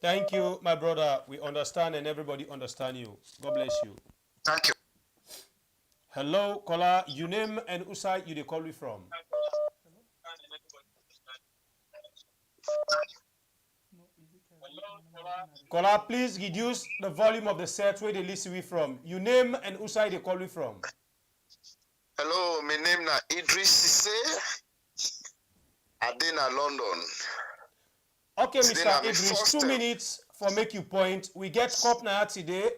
Thank you, my brother. We understand and everybody understand you. God bless you. Thank you. Hello, caller. You name and Usa you they call me from. Caller, please reduce the volume of the set where they listen we from. You name and Usa they call me from. Hello, my name na Idris Sisse. Adena, London. Okay, Mr. Idris, 2 minutes for make you point. We get Coppp Naya today.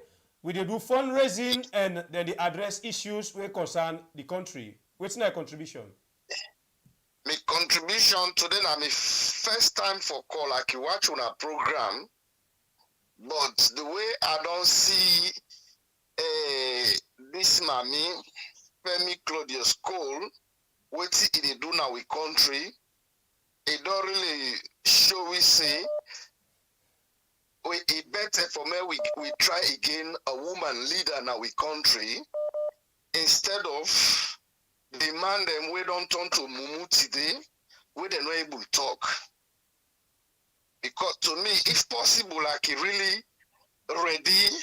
We do fundraising and then they address issues where concern the country. What's my contribution? My contribution today na my first time for call like you watch on a program, but the way I don't see this mommy, Femi Claudius Cole, what it do now with country, it don't really show we say it better for me we try again a woman leader now with country instead of demand them we don't turn to mumu today we they're not able to talk. Because to me, if possible, like he really ready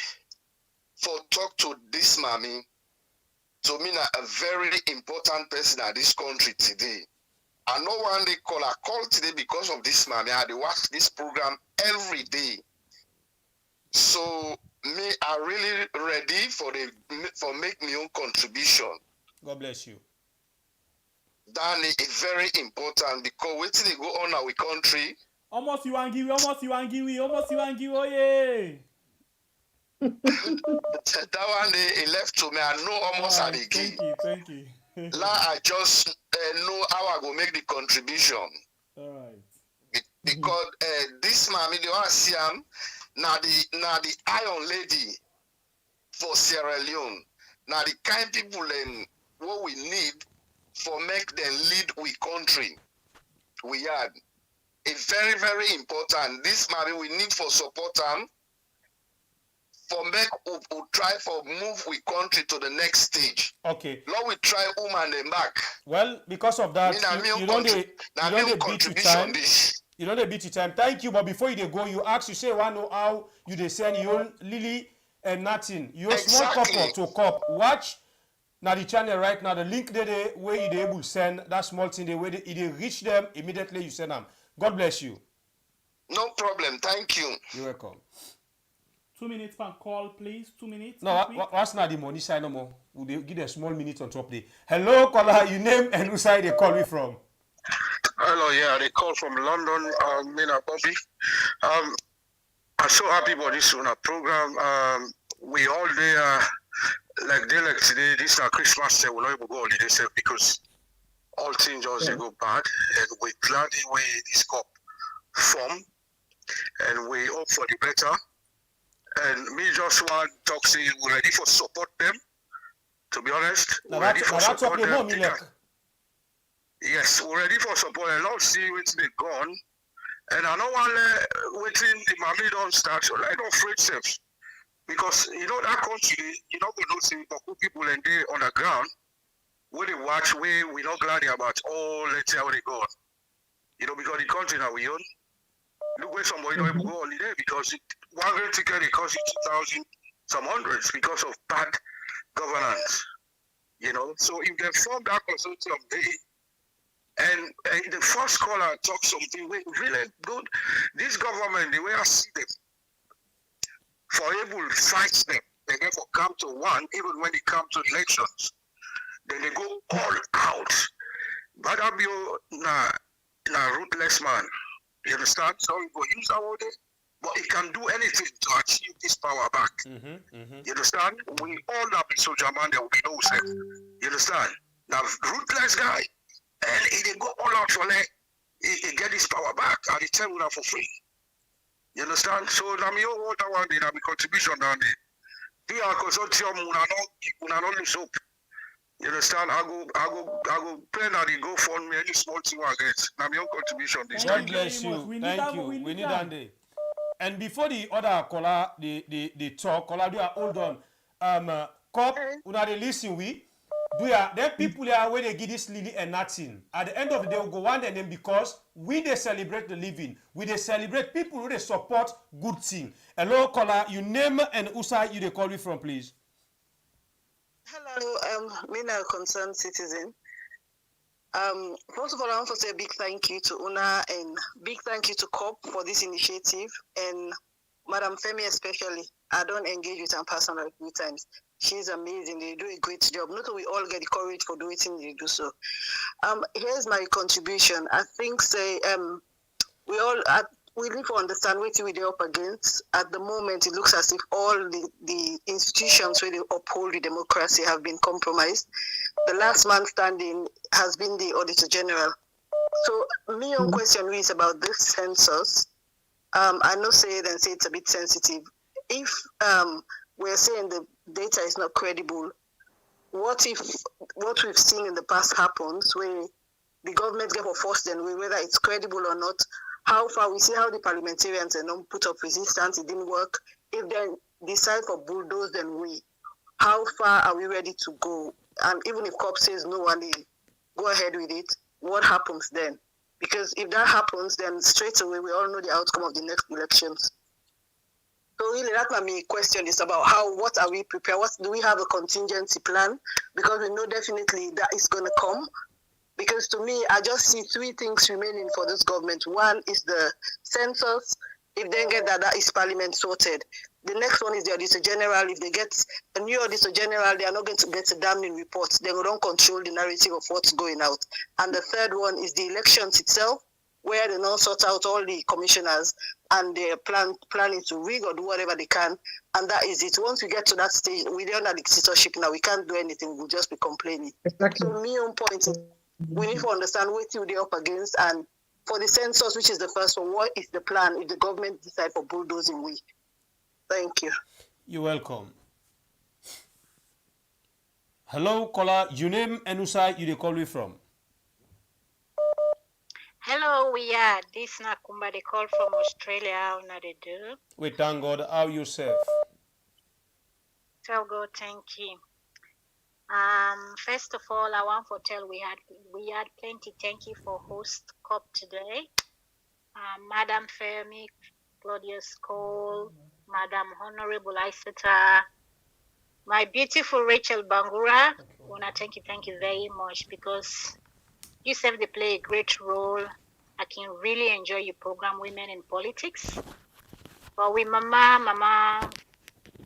for talk to this mommy, to me a very important person at this country today. I know one day I call today because of this mommy. I watch this program every day. So me I really ready for make my own contribution. God bless you. That is very important because waiting they go on our country. Almost you want give, oh yeah. That one they left to me. I know almost at the game. Thank you. Now I just know how I go make the contribution. All right. Because this mommy they want to see him now the iron lady for Sierra Leone. Now the kind people what we need for make them lead we country. We had a very, very important. This mommy we need for support them for make we try for move we country to the next stage. Okay. Now we try woman them back. Well, because of that, you don't beat your time. You don't beat your time. Thank you, but before you go, you ask, you say, "Want know how you they send your Lily and nothing. You small couple to Coppp. Watch now the channel right now. The link there where you they able to send that small thing there where they reach them immediately. You send them. God bless you. No problem. Thank you. You're welcome. 2 minutes per call, please. 2 minutes. No, what's not the money side no more? Will they give a small minute on top there? Hello, caller. You name and who side they call me from? Hello, yeah, they call from London, Mina Bobby. I'm so happy about this program. We all there, like today, this Christmas, we're not able to go holiday because all things just go bad, and we're glad the way this Coppp form, and we hope for the better. And me just want to talk, say we're ready for support them. To be honest, we're ready for support them. Yes, we're ready for support. And not see what's they gone. And I don't want waiting the mommy don't start. So I don't afraid self. Because you know that country, you know we don't see people and they on the ground. When they watch, we're not glad about let's see how they go. You know, because the country now we own. Look where somebody don't even go holiday because one great ticket it costs you 2,000, some hundreds because of bad governance. You know, so if they form that consortium day, and the first caller talks something really good. This government, the way I see them, for able to fight them, they therefore come to one, even when they come to elections, then they go all out. But that be a ruthless man. You understand? So we go use our day, but he can do anything to achieve this power back. You understand? We all have been soldier man, there will be no sense. You understand? Now, ruthless guy, and he did go all out for that, he get his power back, and he tell you for free. You understand? So now me all water one day, now me contribution down there. Here consortium, we not lose hope. You understand? I go pay now the go fund me any small thing I get. Now my own contribution this God time. bless you. Thank you. We need that day. And before the other caller, the talk, caller, do hold on. Coppp, una dey listen we. Do ya? Then people are where they give this lily and nothing. At the end of the day, we go one and then because we they celebrate the living, we they celebrate people who they support good thing. Hello, caller, you name and who side you they call me from, please. Hello, Mina, concerned citizen. First of all, I want to say a big thank you to Una and big thank you to Coppp for this initiative and Madam Femi especially. I don't engage with her personally a few times. She's amazing. They do a great job. Not that we all get the courage for doing things they do so. Here's my contribution. I think we need to understand what we're up against. At the moment, it looks as if all the institutions where they uphold the democracy have been compromised. The last man standing has been the Auditor General. So, my own question is about this census. I know say it's a bit sensitive. If we're saying the data is not credible, what if what we've seen in the past happens where the government get forced then whether it's credible or not? How far we see how the parliamentarians put up resistance, it didn't work. If they decide for bulldoze, then how far are we ready to go? And even if Coppp says no and they go ahead with it, what happens then? Because if that happens, then straight away we all know the outcome of the next elections. So really, that's my question is about what are we prepared? Do we have a contingency plan? Because we know definitely that is going to come. Because to me, I just see three things remaining for this government. One is the census. If they get that is parliament sorted. The next one is the Auditor General. If they get a new Auditor General, they are not going to get a damning report. They don't control the narrative of what's going out. And the third one is the elections itself, where they now sort out all the commissioners and they're planning to rig or do whatever they can. And that is it. Once we get to that stage, we're under dictatorship now. We can't do anything. We'll just be complaining. Exactly. So my own point is we need to understand what we're up against. And for the census, which is the first one, what is the plan if the government decide for bulldozing week? Thank you. You're welcome. Hello, caller. Your name and who side you they call me from? Hello, we are this Nakumba. They call from Australia. How na they do? We thank God. How yourself? Tell God, thank you. First of all, I want to tell we had plenty. Thank you for host Coppp today. Madam Femi, Claudius Cole, Madam Honorable Isata, my beautiful Rachel Bangura. Wanna thank you very much because you said they play a great role. I can really enjoy your program, Women in Politics. But with Mama,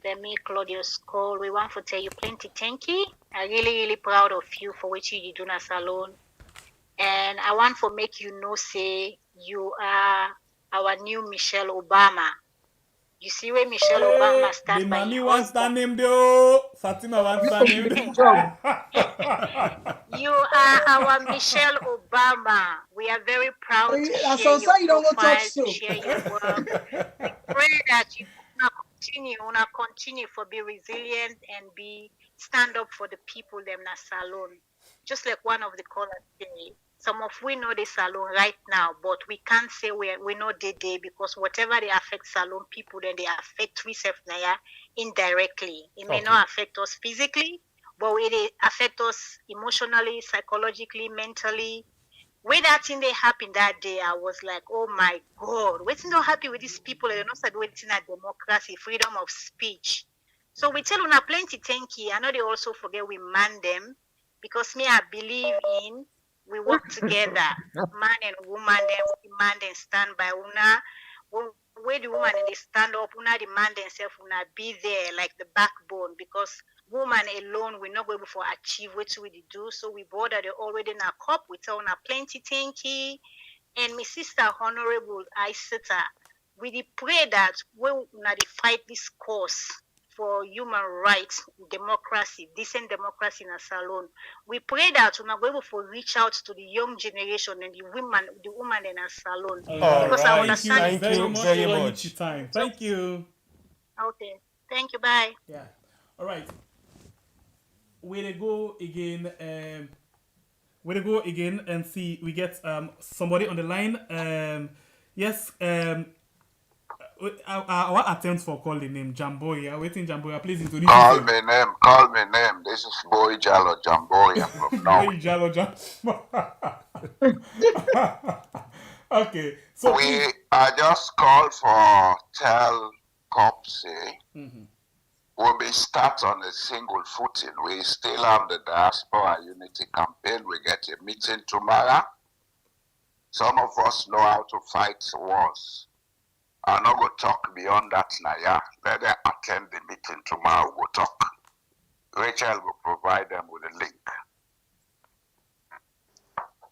Femi, Claudius Cole, we want to tell you plenty thank you. I'm really, really proud of you for what you do in a salon. And I want to make you know, say, you are our new Michelle Obama. You see where Michelle Obama starts The by mommy her wants that husband. name though. Fatima wants that name. You are our Michelle Obama. We are very proud to That's share what I'm your saying. You don't go talk profile, to so. share your work. We pray that you wanna continue for be resilient and be stand up for the people them na salon. Just like one of the callers say, some of we know the salon right now, but we can't say we know the day because whatever they affect salon people, then they affect we indirectly. It may not affect us physically, but it affect us emotionally, psychologically, mentally. When that thing they happened that day, I was like, oh my God, waiting not happy with these people, they're not said waiting at democracy, freedom of speech. So we tell una plenty thank you. I know they also forget we man them because me, I believe in we work together, man and woman, then we man then stand by una. Where the woman and they stand up, una the man themselves, una be there like the backbone because woman alone we're not going to achieve what we do. So we border the already in our cup, we tell una plenty thank you. And my sister Honorable Isata, we pray that we not fight this cause for human rights, democracy, decent democracy in a salon. We pray that we're not going to reach out to the young generation and the woman in a salon. Because I understand. Thank you very much for your time. Thank you. Okay. Thank you. Bye. Yeah. All right. We'll go again. We'll go again and see we get somebody on the line. Yes. Our attempt for calling the name Jamboya. Waiting Jamboya. Please introduce yourself. Call me name. This is Boy Jalo Jamboya from Norway. Boy Jalo Jamboya. Okay. So I just called for tell Coppp say when we start on a single footing, we still have the diaspora unity campaign. We get a meeting tomorrow. Some of us know how to fight wars. I'm not going to talk beyond that now. Yeah. Let them attend the meeting tomorrow. We'll talk. Rachel will provide them with a link.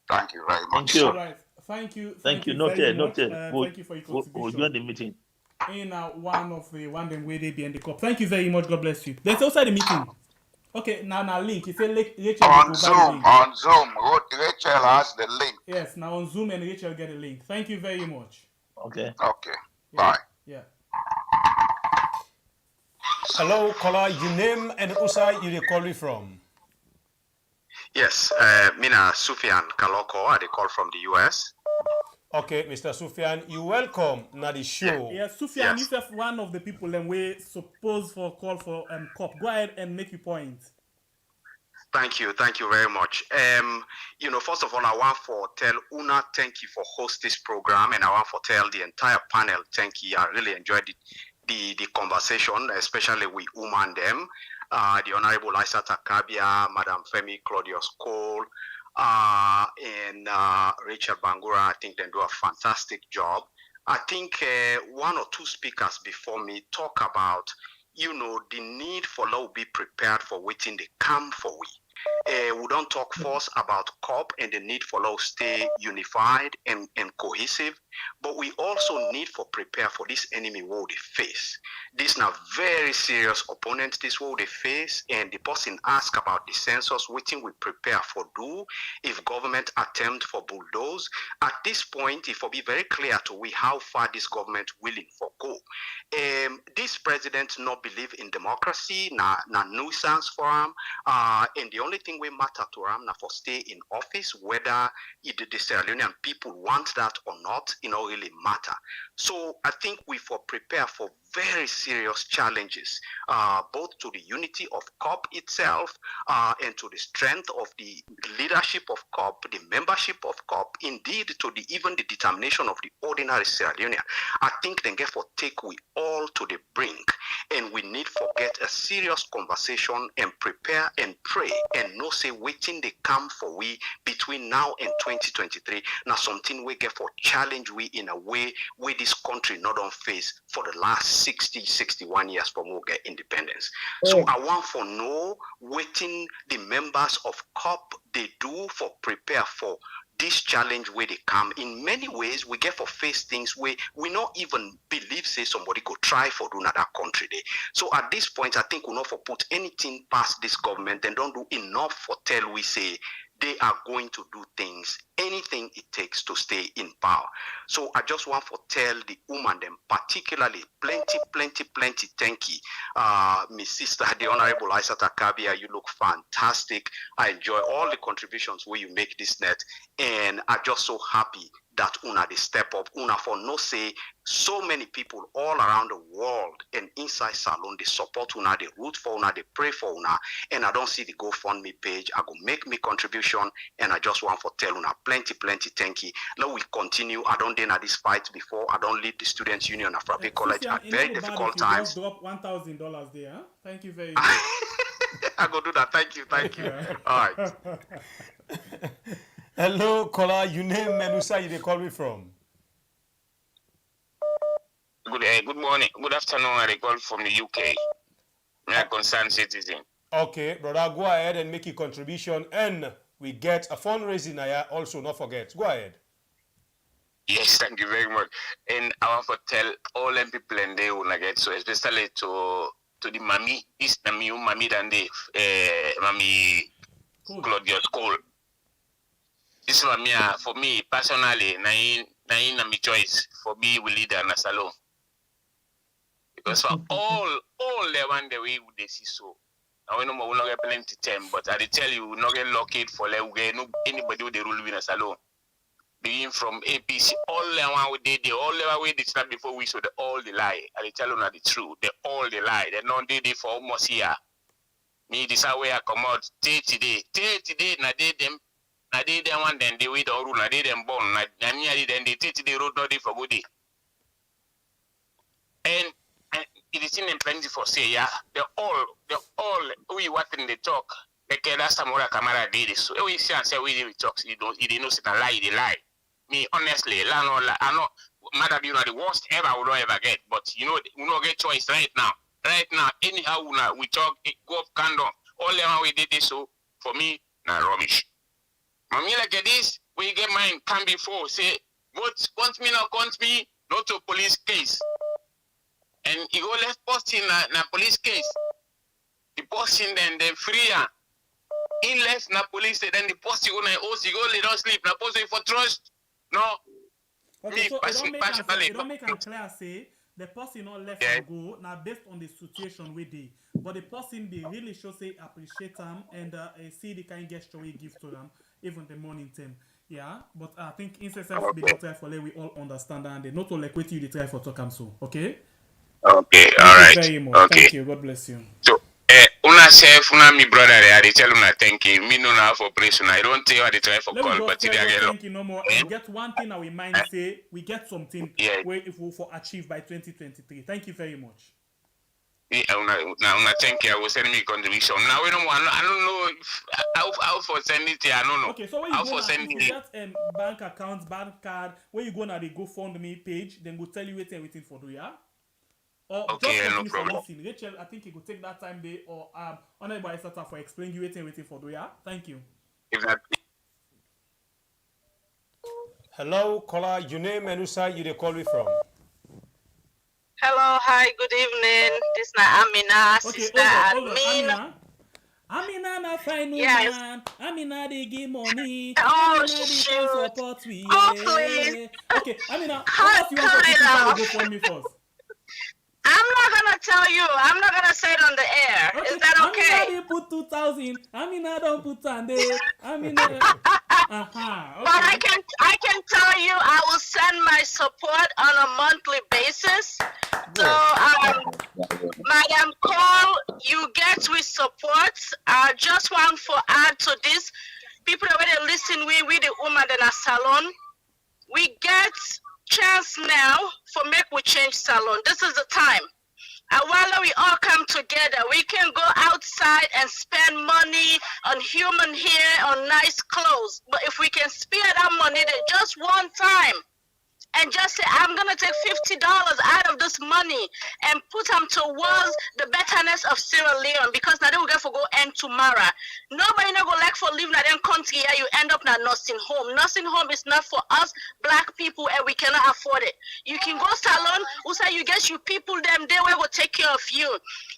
Thank you very much. Thank you. All right. Thank you. Thank you. Very much. Noted. Thank you for your contribution. We'll join the meeting. In one them way they be in the cup. Thank you very much. God bless you. There's also the meeting. Okay, now link. You say Rachel on Zoom. On Zoom. Rachel has the link. Yes, now on Zoom and Rachel get a link. Thank you very much. Okay. Okay. Yeah. Bye. Yeah. Hello, caller. Your name and who side you calling from? Yes, Mina Sufyan Kaloko. I call from the US. Okay, Mr. Sufyan, you welcome na the show. Yes, Sufyan, you are one of the people and we suppose for call for Coppp. Go ahead and make your point. Thank you very much. First of all, I want to tell Una thank you for host this program, and I want to tell the entire panel thank you. I really enjoyed the conversation, especially with Uma and them, the Honorable Isata Kabia, Madam Femi Claudius Cole, and Richard Bangura. I think they do a fantastic job. I think one or two speakers before me talk about, the need for law be prepared for waiting they come for we. We don't talk first about Coppp and the need for law stay unified and cohesive, but we also need for prepare for this enemy war they face. This now very serious opponent this war they face, and the person ask about the census, waiting we prepare for do if government attempt for bulldoze. At this point, it will be very clear to we how far this government willing for go. This president not believe in democracy, na nuisance for him, and the only thing we matter to him now for stay in office, whether the Sierra Leonean people want that or not, it don't really matter. So I think we for prepare for very serious challenges, both to the unity of Coppp itself and to the strength of the leadership of Coppp, the membership of Coppp, indeed to even the determination of the ordinary Sierra Leonean. I think they get for take we all to the brink, and we need for get a serious conversation and prepare and pray and no say waiting they come for we between now and 2023. Now something we get for challenge we in a way where this country not on face for the last 61 years from we get independence. So I want for know waiting the members of Coppp they do for prepare for this challenge where they come, in many ways, we get for face things where we not even believe, say, somebody could try for do another country there. So at this point, I think we not for put anything past this government and don't do enough for tell we say they are going to do things, anything it takes to stay in power. So I just want to tell the woman them, particularly, plenty thank you. My sister, the Honorable Aissata Kabia, you look fantastic. I enjoy all the contributions where you make this net, and I'm just so happy that una they step up, una for no say so many people all around the world and inside Salon, they support una, they root for una, they pray for una, and I don't see the GoFundMe page. I go make me contribution, and I just want to tell una plenty thank you. Now we continue. I don't deny this fight before. I don't lead the Students' Union of Frappe College at very difficult times. Drop $1,000 there. Huh? Thank you very much. I go do that. Thank you. All right. Hello, caller. You name Menusa, they call me from. Good morning. Good afternoon. I call from the UK. I'm a concerned citizen. Okay, brother, go ahead and make your contribution, and we get a fundraising also, not forget. Go ahead. Yes, thank you very much. And I want to tell all them people and they will get so especially to the mommy, this mommy than the mommy Claudius Cole. This one for me personally, na my choice for me we lead an salon. Because for all the one the way they see so. Now we know we not get plenty time, but I tell you we not get locked for like anybody with the rule in a salon. Being from APC, all the one we did, all the way they start before we saw the all the lie. I tell you not the truth, the all the lie. They not did it for almost here. Me this way I come out today, na they them. I did them one then they wait all rule. I did them born. I nearly then they take the road not day for good day. And it is in plenty for say yeah. The all we what in the talk. Like last time our camera did this. So we see and say we talk. You didn't know sit and lie. They lie. Me honestly, I know. Madam, you know the worst ever I will not ever get. But you know we not get choice right now. Right now, anyhow we talk go up candle. All the one we did this. So for me, nah rubbish. Mommy like this, we get mine come before, say, vote, want me, not to police case. And he go left post in a police case. The post in then they free her. In left na police, then the post you go na house, you go lay don't sleep. Na post for trust. No. Okay, me so personally. it don't make it clear say the person not left and go now based on the situation with they. But the person they really show say appreciate them and see the kind gesture we give to them. Even the morning time, yeah. But I think incessant be try for we all understand and they not all like wait you they try for talk so, okay? Okay, all right. Very much. Okay. Thank you. God bless you. So, una self, una mi brother, I tell una thank you. Me no now for praise. I don't tell you they try for call, but today again. Thank you no more. We get one thing our mind say we get something where if we for achieve by 2023. Thank you very much. Now, thank you. I will send me contribution. Now we don't want. I don't know if, how for send it. I don't know. Okay, so when you go that bank account, bank card, when you go now the GoFundMe page, then we'll tell you everything for do ya. Or okay, just no problem. Listen. Rachel, I think it will take that time there or Honorable Aissata for explain you everything for do ya. Thank you. Exactly. Hello, caller. Your name and who you they call me from? Hello, hi, good evening. This is Amina, sister Amina. Amina na fine woman. Yes. Amina they give money. Oh, Amina shoot. Support we. Oh, please. Okay, Amina, what you want to go for me first? I'm not gonna tell you. I'm not gonna say it on the air. Okay. Is that okay? Amina they put 2,000. Amina don't put on there. Amina. Okay. But I can tell you I will send my support on a monthly basis. So Madam Cole, you get with support. Just one for add to this. People already listen we the woman in a salon. We get chance now for make we change salon. This is the time. And while we all come together, we can go outside and spend money on human hair, on nice clothes. But if we can spare that money just one time, and just say, I'm going to take $50 out of this money and put them towards the betterness of Sierra Leone, because now they will get for go end tomorrow. Nobody no go like for live in that country here, you end up in a nursing home. Nursing home is not for us black people and we cannot afford it. You can go salon, who say you get you people them, they will take care of you.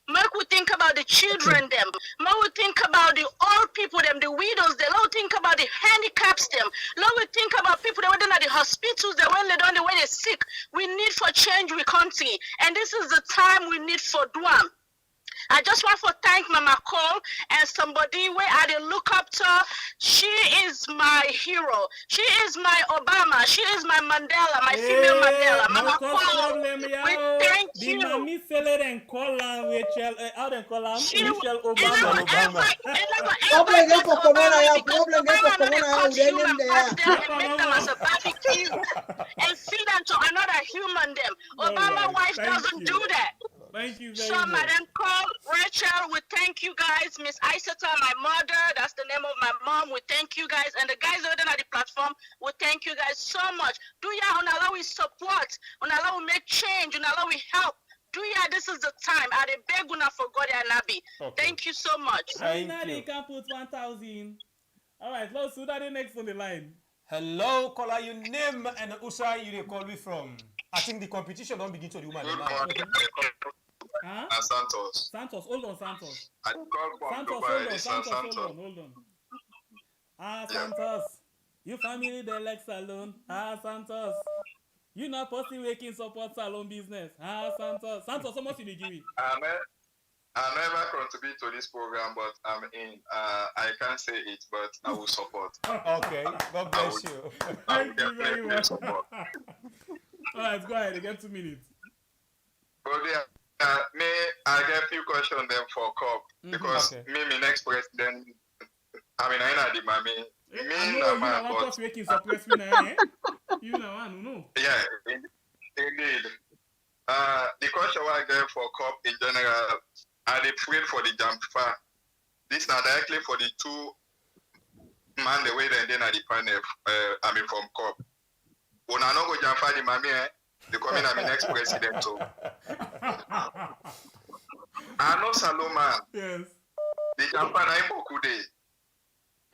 Make we think about the children them. Make we think about the old people them, the widows them. Let we think about the handicaps them. Let we think about people that were in the hospitals, that when they don't the way they're sick. We need for change we country. And this is the time we need for Duam. I just want to thank Mama Cole and somebody where I did look up to. She is my hero. She is my Obama. She is my Mandela, my female Mandela. Mama Cole, we thank you. The mommy seller and call on Rachel, out and call on Michelle Obama. Problem get for Pomona, yeah. Problem get for Pomona, yeah. We didn't name there. And make them as a barbecue and feed them to another human them. Obama wife doesn't do that. Thank you very so, much. Madam Cole, Rachel, we thank you guys. Miss Isata, my mother, that's the name of my mom. We thank you guys. And the guys over there at the platform, we thank you guys so much. Do ya on allow we support, on allow we make change, on allow we help. Do ya, this is the time. I beg una for God and Nabi. Okay. Thank you so much. Thank you. Can put 1,000. All right, let's do that next on the line. Hello, caller, your name and Usa you call me from. I think the competition don't begin to do man. Huh? Santos. Santos, hold on, Santos. I call Santos, hold on. Ah, Santos. You family they like salon. Ah, Santos. You not possibly making support salon business. Ah, Santos. Santos, how much did you give it? I never contribute to this program, but I'm in. I can't say it, but I will support. Okay, God bless you. Thank you very much. All right, go ahead. You get 2 minutes. But yeah, me, I get a few questions then for Coppp because me next president. I mean, I know the mommy. Me, no man, but you know, no. Yeah, indeed. The question I get for Coppp in general, are they afraid for the jump far? This not directly for the two man the way then at the panel. I mean from Coppp. When I not go jump far the mommy, they come in as my next president too. I know Saloma. Yes. The jump far na beaucoup day.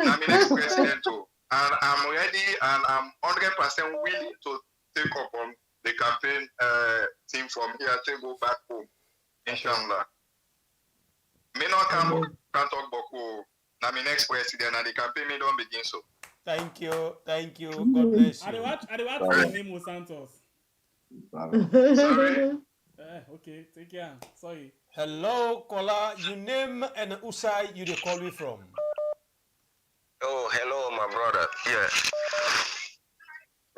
I'm my next president too, and I'm ready and I'm 100% willing to take up on the campaign team from here to go back home. Inshallah. Me not can talk about na my next president and the campaign me don't begin so. Thank you. God bless you. I watch your name was Santos. Sorry. Okay, take care. Sorry. Hello, caller. Your name and Usai you call me from. Oh, hello, my brother. Yeah.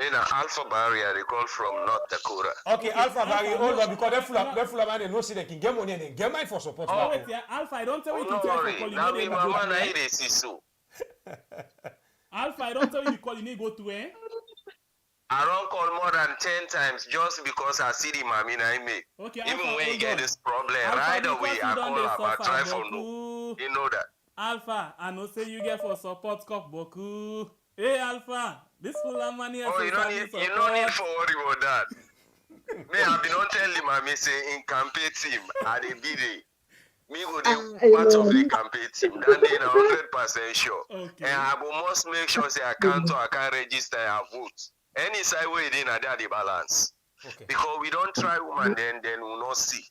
In Alpha Barrier, they call from North Dakota. Okay, Alpha Barrier, hold on, because they're full of money, no see they can get money and then get money for support. Oh, wait, yeah, Alpha, I don't tell you to tell you to call you. Now, me, mama, na ide sisu. Alpha, I don't tell you to call you, go to eh? I don't call more than 10 times just because I see the mommy na I make. Okay, even Alpha, when you get this problem, Alpha, right away, I call her, I try for no. You know that. Alpha, I know say you get for support Coppp Boku. Hey Alpha, this full of money. Oh, you don't need to worry about that. Me, I've been on telling mommy say in campaign team at the BD. Me go the part of the campaign team. That day 100% sure. Okay. And I must make sure say I can register and vote. Any side way they na there the balance. Okay. Because we don't try woman then we not see.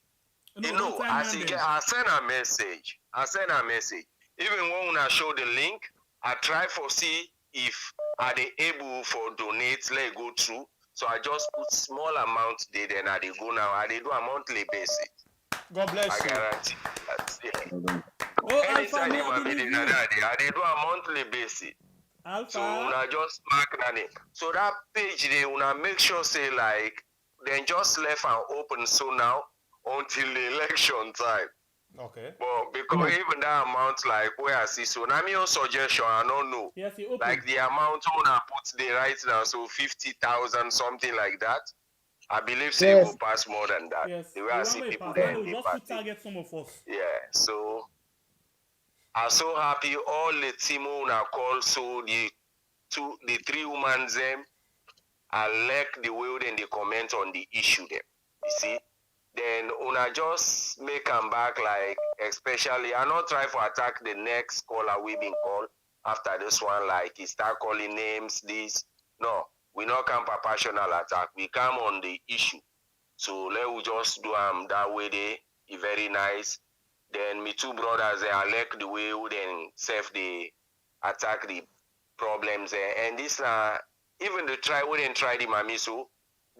No, you know, I send a message. Even when I show the link, I try for see if are they able for donate, let go through. So I just put small amount there, then I go now. I do a monthly basis. God bless you. I guarantee that. Yeah. Oh, anytime Alpha, I do a monthly basis. Alpha. So I just mark that name. So that page they wanna make sure say like then just left and open so now until the election time. Okay. But because even that amount, like where I see, so now my own suggestion, I don't know. Yes, like the amount I put there right now, so 50,000, something like that. I believe say it will pass more than that. Yes. The way I see people there in the just party. to target some of us. Yeah, so I'm so happy all the team I call, so the 3 women them, I like the way they comment on the issue them. You see? Then una just make them back like, especially, I not try to attack the next caller we been called after this one, like he start calling names, this. No, we not come for personal attack. We come on the issue. So let we just do that way they very nice. Then me two brothers, I like the way we then self they attack the problems. And this even the try we didn't try the mami so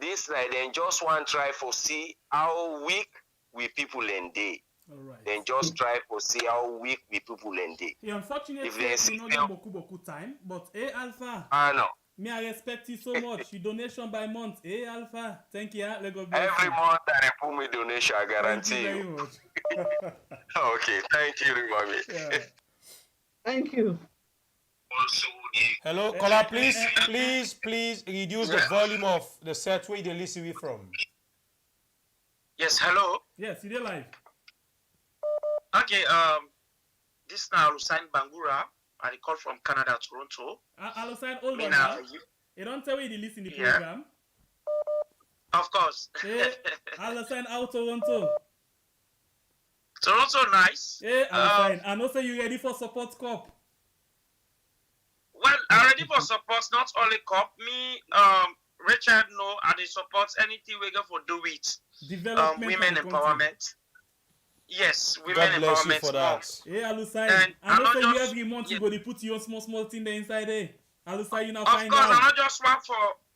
this then just one try for see how weak we people in day. Alright. Then just try for see how weak we people in day. Unfortunately, we not get boku time, but Alpha. I know. Me, I respect you so much. You donation by month. Alpha. Thank you. Every month I put me donation, I guarantee Thank you. you. Very much. Okay, thank you, mommy. Yeah. Thank you. Hello, caller, please reduce the volume of the set where they listen we from. Yes, hello. Yes, you're live. Okay, this now Lusain Bangura. I call from Canada, Toronto. Lusain, hold on now. You don't tell me you listen to the program. Of course. Hey, Lusain, out Toronto. Toronto, nice. Hey, Lusain, and also you ready for support Coppp? Well, I'm ready for support, not only Coppp. Me, Richard, no, and they support anything we go for do it. Development women empowerment. Yes, women God bless you empowerment. for that. Hey, Alusai, and also you every month you go to put your small thing there inside there. Alusai, you now find out. Of course,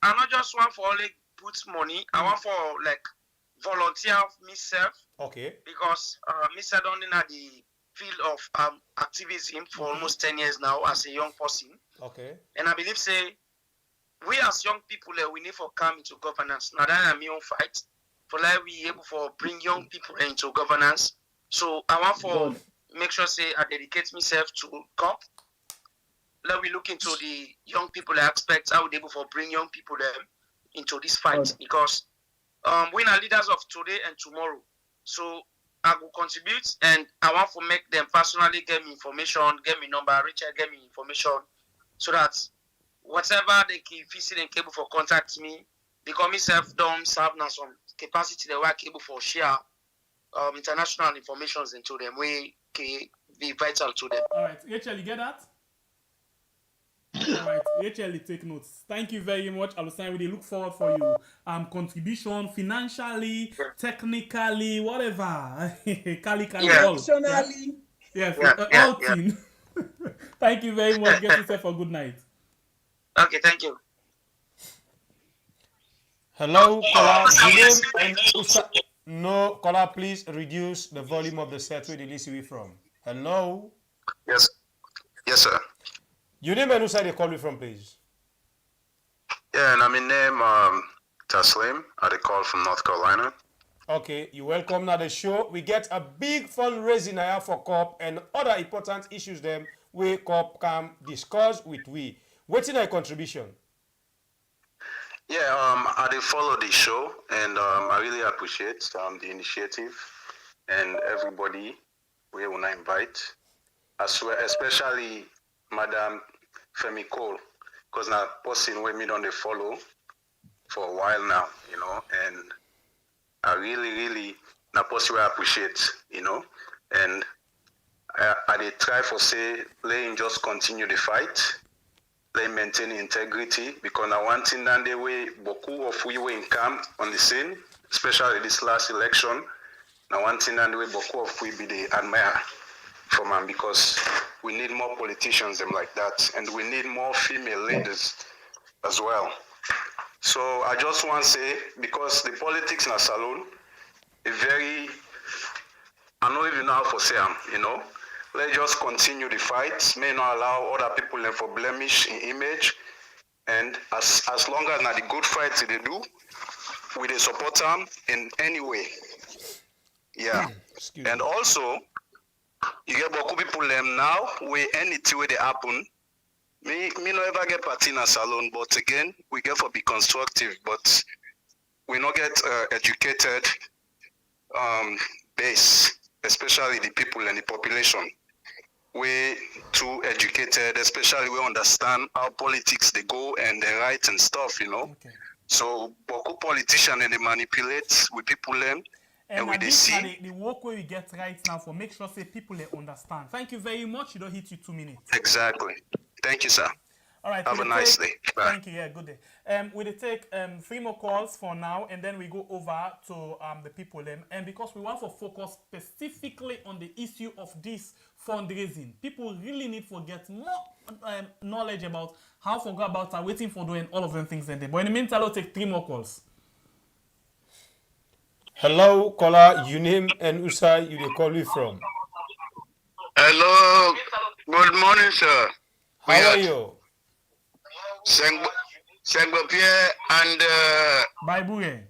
I not just want for only put money. I want for like volunteer myself. Okay. Because myself don't in the field of activism for almost 10 years now as a young person. Okay. And I believe say we as young people we need for come into governance. Now that I'm young fight for like we able for bring young people into governance. So I want for make sure say I dedicate myself to Coppp. Let we look into the young people aspects. I would able for bring young people into this fight because we are leaders of today and tomorrow. So I will contribute and I want to make them personally get me information, get me number, Richard get me information so that whatever they can visit and able for contact me, because myself don't have now some capacity they work able for share international informations into them we can be vital to them. Alright, Rachel, you get that? Alright, Rachel, take notes. Thank you very much, Alusai. We look forward for you contribution financially, technically, whatever. Kali, all. Yes, all team. Thank you very much. Get yourself a good night. Okay, thank you. Hello, caller. No, caller, please reduce the volume of the set where they listen from. Hello. Yes. Yes, sir. Your name and who side they call you from, please? Yeah, and I'm in name Taslim. I call from North Carolina. Okay, you're welcome now the show. We get a big fundraising here for Coppp and other important issues them where Coppp can discuss with we. What's in our contribution? Yeah, I did follow the show and I really appreciate the initiative and everybody we want to invite, as well, especially Madam Femi Cole, because now person we meet on the follow for a while now, you know, and I really na person we appreciate, you know, and I did try for say let him just continue the fight, let him maintain integrity, because now one thing that they way beaucoup of we were in camp on the scene, especially this last election. Now one thing that way beaucoup of we be the admire from him, because we need more politicians them like that, and we need more female leaders as well. So I just want to say, because the politics in a salon is very, I don't even know how to say them, you know. Let's just continue the fight, may not allow other people for blemish in image, and as long as the good fights they do, we they support them in any way. Yeah. And also, you get beaucoup people now where anything where they happen. Me no ever get party in a salon, but again, we get for be constructive, but we not get educated base, especially the people and the population. We too educated, especially we understand how politics they go and the right and stuff, you know. Okay. So, beaucoup politicians and they manipulate with people them. And we this see now the work where we get right now for make sure say people they understand. Thank you very much. You don't hit you 2 minutes. Exactly. Thank you, sir. All right. Have a nice day. Bye. Thank you. Yeah, good day. We'll take 3 more calls for now, and then we go over to the people them. And because we want to focus specifically on the issue of this fundraising, people really need to get more knowledge about how to go about waiting for doing all of them things. And but in the meantime, I'll take 3 more calls. Hello, caller. Your name and Usai you they call you from? Hello. Good morning, sir. How are you? Sengbo Pierre and Baibure.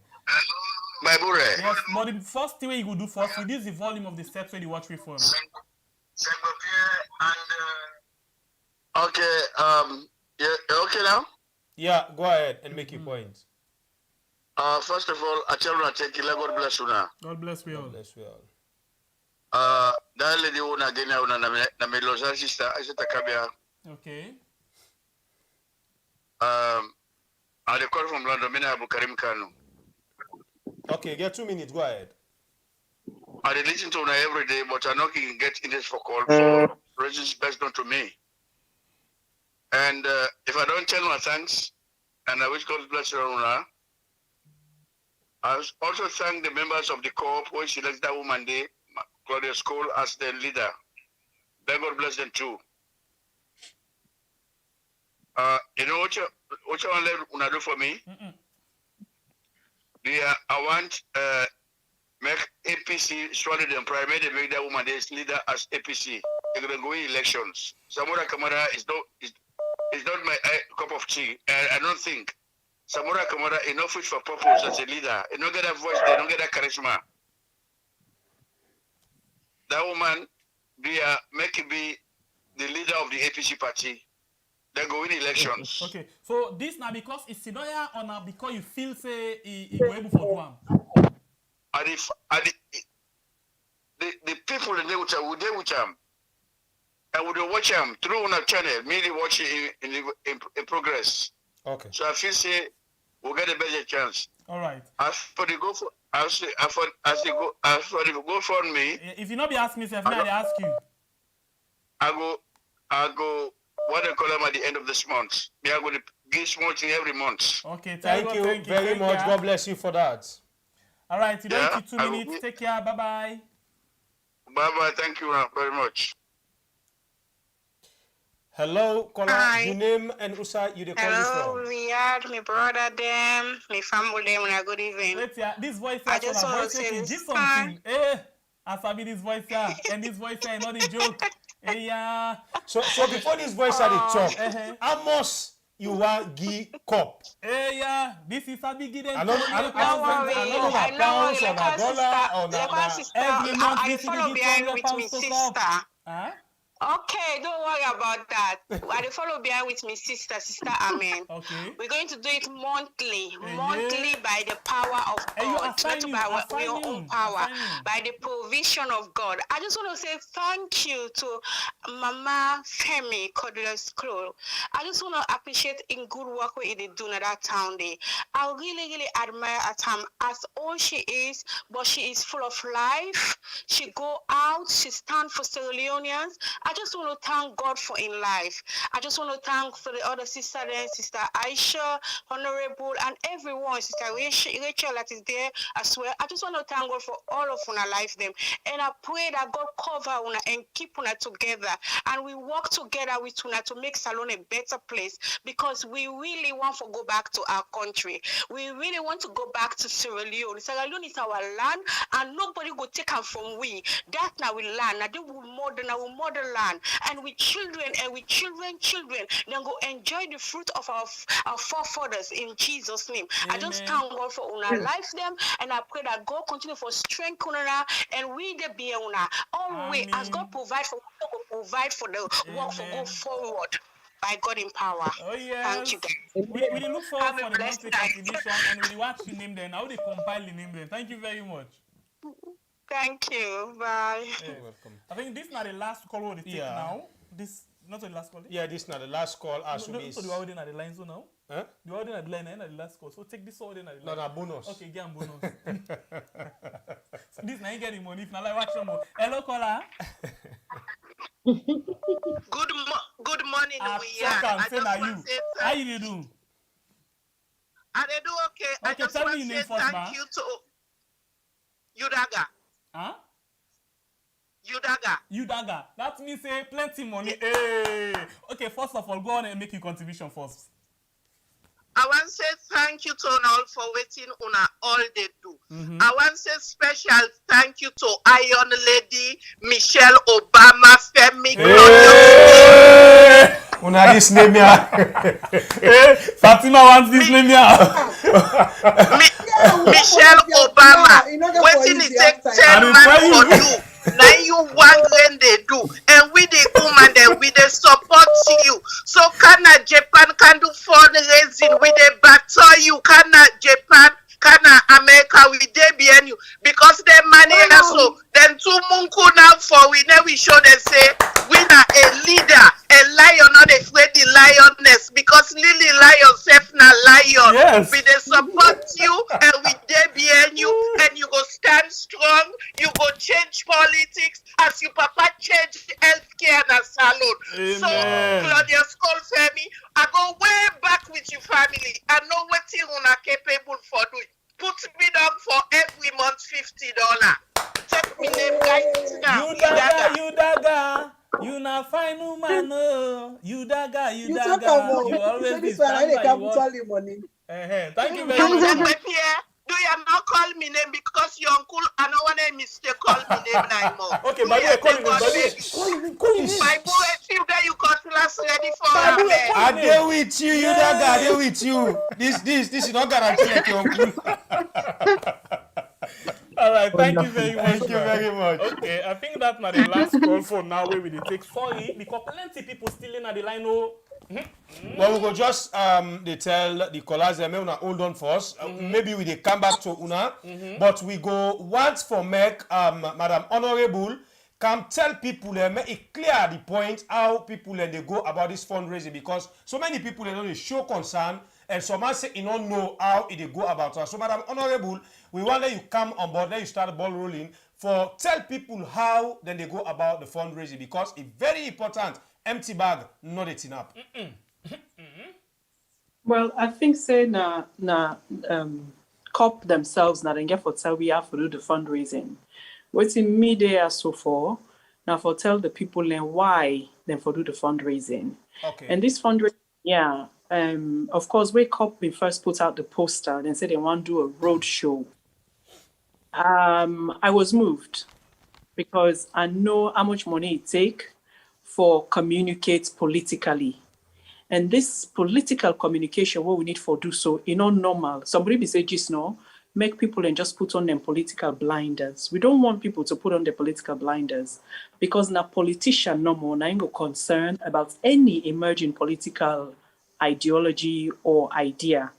Baibure. Yes, but the first thing you go do first, reduce the volume of the steps where you watch me from. Sengbo Pierre and okay, yeah, okay now? Yeah, go ahead and make your point. First of all, I tell you, take you, God bless you now. God bless you all. God bless you all. That lady who na genya una na me Los Angeles sister, I said Kabia. Okay. I dey call from London, Mina Abu Karim Kanu. Okay, get 2 minutes, go ahead. I dey listen to una every day, but I know you can get interest for call for reasons best known to me. And if I don't tell my thanks, and I wish God bless you, una. I also thank the members of the Coppp who selected that woman day, Claudia School, as their leader. May God bless them too. You know what you want to do for me? I want make APC swallow them primary, they make that woman their leader as APC. They're gonna go in elections. Samora Kamara is not my cup of tea. I don't think Samora Kamara is not fit for purpose as a leader. They don't get that voice, they don't get that charisma. That woman make it be the leader of the APC party. They go in elections. Okay, so this now because it's Sidoya or now because you feel say he go able for one. The people in there which are with them, and would watch them through on a channel, merely watch it in progress. Okay. So I feel say we'll get a better chance. All right. As for the go for the go for me. If you not be asking me, if I ask you. I go. What they call them at the end of this month. We are going to give small thing every month. Okay, thank you very much. God bless you for that. All right, you don't need 2 minutes. Take care. Bye bye. Bye bye. Thank you very much. Hello, caller. Your name and Usa you they call you from? Hello, Riyadh, my brother them, my family them, good evening. Wait, yeah, this voice I just want to say something. I sabi this voice here, and this voice here not a joke. Yeah. So before this voice had a talk, Amos, you want give Coppp. Yeah, this is a big deal. I know pounds or a dollar or every month. I follow behind with my sister. Huh? Okay, don't worry about that. I follow behind with my sister Amen. Okay. We're going to do it monthly by the power of God, not by your own power, by the provision of God. I just want to say thank you to Mama Femi Cordless Crow. I just want to appreciate in good work what they do in that town day. I really, really admire her as all she is, but she is full of life. She go out, she stand for Sierra Leoneans. I just want to thank God for in life. I just want to thank for the other sister there, Sister Aisha, Honorable, and everyone, Sister Rachel that is there as well. I just want to thank God for all of our life them. And I pray that God cover una and keep una together. And we work together with una to make Salone a better place because we really want to go back to our country. We really want to go back to Sierra Leone. Sierra Leone is our land and nobody will take them from we. That now we land. Now they will modern land, and with children then go enjoy the fruit of our forefathers in Jesus' name. Amen. I just thank God for una life them, and I pray that God continue for strength una and we the be una always as God provide for the work for go forward by God in power. Oh yeah. Thank you guys. We look forward for the monthly contribution and we watch the name then. How they compile the name then. Thank you very much. Thank you. Bye. You're welcome. I think this is not the last call we take now. This Not the last call. Yeah, this is not the last call. As No, so the already at the line so now. Huh? The already at the line and at the last call. So take this already at the line. No, bonus. Okay, get a bonus. So this now you get the money. If not like watch more. Hello, caller. Good morning, we are. I just want to say how you do? I do okay. I just tell want me to your say name first, thank you to Udaga. Huh? Udaga. That means say plenty money. Hey. Okay, first of all, go on and make your contribution first. I want to say thank you to all for waiting on all they do. I want to say special thank you to Iron Lady, Michelle Obama, Femi. Una this name ya. Fatima wants this name ya. Michelle Obama. Waiting it take 10 months for you. Now you one when they do, and with the woman then we they support you. So can Japan can do fundraising with the battle you can Japan can America with they be you because they money so then two munku now for we now we show them say we are a leader, a lion not afraid the lioness because Lily lion self na lion. Yes. We they support you and we they be you and you go stand strong, you go change politics as you papa change healthcare and salon. Amen. So Claudius call Femi, I go way back with your family. I know what you are capable for doing. Put me down for every month $50. Take me name right now. Udaga. You na fine woman, no. Udaga. You always be stand by your money. Thank you very much. Do you not call me name because your uncle I know one name mistake call me name anymore. Okay, by the way, call me. My boy, if you get you cutlass ready for I deal with you, Udaga. I deal with you. This is not guaranteed like your uncle. All right, thank you very much. Thank you very much. Okay, I think that's not the last call for now. Where we take sorry because plenty people still in at the line. Oh. Well, we go just they tell the callers they may una hold on for us. Maybe we dey come back to una, but we go once for make Madam Honorable come tell people make it clear the point how people they go about this fundraising because so many people they don't show concern and some say you don't know how it they go about us. So Madam Honorable, we want that you come on board, then you start the ball rolling for tell people how then they go about the fundraising because it's very important. Empty bag, not eating up. Well, I think say Coppp themselves now then get for tell we have to do the fundraising. What's in me there so far now for tell the people then why then for do the fundraising. Okay. And this fundraising, of course, where Coppp first put out the poster and said they want to do a road show. I was moved because I know how much money it take for communicate politically. And this political communication, what we need for do so, normal. Somebody be say, just no, make people and just put on them political blinders. We don't want people to put on the political blinders because na politician no more, na ain't concerned about any emerging political ideology or idea.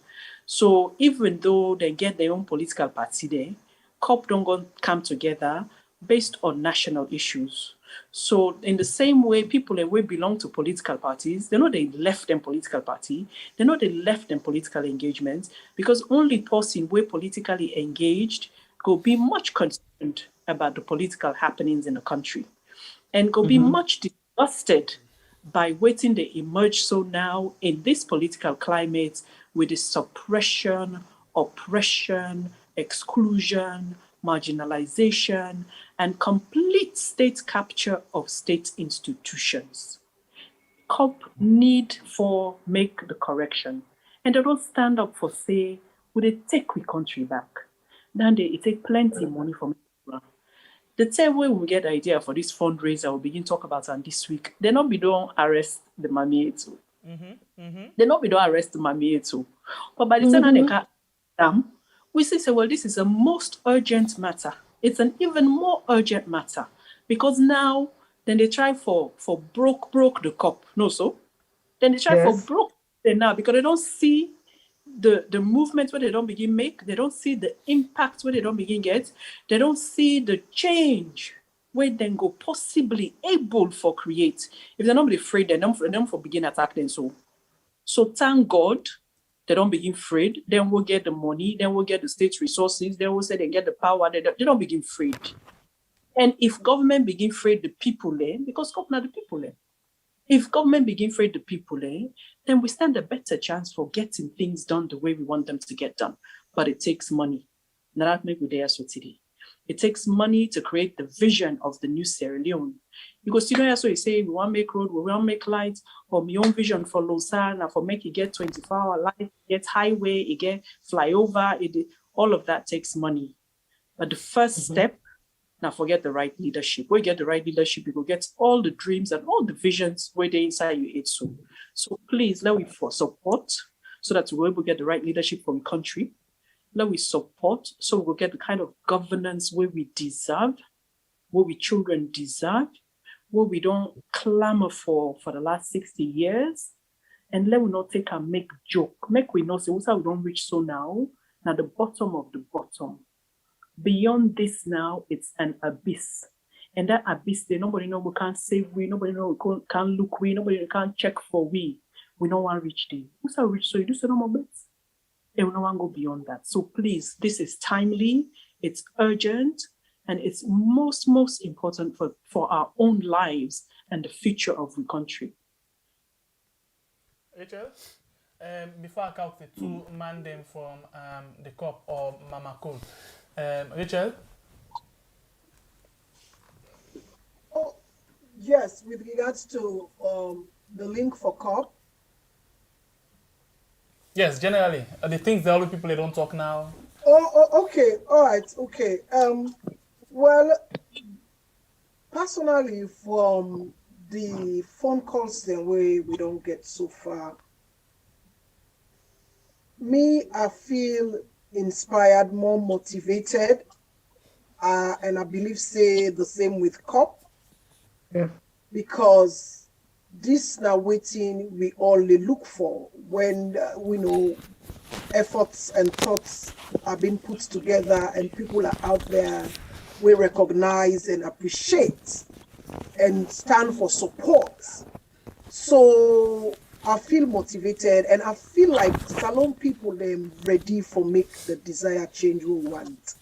So even though they get their own political party there, Coppp don't go come together based on national issues. So in the same way, people that will belong to political parties, they know they left them political party, they know they left them political engagement, because only person who politically engaged go be much concerned about the political happenings in the country and go be much disgusted by waiting they emerge so now in this political climate with the suppression, oppression, exclusion, marginalization, and complete state capture of state institutions. Coppp need for make the correction. And they don't stand up for say, would they take we country back? Then they take plenty money from people. The same way we get the idea for this fundraiser, we'll begin talk about and this week. They not be don't arrest the Mami too. They not be don't arrest the Mami too. But by the time they can we say, well, this is a most urgent matter. It's an even more urgent matter because now then they try for broke the Coppp. No, so then they try for broke now because they don't see the movement where they don't begin make. They don't see the impact where they don't begin get. They don't see the change where then go possibly able for create. If they're not afraid, then them for begin attack them. So thank God they don't begin afraid. Then we'll get the money. Then we'll get the state resources. Then we'll say they get the power. They don't begin afraid. And if government begin afraid the people, because government are the people, if government begin afraid the people, then we stand a better chance for getting things done the way we want them to get done. But it takes money. Now that make we there so today. It takes money to create the vision of the new Sierra Leone. Because you know, so you say we want to make road, we want to make lights, or my own vision for Lausanne, for make it get 24-hour light, get highway, it get flyover, all of that takes money. But the first step, now forget the right leadership. We get the right leadership, you will get all the dreams and all the visions where they inside you eat so. So please let me for support so that we're able to get the right leadership from country. Let we support so we'll get the kind of governance where we deserve, where we children deserve, where we don't clamor for the last 60 years. And let we not take and make joke. Make we not say, what's how we don't reach so now? Now the bottom of the bottom. Beyond this now, it's an abyss. And that abyss, nobody know we can't save we, nobody know we can't look we, nobody can't check for we. We don't want to reach there. What's how reach so you do so no more bits? And we don't want to go beyond that. So please, this is timely, it's urgent, and it's most important for our own lives and the future of the country. Rachel, before I count the two man them from the Coppp or Mama Cole, Rachel? Oh, yes, with regards to the link for Coppp. Yes, generally. The things that all people they don't talk now. Oh, okay. All right. Okay. Well, personally, from the phone calls the way we don't get so far, I feel inspired, more motivated, and I believe say the same with Coppp. Yeah. Because this now waiting we all look for when we know efforts and thoughts are being put together and people are out there we recognize and appreciate and stand for support. So I feel motivated and I feel like Salon people them ready for make the desired change we want.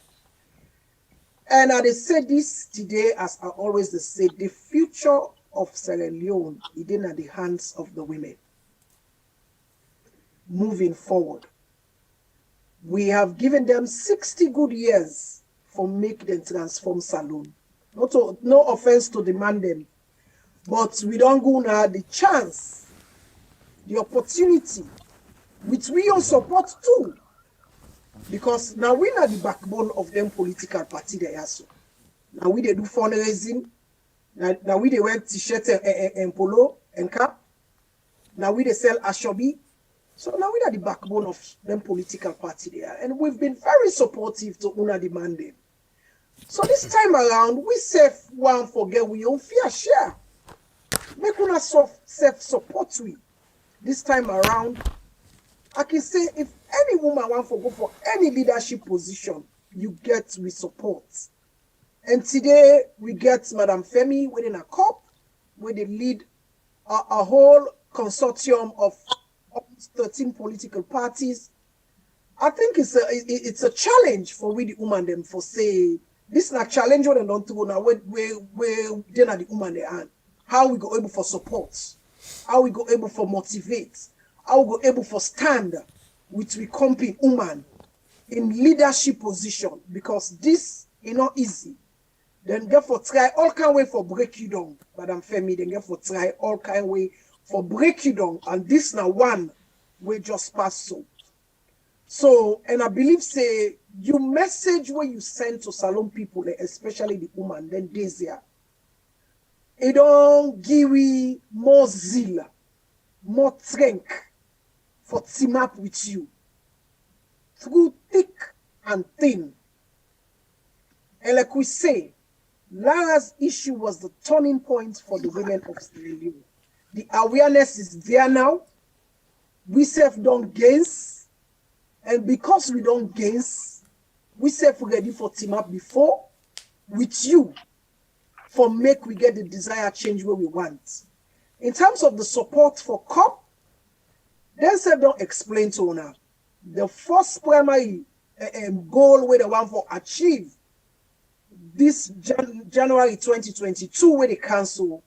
And I say this today, as I always say, the future of Sierra Leone is in the hands of the women. Moving forward, we have given them 60 good years for make them transform Salon. No offense to demand them, but we don't go now the chance, the opportunity, which we all support too, because now we are the backbone of them political party they are so. Now we they do fundraising. Now we they wear t-shirt and polo and cap. Now we they sell ashobi. So now we are the backbone of them political party there. And we've been very supportive to Una demanding. So this time around, we one forget we own fair share. Make Una self-support we. This time around, I can say if any woman want to go for any leadership position, you get with support. And today we get Madam Femi within a Coppp, where they lead a whole consortium of 13 political parties. I think it's a challenge for we the woman them for say this is a challenge what they don't do now where then are the woman they are. How we go able for support, how we go able for motivate, how we go able for stand with we compete woman in leadership position, because this is not easy. Then therefore try all kind of way for break you down, Madam Femi. Then therefore try all kind of way for break you down, and this now one we just pass so. So, and I believe say you message where you send to Salon people, especially the woman, then this year, it don't give we more zeal, more strength for team up with you through thick and thin. And like we say, Lara's issue was the turning point for the women of Sierra Leone. The awareness is there now. We self don't gains. And because we don't gains, we self ready for team up before with you. for make we get the desired change where we want. In terms of the support for Coppp, then say don't explain to now. The first primary goal where they want for achieve this January 2022 where they cancel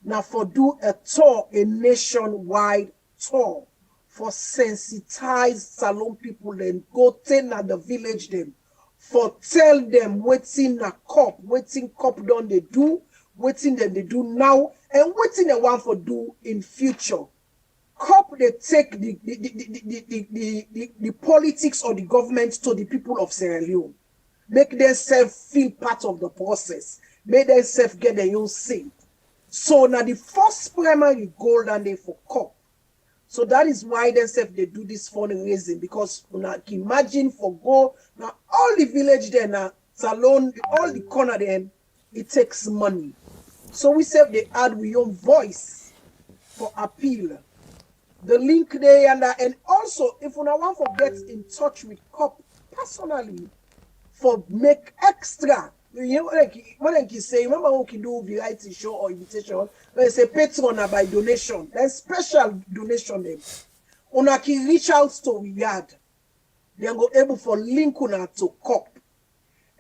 now for do a tour, a nationwide tour for sensitize Salone people and go tell at the village them for tell them waiting a Coppp, waiting Coppp done they do, waiting that they do now, and waiting they want for do in future. Coppp they take the politics or the government to the people of Sierra Leone. Make themselves feel part of the process. Make themselves get their own say. So now the first primary goal and they for Coppp. So that is why themselves they do this fundraising, because now imagine for go now all the village there now Salone, all the corner them, it takes money. So we say they add we own voice for appeal. The link there and also if you want to get in touch with Coppp personally for make extra, you know, like when you say, remember when we can do variety show or invitation, when say Patreon by donation, then special donation them. Una can reach out to Riyadh, then go able for link una to Coppp.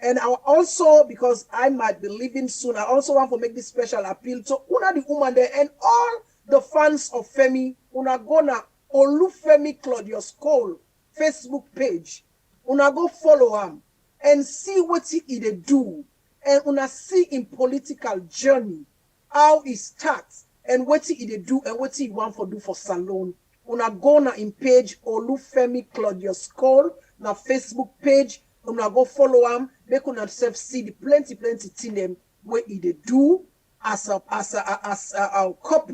And I also, because I might be leaving soon, I also want to make this special appeal to una the woman there and all the fans of Femi. Una gonna Olufemi Claudius Cole Facebook page. Una go follow him and see what he dey do. And una see in political journey how he starts and what he dey do and what he want to do for Salone. Una go na in page Olufemi Claudius Cole na Facebook page. Una go follow him. Make una self see the plenty thing them what he dey do as a Coppp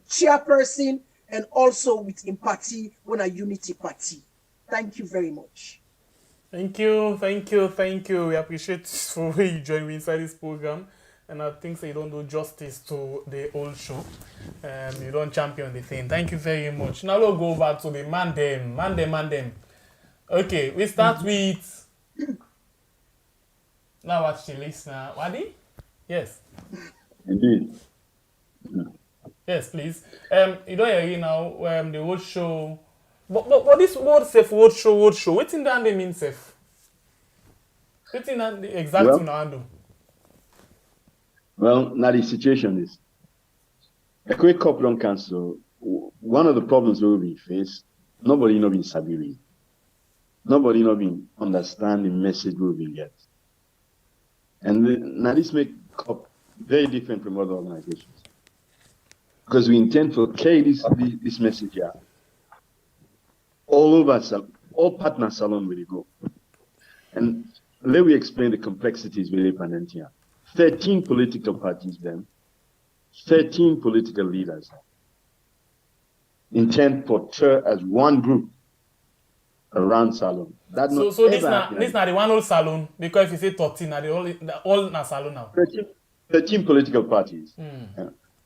chairperson, and also with empathy when a unity party. Thank you very much. Thank you. We appreciate for where you join me inside this program. And I think so you don't do justice to the old show. You don't champion the thing. Thank you very much. Now we'll go over to the man them. Okay, we start with now watch the listener. Wadi? Yes. Indeed. Yes, please. You don't hear now the road show. But this word safe road show. What in that they mean safe? What in that the exact thing now do? Well, now the situation is a quick Coppp don't cancel. One of the problems we will face, nobody know been sabi. Nobody know been understand the message we will get. And now this make Coppp very different from other organizations. Because we intend to carry this message here all over, all partner Salone will go. And let me explain the complexities with the here. 13 political parties then, 13 political leaders intend to portray as one group around Salone. So this not the one old Salone, because if you say 13, the all na Salone now. 13 political parties.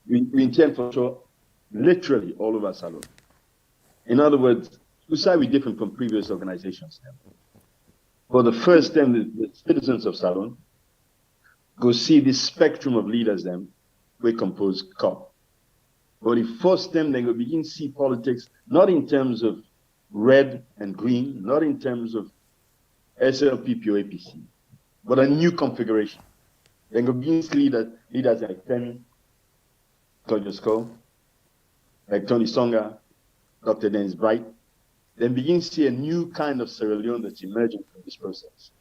We intend for sure literally all over Salone. In other words, we say we're different from previous organizations. For the first time, the citizens of Salone go see this spectrum of leaders them we compose Coppp. For the first time, they go begin to see politics not in terms of red and green, not in terms of SLPP or APC, but a new configuration. They go begin to see leaders like Femi, Claudius Cole, like Tony Songa, Dr. Dennis Bright, then begin to see a new kind of Sierra Leone that's emerging from this process.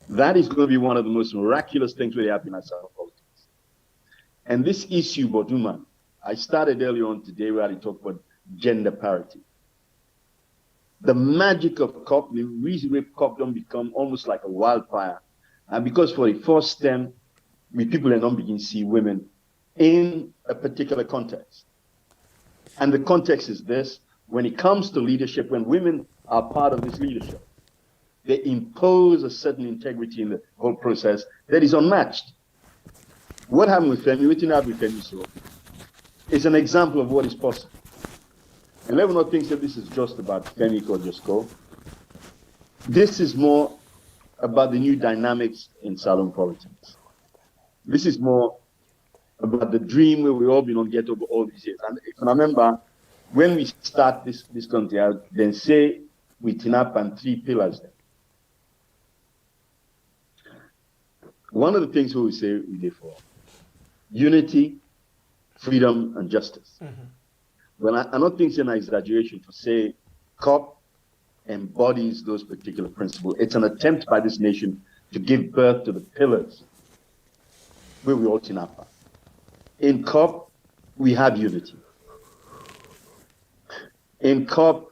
That is going to be one of the most miraculous things really happening in South politics. And this issue, Boduman, I started earlier on today where I talked about gender parity. The magic of Coppp, the reason why Coppp don't become almost like a wildfire, and because for the first time, people don't begin to see women in a particular context. And the context is this: when it comes to leadership, when women are part of this leadership, they impose a certain integrity in the whole process that is unmatched. What happened with Femi, what happened with Femi so is an example of what is possible. And let me not think that this is just about Femi Kodjosko. This is more about the new dynamics in Salone politics. This is more about the dream where we all been on get over all these years. And if I remember, when we start this country, I then say we tin up and 3 pillars there. One of the things we say we live for unity, freedom, and justice. Well, I don't think it's an exaggeration to say Coppp embodies those particular principles. It's an attempt by this nation to give birth to the pillars where we all tin up. In Coppp, we have unity. In Coppp,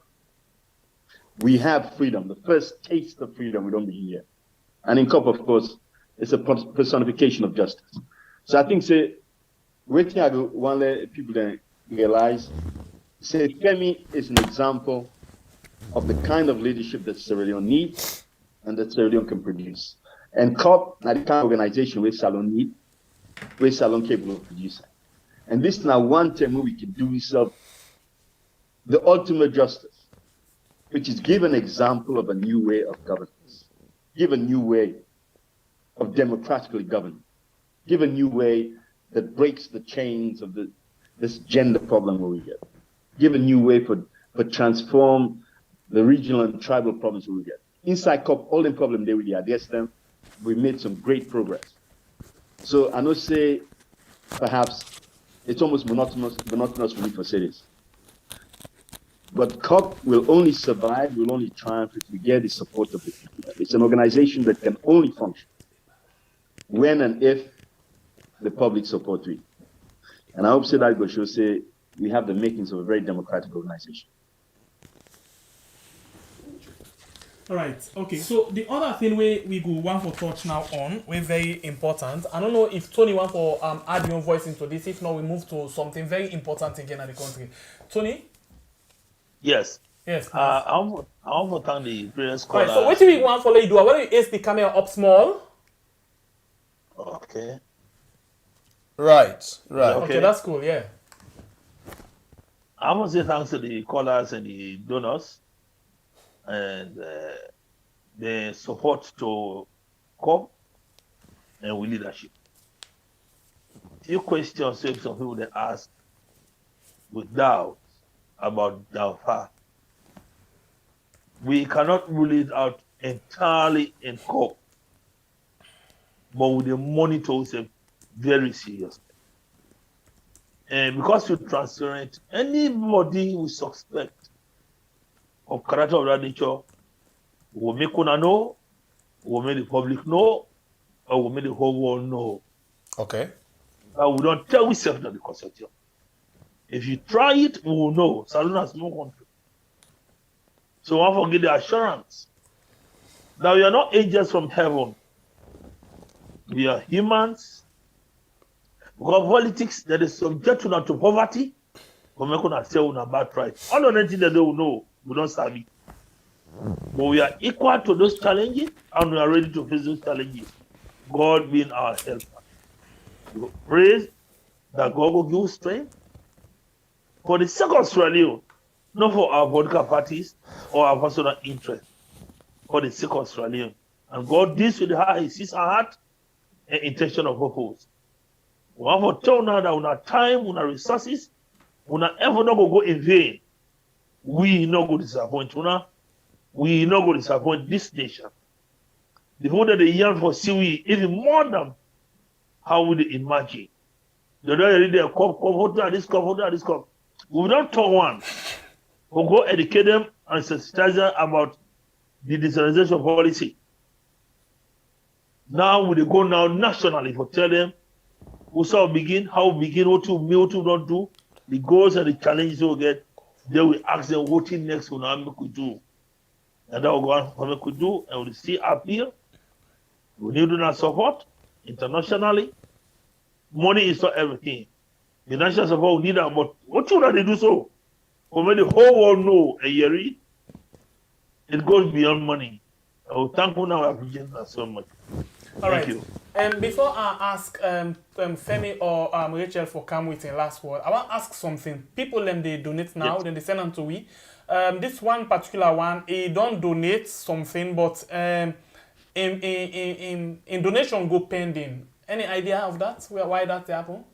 we have freedom. The first taste of freedom we don't begin yet. And in Coppp, of course, it's a personification of justice. So I think, say, waiting I want to let people then realize, say, Femi is an example of the kind of leadership that Sierra Leone needs and that Sierra Leone can produce. And Coppp, now the kind of organization where Salon need, where Salon capable of producing. And this now one term where we can do itself the ultimate justice, which is give an example of a new way of governance, give a new way of democratically governing, give a new way that breaks the chains of this gender problem where we get, give a new way for transform the regional and tribal problems where we get. Inside Coppp, all the problem they really address them, we made some great progress. So I know say, perhaps it's almost monotonous for me to say this. But Coppp will only survive, will only triumph if we get the support of the people. It's an organization that can only function when and if the public support it. And I hope that go show say we have the makings of a very democratic organization. All right. Okay. So the other thing we go one for touch now on, we're very important. I don't know if Tony want for add your voice into this. If not, we move to something very important again at the country. Tony. Yes. Yes. I want to thank the previous caller. Right. So what do we want for you do? I want to ace the camera up small. Okay. Right. Okay, that's cool. Yeah. I want to say thanks to the callers and the donors and the support to Coppp and we leadership. Few questions some people they ask with doubt about Dalfa. We cannot rule it out entirely in Coppp, but we monitor it very seriously. And because we're transparent, anybody we suspect of character of that nature will make una know, will make the public know, or will make the whole world know. Okay. We don't tell ourselves that the consortium. If you try it, we will know. Salon has no country. So I forget the assurance that we are not angels from heaven. We are humans. Because politics that is subject to poverty, we make una say una bad right. All of the things that they will know, we don't serve it. But we are equal to those challenges and we are ready to face those challenges. God being our helper. We praise that God will give strength for the sake of Sierra Leone, not for our political parties or our personal interest, for the sake of Sierra Leone. And God deals with how He sees our heart and intention of purpose. We have to tell now that on our time, on our resources, on our effort not go in vain. We not go disappoint una. We not go disappoint this nation. The whole that they yearn for see we even more than how would they imagine. They don't read their Coppp, hold on this Coppp. We don't talk one. We go educate them and sensitize them about the decentralization policy. Now we go now nationally for tell them we shall begin, how we begin, what to don't do, the goals and the challenges we get. Then we ask them what in next we could do. And that will go on what we could do, and we'll see up here. We need to support internationally. Money is not everything. The national support we need that, but what should they do so? For when the whole world know a year, it goes beyond money. I will thank you now, I appreciate that so much. All right. Thank you. Before I ask Femi or Rachel for come with a last word, I want to ask something. People they donate now, yes. Then they send them to we. This one particular one, he don't donate something, but in donation go pending. Any idea of that? Why that happen?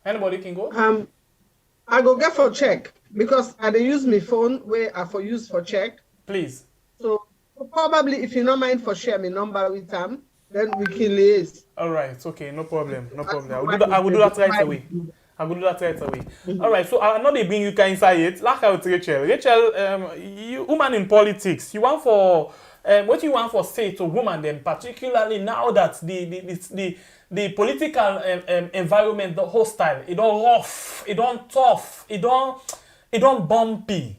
Anybody can go? I go get for check because I dey use my phone where I for use for check. Please. So probably if you don't mind for share my number with them, then we can liaise. All right. Okay. No problem. No problem. I will do that right away. I will do that right away. All right. So I know they bring you guys inside it. Like out Rachel. Rachel, you woman in politics. You want for what you want for say to woman then, particularly now that the political environment, the hostile, it don't rough, it don't tough, it don't bumpy.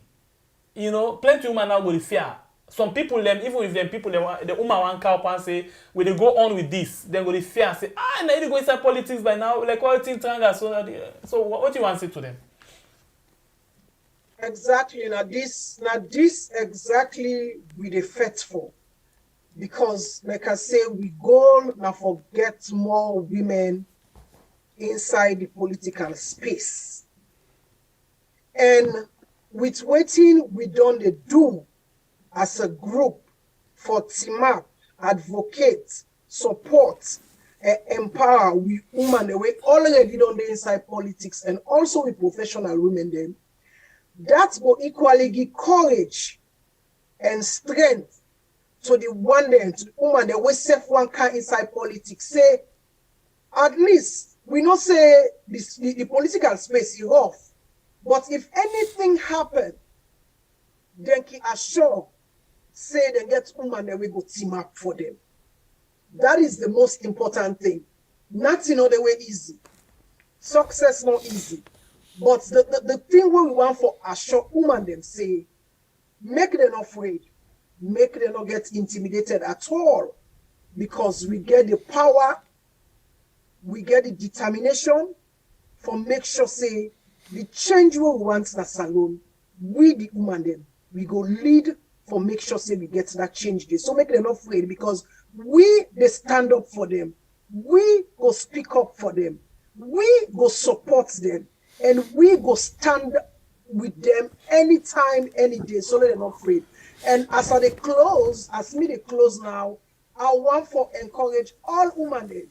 You know, plenty of women now go to fear. Some people, them, even if them people, the woman want Coppp and say, will they go on with this? Then go to fear and say, I need to go inside politics by now. Like, what thing tranga? So what do you want to say to them? Exactly. Now this exactly we the fight for. Because, like I say, we go now forget more women inside the political space. And with waiting we done the do as a group for team up, advocate, support, empower we women the way already done the inside politics and also with professional women them. That will equally give courage and strength to the one then to the woman that we self one car inside politics. Say at least we not say this the political space is off. But if anything happen, then can assure say they get woman that we go team up for them. That is the most important thing. Nothing other way easy. Success not easy. But the thing we want for assure woman them say, make them not afraid, make them not get intimidated at all. Because we get the power, we get the determination for make sure say the change we want in a salon, we the woman them, we go lead for make sure say we get that change there. So make them not afraid because we they stand up for them, we go speak up for them, we go support them, and we go stand with them anytime, any day. So they're not afraid. And as they close, as me they close now, I want for encourage all women there.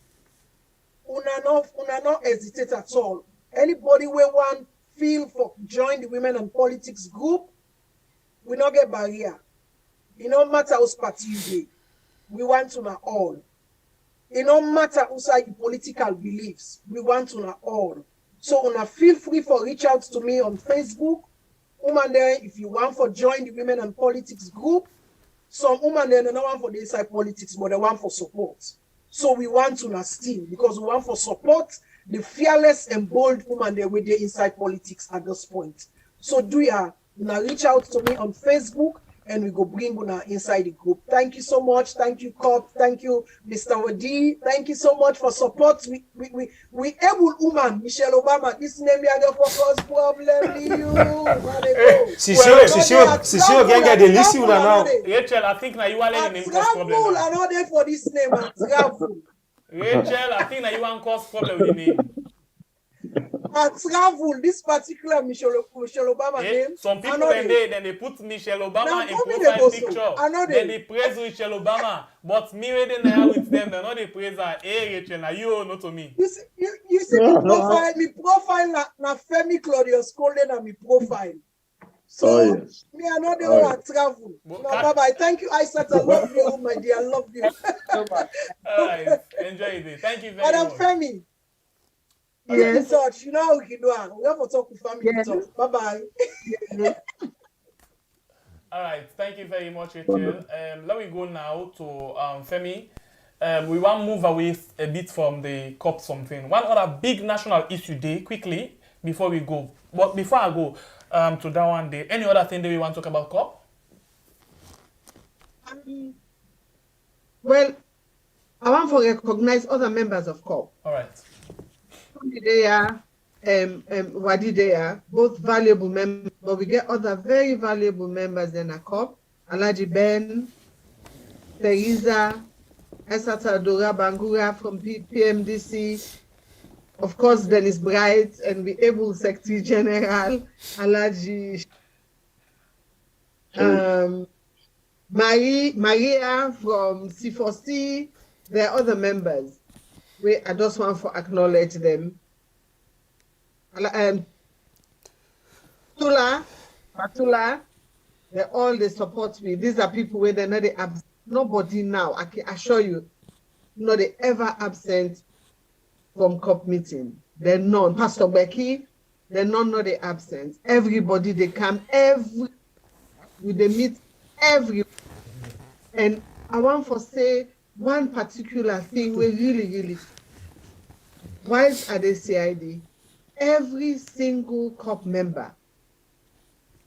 Una not hesitate at all. Anybody we want feel for join the women and politics group, we not get barrier. It no matter whose party you be. We want to know all. It no matter whose your political beliefs. We want to know all. So una feel free for reach out to me on Facebook. Woman there, if you want for join the women and politics group. Some woman there, they don't want for the inside politics, but they want for support. So we want to know still because we want for support the fearless and bold woman there with the inside politics at this point. So do ya now reach out to me on Facebook and we go bring una inside the group. Thank you so much. Thank you, Coppp. Thank you, Mr. Wadi. Thank you so much for support. We able woman, Michelle Obama. This name we are the focus problem. You. Si sure can get the list now. Rachel, I think now you are letting him cause problem. I know there for this name. Travel. Rachel, I think now you want cause problem with the name. Travel, this particular Michelle Obama name. Some people then they put Michelle Obama in profile picture. Then they praise Michelle Obama. But me when they now with them, they know they praise her. Hey Rachel, now you not to me. You see me profile na Femi Claudius Colden and me profile. So me I know they want to travel. No, bye-bye. Thank you, Aisat. I love you, my dear. I love you. All right. Enjoy it. Thank you very much. Madam Femi. Yes. Touch. You know how we can do it. We have to talk with family. Yes. Bye-bye. All right. Thank you very much, Rachel. Let me go now to Femi. We want to move away a bit from the Coppp something. One other big national issue day, quickly, before we go. But before I go to that one day, any other thing that we want to talk about Coppp? Well, I want to recognize other members of Coppp. All right. They are Wadi they are both valuable members, but we get other very valuable members in a Coppp. Alaji Ben, Teresa, Esata Dora Bangura from PMDC, of course Dennis Bright, and the able Secretary General, Alaji Maria from C4C. There are other members. I just want to acknowledge them. Patula, they support me. These are people where they're not nobody now, I can assure you, not they ever absent from COP meeting. They're none. Pastor Becky, they're none not they absent. Everybody they come they meet every, and I want to say one particular thing we really whilst at the CID, every single COP member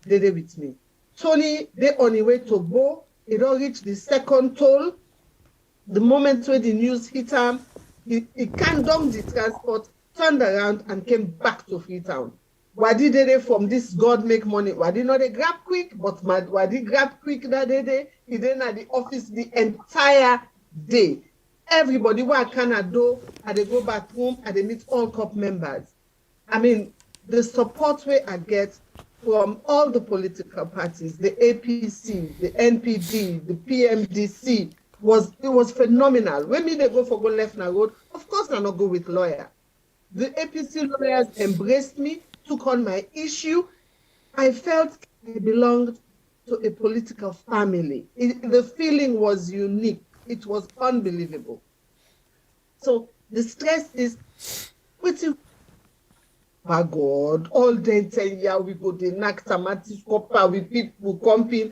they with me. Tony, they on the way to Bo, he don't reach the second toll. The moment when the news hit him, he can't dump the transport, turned around and came back to Freetown. Why did they from this God make money? Why did not they grab quick? But why did grab quick that day? He didn't at the office the entire day. Everybody who can do, and they go back home and they meet all COP members. I mean, the support way I get from all the political parties, the APC, the NPD, the PMDC, was phenomenal. When they go for go left na road, of course I not go with lawyer. The APC lawyers embraced me, took on my issue. I felt I belonged to a political family. The feeling was unique. It was unbelievable. So the stress is, my God, all day 10 years we go the knock tamatis copper with people comping.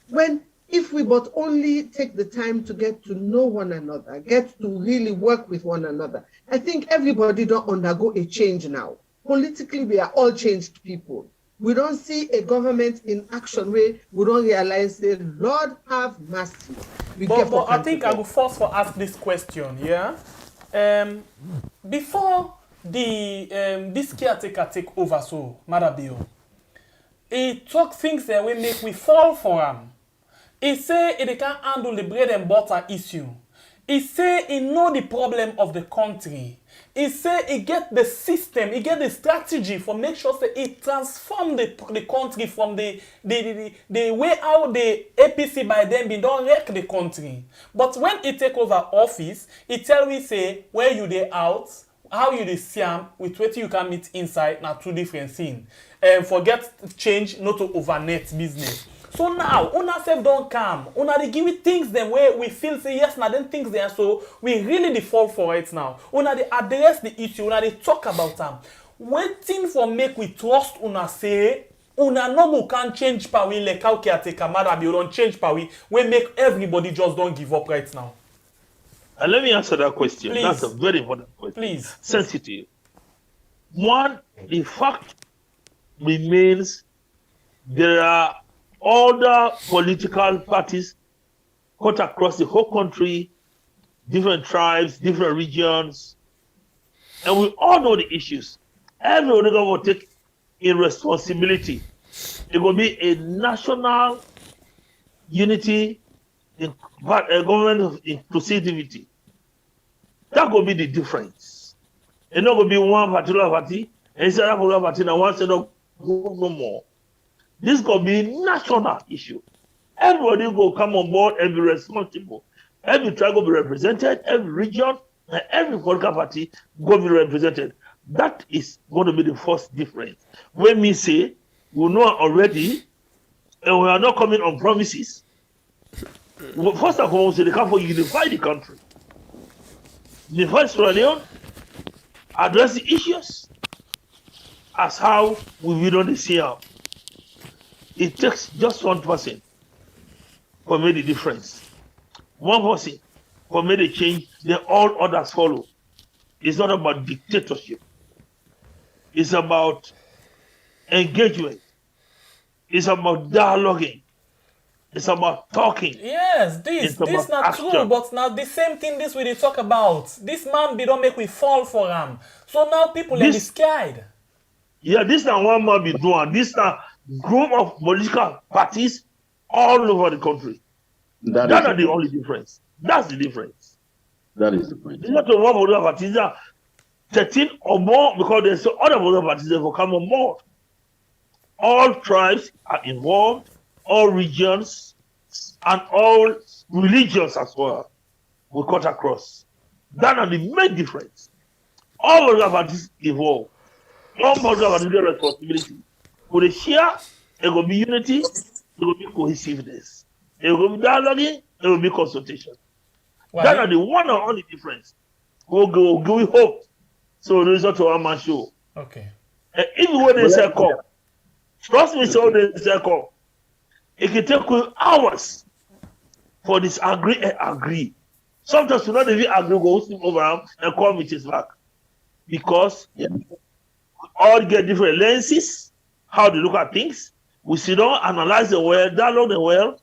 When if we but only take the time to get to know one another, get to really work with one another, I think everybody don't undergo a change now. Politically, we are all changed people. We don't see a government in action where we don't realize that Lord have mercy. But I think I will first for ask this question, yeah? Before this caretaker take over, so Madabio, he talk things that will make we fall for him. He say he can't handle the bread and butter issue. He say he know the problem of the country. He say he get the system, he get the strategy for make sure that he transform the country from the way how the APC by then be don't wreck the country. But when he take over office, he tell we say where you dey out, how you dey see am, with what you can meet inside, na two different things. Forget change, not to overnet business. So now, una self don't come. Una dey give it things them where we feel say yes, na them things there. So we really default for it now. Una dey address the issue. Una dey talk about them. Waiting for make we trust una say una no go can change power like how caretaker Madabi don't change power. We make everybody just don't give up right now. And let me answer that question. Please. That's a very important question. Please. Sensitive. One, the fact remains there are other political parties cut across the whole country, different tribes, different regions, and we all know the issues. Everybody will take a responsibility. It will be a national unity, in a government of inclusivity. That will be the difference. It's not going to be one particular party, and it's another particular party, and one set of no more. This could be a national issue. Everybody will come on board and be responsible. Every tribe will be represented, every region, and every political party will be represented. That is going to be the first difference. When we say we know already, and we are not coming on promises, first of all, we say they come for unify the country. Unify Sierra Leone, address the issues as how we will not see how. It takes just one person for make the difference. One person for make the change, then all others follow. It's not about dictatorship. It's about engagement. It's about dialoguing. It's about talking. Yes, this not true, but now the same thing this we dey talk about. This man be don't make we fall for him. So now people are scared. Yeah, this now one man be doing. This now group of political parties all over the country. That are the only difference. That's the difference. That is the point. It's not one political parties are 13 or more because there's other political parties that will come on board. All tribes are involved, all regions, and all religions as well will cut across. That are the main difference. All political parties involved. All political parties get responsibility. For the share, it will be unity, it will be cohesiveness. It will be dialoguing, it will be consultation. That are the one and only difference. We'll go hope. So the result of our man show. Okay. Even when they say come, trust me, so they say come. It can take you hours for this agree. Sometimes you not even agree, go sleep over him and come with his back. Because we all get different lenses, how they look at things. We sit down, analyze the well, dialogue the well,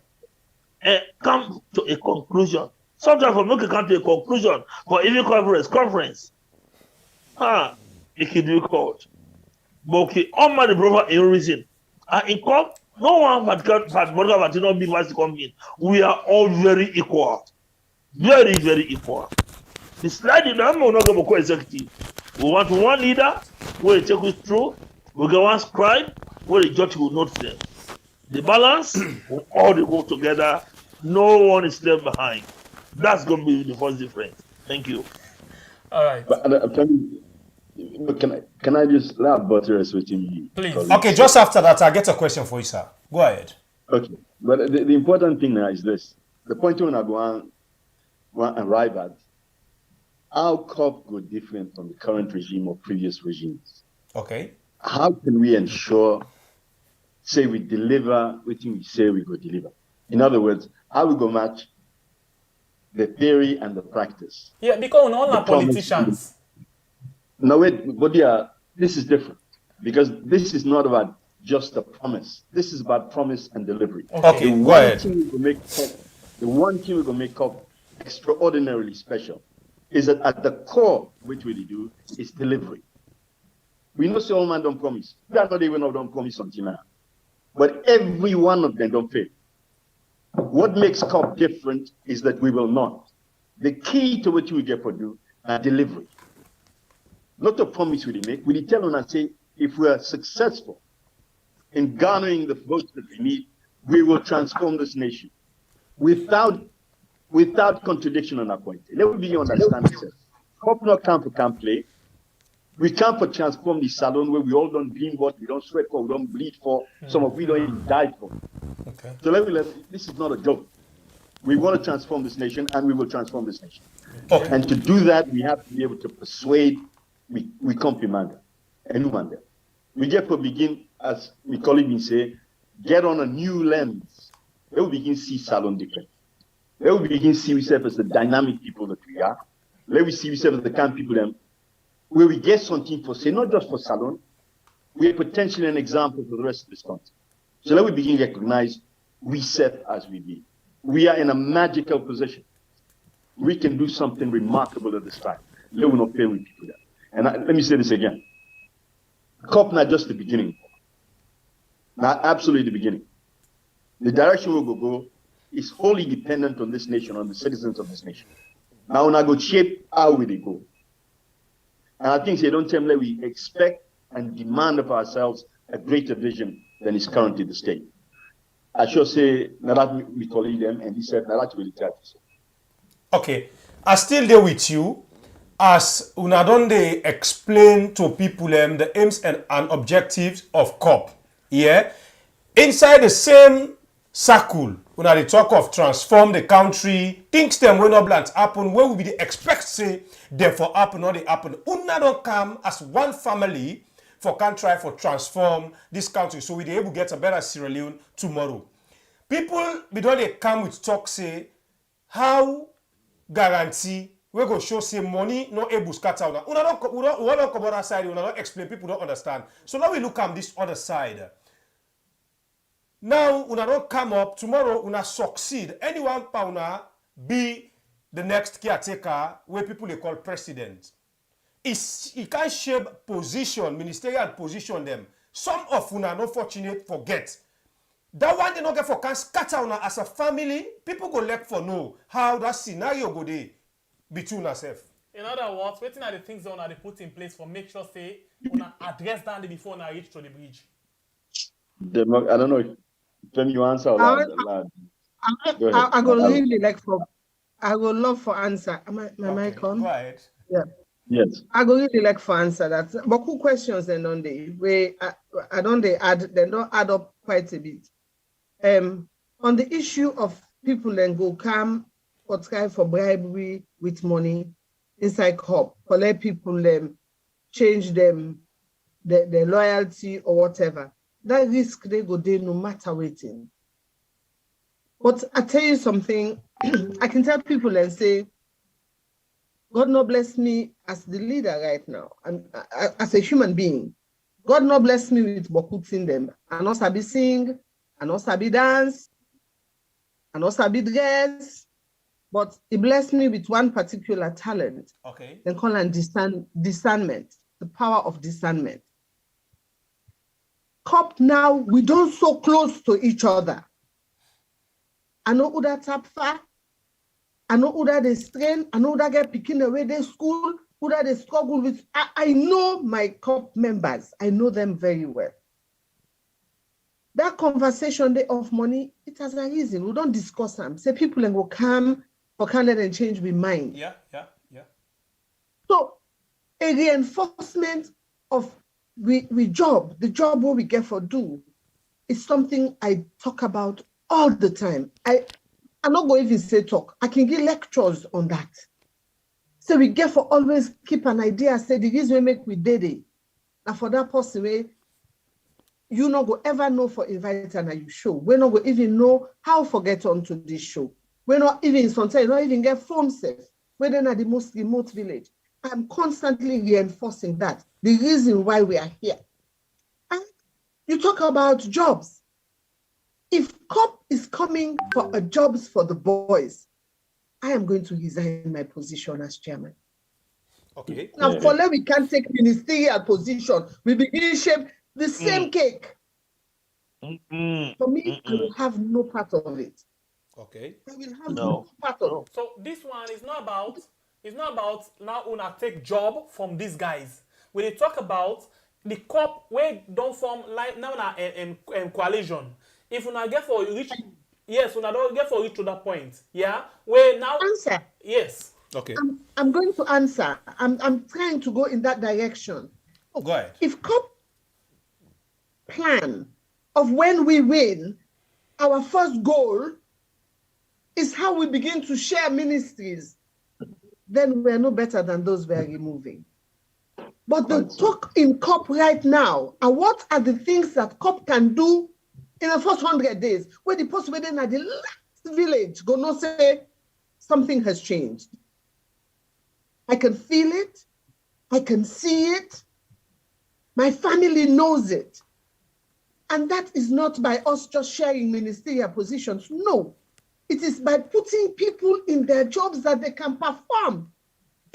and come to a conclusion. Sometimes we make it come to a conclusion for even conference. It can be called. But okay, all my brother in reason. And in Coppp, no one but not be mass come in. We are all very equal. Very, very equal. The slide in them will not go to executive. We want one leader who will take us through. We get one scribe where the judge will note them. The balance will all go together. No one is left behind. That's going to be the first difference. Thank you. All right. But can I just buttress with you? Please. Okay, just after that, I'll get a question for you, sir. Go ahead. Okay, but the important thing now is this. The point when I go on arrive at, how Coppp go different from the current regime or previous regimes? Okay. How can we ensure, say we deliver what we say we go deliver? In other words, how we go match the theory and the practice? Yeah, because we're all politicians. No, wait, but yeah, this is different because this is not about just a promise. This is about promise and delivery. Okay, the go ahead. The one thing we will make Coppp extraordinarily special is that at the core, which we do, is delivery. We know all man don't promise. We are not even don't promise until now. But every one of them don't fail. What makes Coppp different is that we will not. The key to what we get for do are delivery. Not a promise we make. We tell them and say, if we are successful in garnering the votes that we need, we will transform this nation without contradiction on our point. Let me be understand this. Coppp not come for play. We come for transform the salon where we all don't dream what we don't sweat for, we don't bleed for, some of we don't even die for. Okay. So this is not a joke. We want to transform this nation and we will transform this nation. Okay. And to do that, we have to be able to persuade we compliment anyone there. We get to begin, as my colleague been say, get on a new lens. They will begin see salon different. They will begin see ourselves as the dynamic people that we are. Let we see ourselves as the kind of people them where we get something for say, not just for salon, we are potentially an example for the rest of this country. So let we begin to recognize we set as we be. We are in a magical position. We can do something remarkable at this time. Let we not fail with people there. And let me say this again. Coppp not just the beginning. Not absolutely the beginning. The direction we will go is wholly dependent on this nation, on the citizens of this nation. Now we're going to shape how we go. And I think they don't tell me that we expect and demand of ourselves a greater vision than is currently the state. I should say, that we call them, and he said, that really try to say. Okay, I still there with you. As una don dey explain to people the aims and objectives of Coppp, yeah? Inside the same circle, una dey talk of transform the country, things them wey no bland happen, where we be dey expect say dem for happen or dey happen. Una don come as one family for can try for transform this country so we dey able get a better Sierra Leone tomorrow. People be don dey come with talk say how guarantee we go show say money no able scatter una. We don't come other side, we don't explain, people don't understand. So now we look at this other side. Now una don't come up, tomorrow una succeed. Anyone pa una be the next caretaker where people they call president. He can shape position, ministerial position them. Some of una not fortunate forget. That one they not get for can scatter una as a family. People go left for know how that scenario go dey between ourselves. In other words, waiting are the things that una dey put in place for make sure say una address that before una reach to the bridge. I don't know if you answer or I go really like for I would love for answer. My mic on? Go ahead. Yeah. Yes. I go really like for answer that. But cool questions then on the way I don't they don't add up quite a bit. On the issue of people then go come or try for bribery with money inside Coppp, collect people change them their loyalty or whatever. That risk they go there no matter waiting. But I tell you something, I can tell people and say, God no bless me as the leader right now, and as a human being. God no bless me with bokuting them. I know sabi sing, I know sabi dance, I know sabi dress, but He blessed me with one particular talent. Okay. They call it discernment, the power of discernment. Coppp now, we don't so close to each other. I know who that tap far. I know who that they strain. I know who that get picking away their school, who that they struggle with. I know my Coppp members. I know them very well. That conversation day of money, it has a reason. We don't discuss them. Say people will come for candidate and change with mind. Yeah. So a reinforcement of the job what we get for do is something I talk about all the time. I'm not going to even say talk. I can give lectures on that. So we get for always keep an idea, say the reason we make we did it. And for that person way, you not go ever know for invite and you show. We're not going even know how to get onto this show. We're not even sometimes not even get phone safe. We're then at the most remote village. I'm constantly reinforcing that. The reason why we are here. And you talk about jobs. If Coppp is coming for a jobs for the boys, I am going to resign my position as chairman. Okay. Now, for now, we can't take ministerial position. We begin shape the same cake. For me, I will have no part of it. Okay. I will have no part of it. So this one is not about now una take job from these guys. When they talk about the Coppp where don't form like now in coalition. If una get for reach, yes, una don't get for reach to that point. Yeah, where now answer. Yes. Okay. I'm going to answer. I'm trying to go in that direction. Go ahead. If Coppp plan of when we win, our first goal is how we begin to share ministries, then we're no better than those we are removing. But the talk in Coppp right now, and what are the things that Coppp can do in the first 100 days, where the post within at the last village go no say something has changed. I can feel it, I can see it, my family knows it. And that is not by us just sharing ministerial positions. No, it is by putting people in their jobs that they can perform.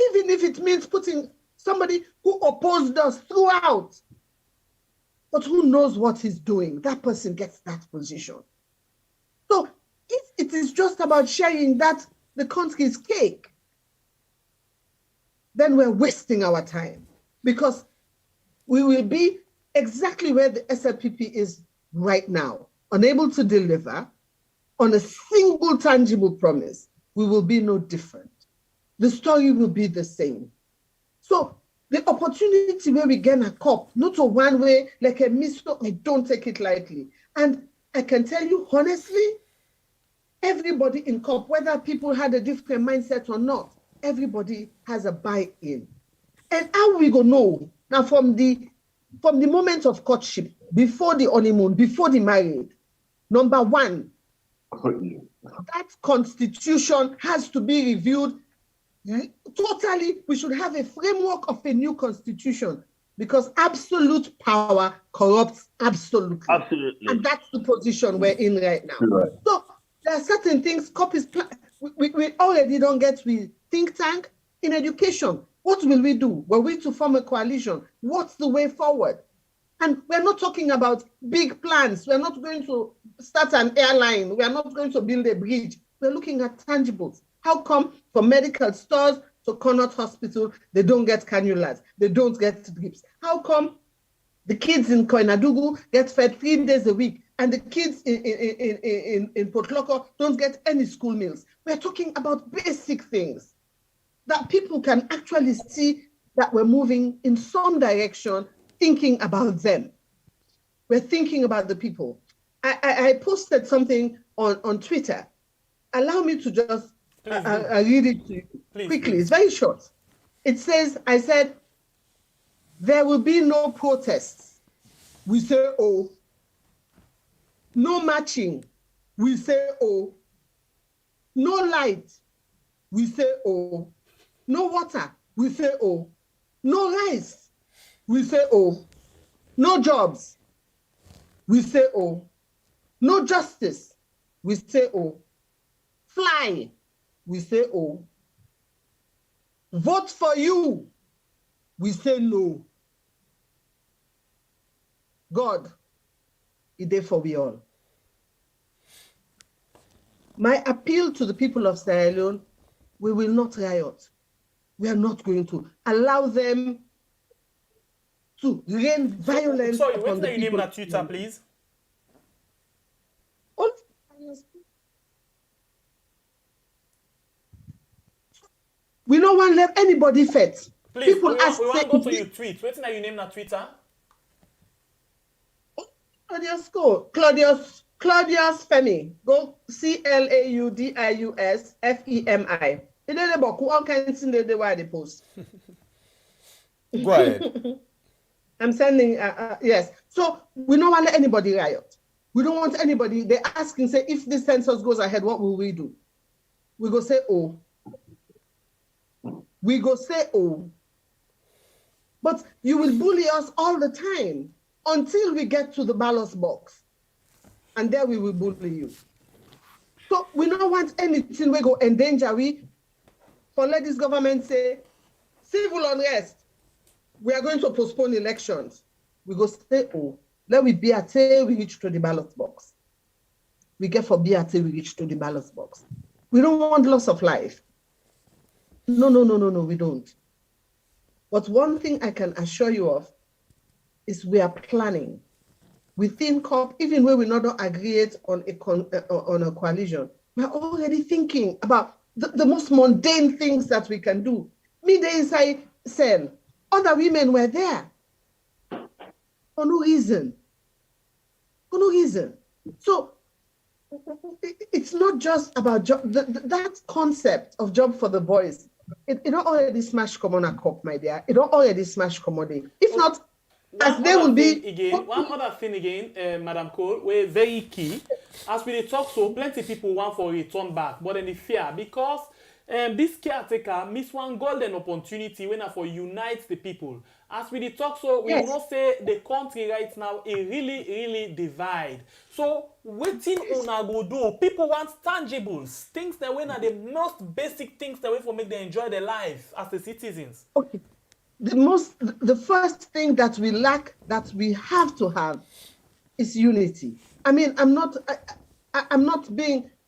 Even if it means putting somebody who opposed us throughout, but who knows what he's doing, that person gets that position. So if it is just about sharing that the country's cake, then we're wasting our time, because we will be exactly where the SLPP is right now, unable to deliver on a single tangible promise. We will be no different. The story will be the same. So the opportunity where we get a Coppp, not a one way, like a mistake, I don't take it lightly. And I can tell you honestly, everybody in Coppp, whether people had a different mindset or not, everybody has a buy-in. And how we go know? Now from the moment of courtship, before the honeymoon, before the marriage, number one, that constitution has to be reviewed totally. We should have a framework of a new constitution, because absolute power corrupts absolutely. Absolutely. And that's the position we're in right now. Right. So there are certain things Coppp is we already don't get with think tank in education. What will we do? Were we to form a coalition? What's the way forward? And we're not talking about big plans. We're not going to start an airline. We're not going to build a bridge. We're looking at tangibles. How come from medical stores to Connaught Hospital, they don't get cannulas, they don't get drips? How come The kids in Koinadugu get fed 3 days a week, and the kids in Port Loko don't get any school meals. We're talking about basic things that people can actually see that we're moving in some direction, thinking about them. We're thinking about the people. I posted something on Twitter. Allow me to just read it to you quickly. It's very short. It says, I said, there will be no protests. We say, oh. No marching. We say, oh. No light. We say, oh. No water. We say, oh. No rice. We say, oh. No jobs. We say, oh. No justice. We say, oh. Fly. We say, oh. Vote for you. We say, no. God, He did for we all. My appeal to the people of Sierra Leone, we will not riot. We are not going to allow them to rain violence. Sorry, what's the name on Twitter, please? We don't want to let anybody fight. Please, people we want to go to your tweet. What's the name on Twitter? Claudius Femi. Go Claudius Femi. It is about all kinds of the way they post. Go ahead. I'm sending, yes. So we don't want to let anybody riot. We don't want anybody, they ask and say, if this census goes ahead, what will we do? We go say, oh. We go say, oh. But you will bully us all the time until we get to the ballot box. And there we will bully you. So we don't want anything we go endanger we. For let this government say, civil unrest, we are going to postpone elections. We go say, oh, let we be until we reach to the ballot box. We get for be until we reach to the ballot box. We don't want loss of life. No, we don't. But one thing I can assure you of is we are planning. Within Coppp, even when we not agree on a coalition, we're already thinking about the most mundane things that we can do. Me, the inside cell, other women were there for no reason. For no reason. So it's not just about job. That concept of job for the boys, it don't already smash common a Coppp, my dear. It don't already smash commodity. If not, as they will be again. One other thing again, Madam Cole, we're very key. As we talk, so plenty people want for return back, but then the fear because this caretaker miss one golden opportunity when for unite the people. As we talk, so we will say the country right now is really divide. So waiting on go do, people want tangibles, things that when are the most basic things that way for make them enjoy their life as the citizens. Okay. The first thing that we lack, that we have to have, is unity. I mean, I'm not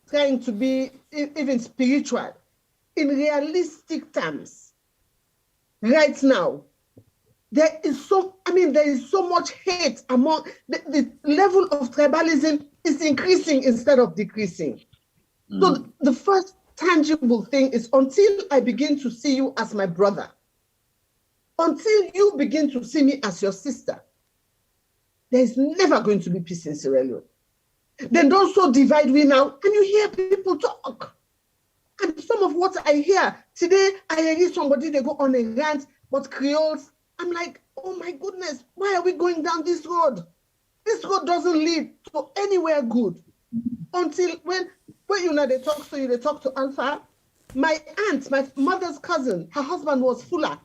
trying to be even spiritual. In realistic terms, right now, there is so much hate among the level of tribalism is increasing instead of decreasing. So the first tangible thing is until I begin to see you as my brother, until you begin to see me as your sister, there is never going to be peace in Sierra Leone. Then don't so divide we now, and you hear people talk. And some of what I hear today, I hear somebody, they go on a rant, but Creoles, I'm like, oh my goodness, why are we going down this road? This road doesn't lead to anywhere good. Until when you know they talk to Alpha. My aunt, my mother's cousin, her husband was Fuller.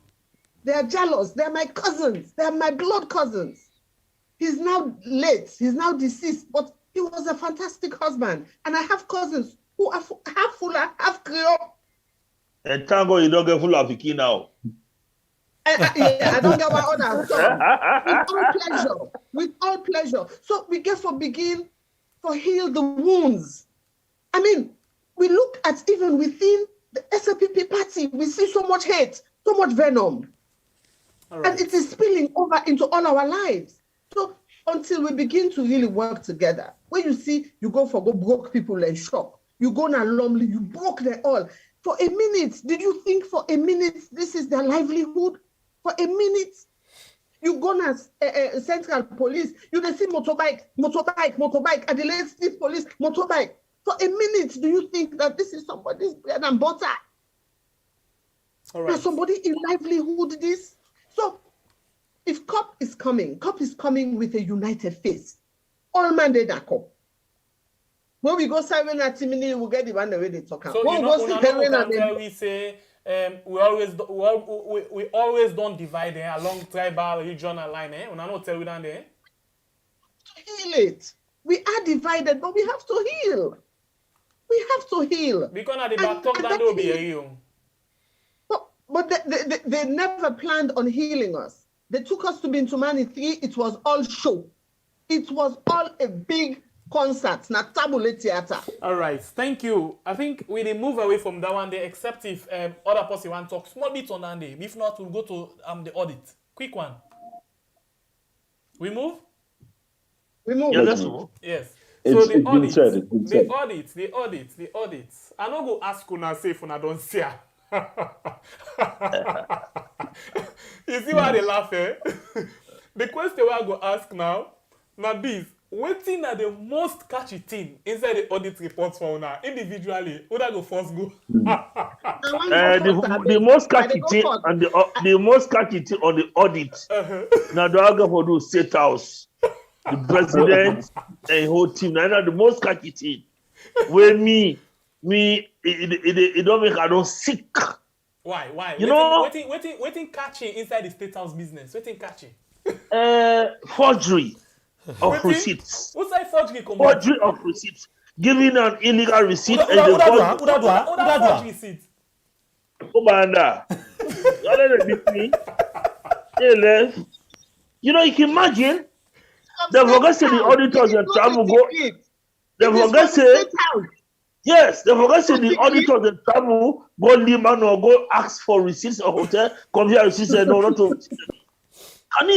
They are jealous. They are my cousins. They are my blood cousins. He's now late. He's now deceased, but he was a fantastic husband. And I have cousins who are half Fuller, half Creole. And Tango, you don't get full of Iki now. I don't get what others. So, with all pleasure. So we get for begin for heal the wounds. I mean, we look at even within the SLPP party, we see so much hate, so much venom. Right. And it is spilling over into all our lives. So until we begin to really work together, when you see you go broke people and shop, you go now lonely, you broke them all. For a minute, did you think for a minute this is their livelihood? For a minute, you go now central police, you dey see motorbike, Adelaide State Police, motorbike. For a minute, do you think that this is somebody's bread and butter? All right. Somebody in livelihood this? So if Coppp is coming with a united face. All mandate that Coppp. When we go serving at Timini, we'll get the one the way they talk. So you know, we say we always don't divide along tribal regional line. We not tell you that there. To heal it. We are divided, but we have to heal. We have to heal. Because at the back talk that will be a you. But they never planned on healing us. They took us to Bintumani 3. It was all show. It was all a big concert. Not tabule theater. All right. Thank you. I think we will move away from that one day, except if other person want to talk small bit on that day. If not, we'll go to the audit. Quick one. We move? We move. Yeah, let's move. Yes. So the audit. I don't go ask una say if una don't see. You see why they laugh, eh? The question I go ask now this, wetin are the most catchy thing inside the audit reports for una individually? Who that go first go? The most catchy thing and the most catchy thing on the audit. Now the other for do state house, the president and whole team. Now the most catchy thing. When it don't make I don't sick. Why? You know, waiting catching inside the state house business. Waiting catching. Forgery of receipts. What's that forgery? Forgery of receipts. Giving an illegal receipt and the forgery receipt. Obanda. You know, you can imagine. They forget to the auditors and travel go. They forget to. Yes, they forget to the auditors and travel go Liman or go ask for receipts or hotel. Come here, receipts and no, not to. Can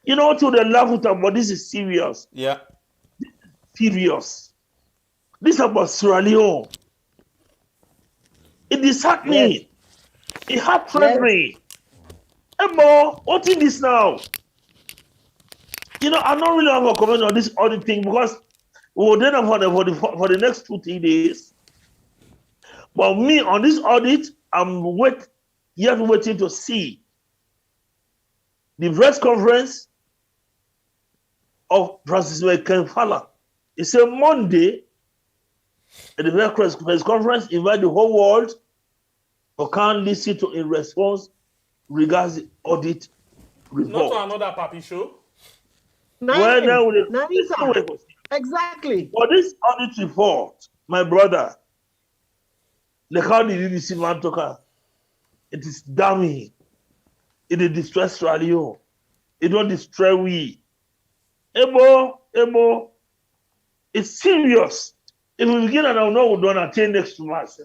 you know to the laugh with them, but this is serious. Yeah. Serious. This is about Sierra Leone. It disheartened me. It heartbreak me. Emo, what is this now? You know, I don't really have a comment on this audit thing because we will then for the next 2-3 days. But me on this audit, I'm waiting to see the press conference of Francis Kenfala. It's a Monday, and the press conference invite the whole world to come listen to in response regards the audit report. Not to another papi show. Exactly. For this audit report, my brother, the how did you receive Mantoka? It is damning. It is distress radio. It don't destroy we. Emo, it's serious. If we begin and I know we don't attend next to us.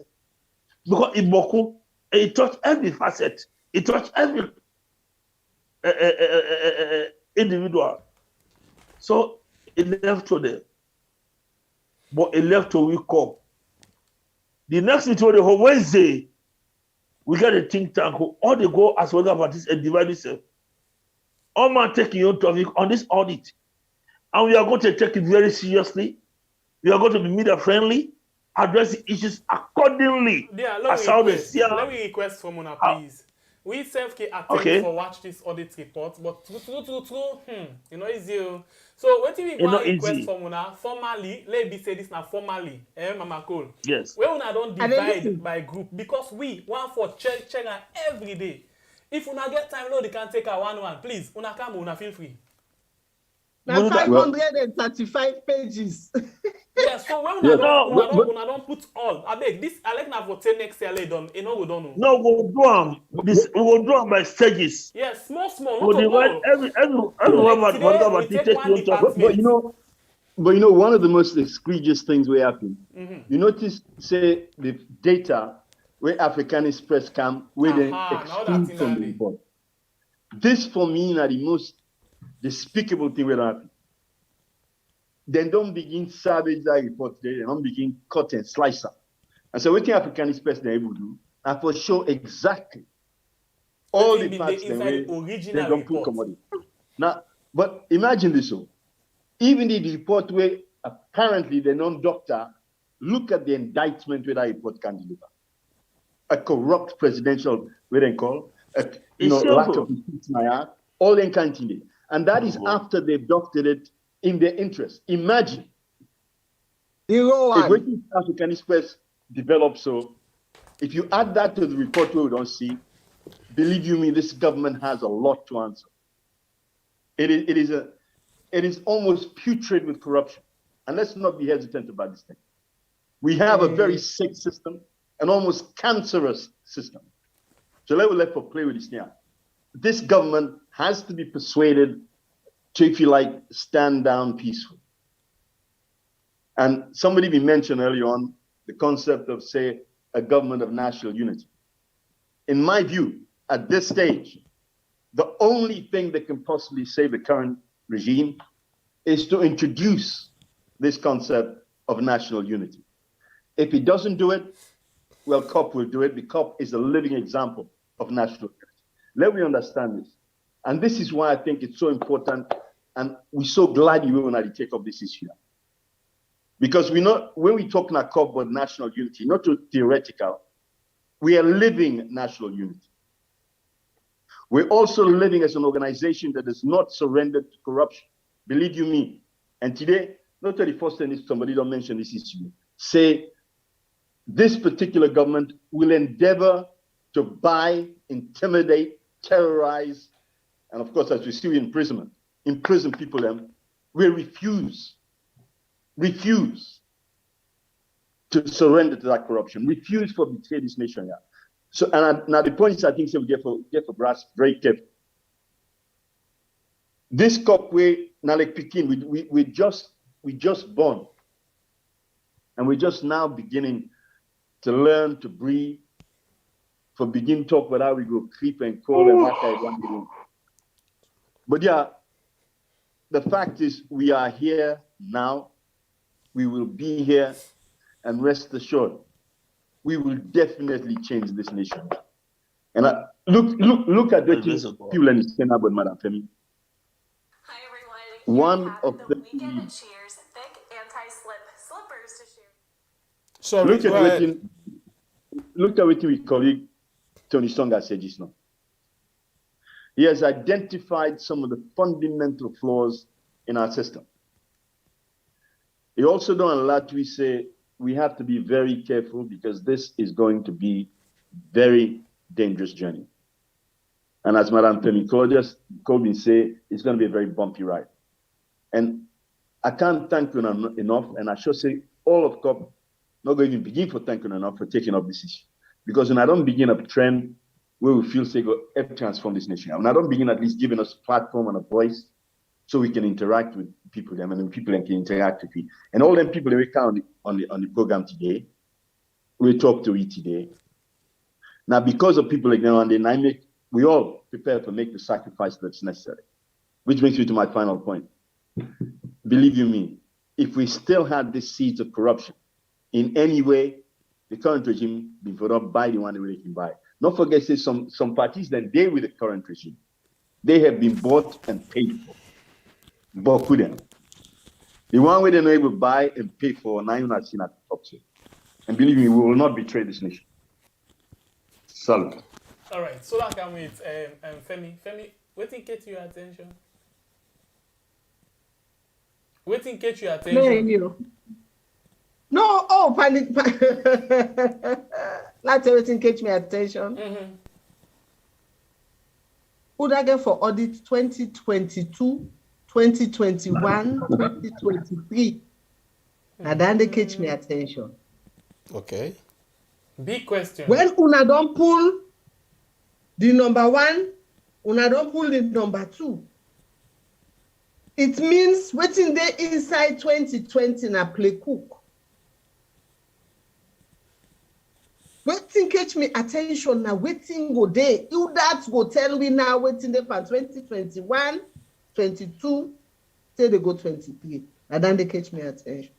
Because it touched every facet. It touched every individual. So it left to them. But it left to wake up. The next meeting on Wednesday, we get a think tank who all they go as well parties and divide itself. All man taking your topic on this audit. And we are going to take it very seriously. We are going to be media friendly, address the issues accordingly. Yeah, let me request from una, please. We self-care attend for watch this audit report, but true, you know, easy. So what we want request from una formally, let me say this now formally, Mama Cole. Yes. Where una don't divide by group because we want for check every day. If una get time, they can take a one. Please, una come, una feel free. Now 535 pages. Yeah, so when una don't put all. I beg this. I like na for 10 next year. Done. You know we don't know. No, we'll do them. We will do them by stages. Yes, small. We'll divide everyone. But you know, one of the most egregious things will happen. You notice, say the data where African Express come, where they exclude from the report. This for me are the most despicable thing will happen. Then don't begin savage that report today, and don't begin cut and slice up. And so what the Africanist person able to do, and for sure exactly all the parts they don't put commodity. Now, but imagine this one. Even the report where apparently the non-doctor look at the indictment where that report can deliver. A corrupt presidential, where they call, lack of impeachment, all in continue. And that is after they've doctored it in their interest. Imagine if Waiting African Express develops so, if you add that to the report where we don't see, believe you me, this government has a lot to answer. It is almost putrid with corruption. And let's not be hesitant about this thing. We have a very sick system, an almost cancerous system. So let's play with this now. This government has to be persuaded to, if you like, stand down peacefully. And somebody mentioned earlier on the concept of, say, a government of national unity. In my view, at this stage, the only thing that can possibly save the current regime is to introduce this concept of national unity. If it doesn't do it, well, Coppp will do it, because Coppp is a living example of national unity. Let me understand this. And this is why I think it's so important, and we're so glad you will take up this issue. Because when we talk now Coppp about national unity, not too theoretical, we are living national unity. We're also living as an organization that has not surrendered to corruption. Believe you me. And today, not 31st and if somebody don't mention this issue, say this particular government will endeavor to buy, intimidate, terrorize, and of course, as we see imprisonment, imprison people, will refuse to surrender to that corruption, refuse to betray this nation. Yeah. So, and now the point is, I think, so we get for brass very careful. This Coppp way, now like Pekin, we just born, and we're just now beginning to learn to breathe, for begin talk about how we go creep and crawl and what I want to do. But yeah, the fact is we are here now, we will be here, and rest assured, we will definitely change this nation. And look at the people in the Senate about Madam Femi. Hi everyone. One of the weekend cheers, thick anti-slip slippers to share. So look at what my colleague Tony Songa said just now. He has identified some of the fundamental flaws in our system. He also done a lot to say we have to be very careful, because this is going to be very dangerous journey. And as Madam Femi Colby say, it's going to be a very bumpy ride. And I can't thank you enough, and I should say all of Coppp, not going to begin for thanking enough for taking up this issue. Because when I don't begin a trend where we feel, say, go help transform this nation, when I don't begin at least giving us a platform and a voice so we can interact with people, and then people can interact with me. And all them people that we count on the program today, we talk to you today. Now, because of people like them, and we all prepare to make the sacrifice that's necessary. Which brings me to my final point. Believe you me, if we still had these seeds of corruption in any way, the current regime been put up by the one that they can buy. Not forget, say some parties that they with the current regime, they have been bought and paid for. But for them, the one way they're not able to buy and pay for, now you're not seen at the top. And believe me, we will not betray this nation. Salute. All right, so that can with Femi. Femi, what thing get your attention? What thing get your attention? No, panic. Not everything catch my attention. Would I get for audit 2022, 2021, 2023? And then they catch my attention. Okay. Big question. When una don't pull the number one, una don't pull the number two. It means waiting there inside 2020 na play cook. Waiting catch me attention now, waiting go there. You that go tell me now, waiting there for 2021, 22, say they go 23. And then they catch me attention.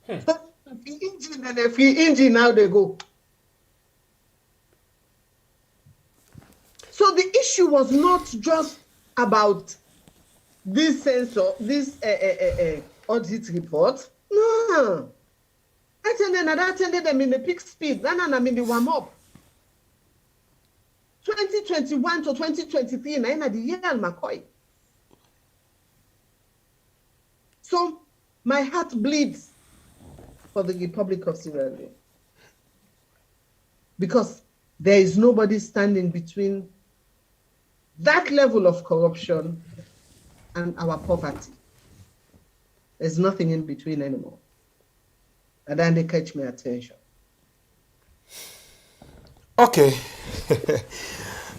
If the engine and if the engine, now they go. So the issue was not just about this sensor, this audit report. No. I attended them in the peak speed. Then I'm in the warm up. 2021 to 2023, and I the year McCoy. So my heart bleeds for the Republic of Sierra Leone because there is nobody standing between that level of corruption and our poverty. There's nothing in between anymore. And then they catch my attention. Okay.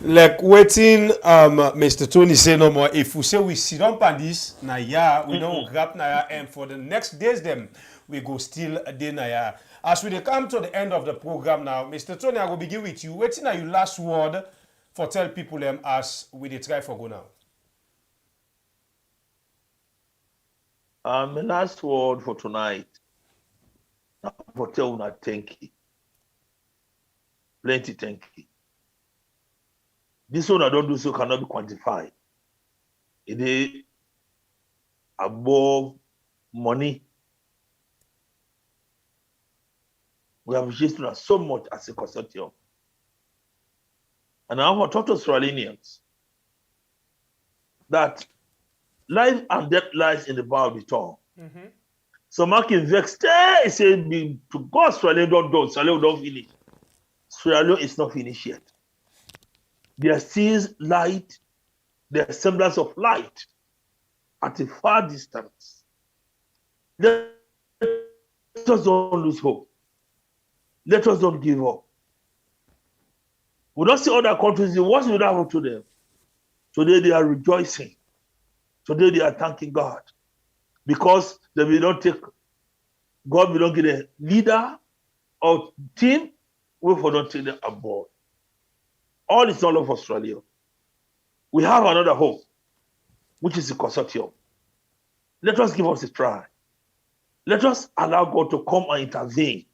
Like waiting, Mr. Tony say no more. If we say we sit up on this, na yeah, we don't grab na yeah, and for the next days them we go still a day na yeah. As we come to the end of the program now, Mr. Tony, I will begin with you. Waiting are your last word for tell people them as we dey try for go now. My last word for tonight. For tell una thank you. Plenty thank you. This one I don't do so cannot be quantified. It is above money. We have appreciated so much as a consortium. And I want to talk to Australians that life and death lies in the power of the tongue. So Mark vex say to go Australia don't do, Australia don't finish. Australia is not finished yet. There sees light, the semblance of light at a far distance. Let us don't lose hope. Let us don't give up. We don't see other countries, what will happen to them? Today they are rejoicing. Today they are thanking God. Because they will not take, God will not get a leader or team, we will not take them aboard. All is all of Australia. We have another hope, which is the consortium. Let us give us a try. Let us allow God to come and intervene.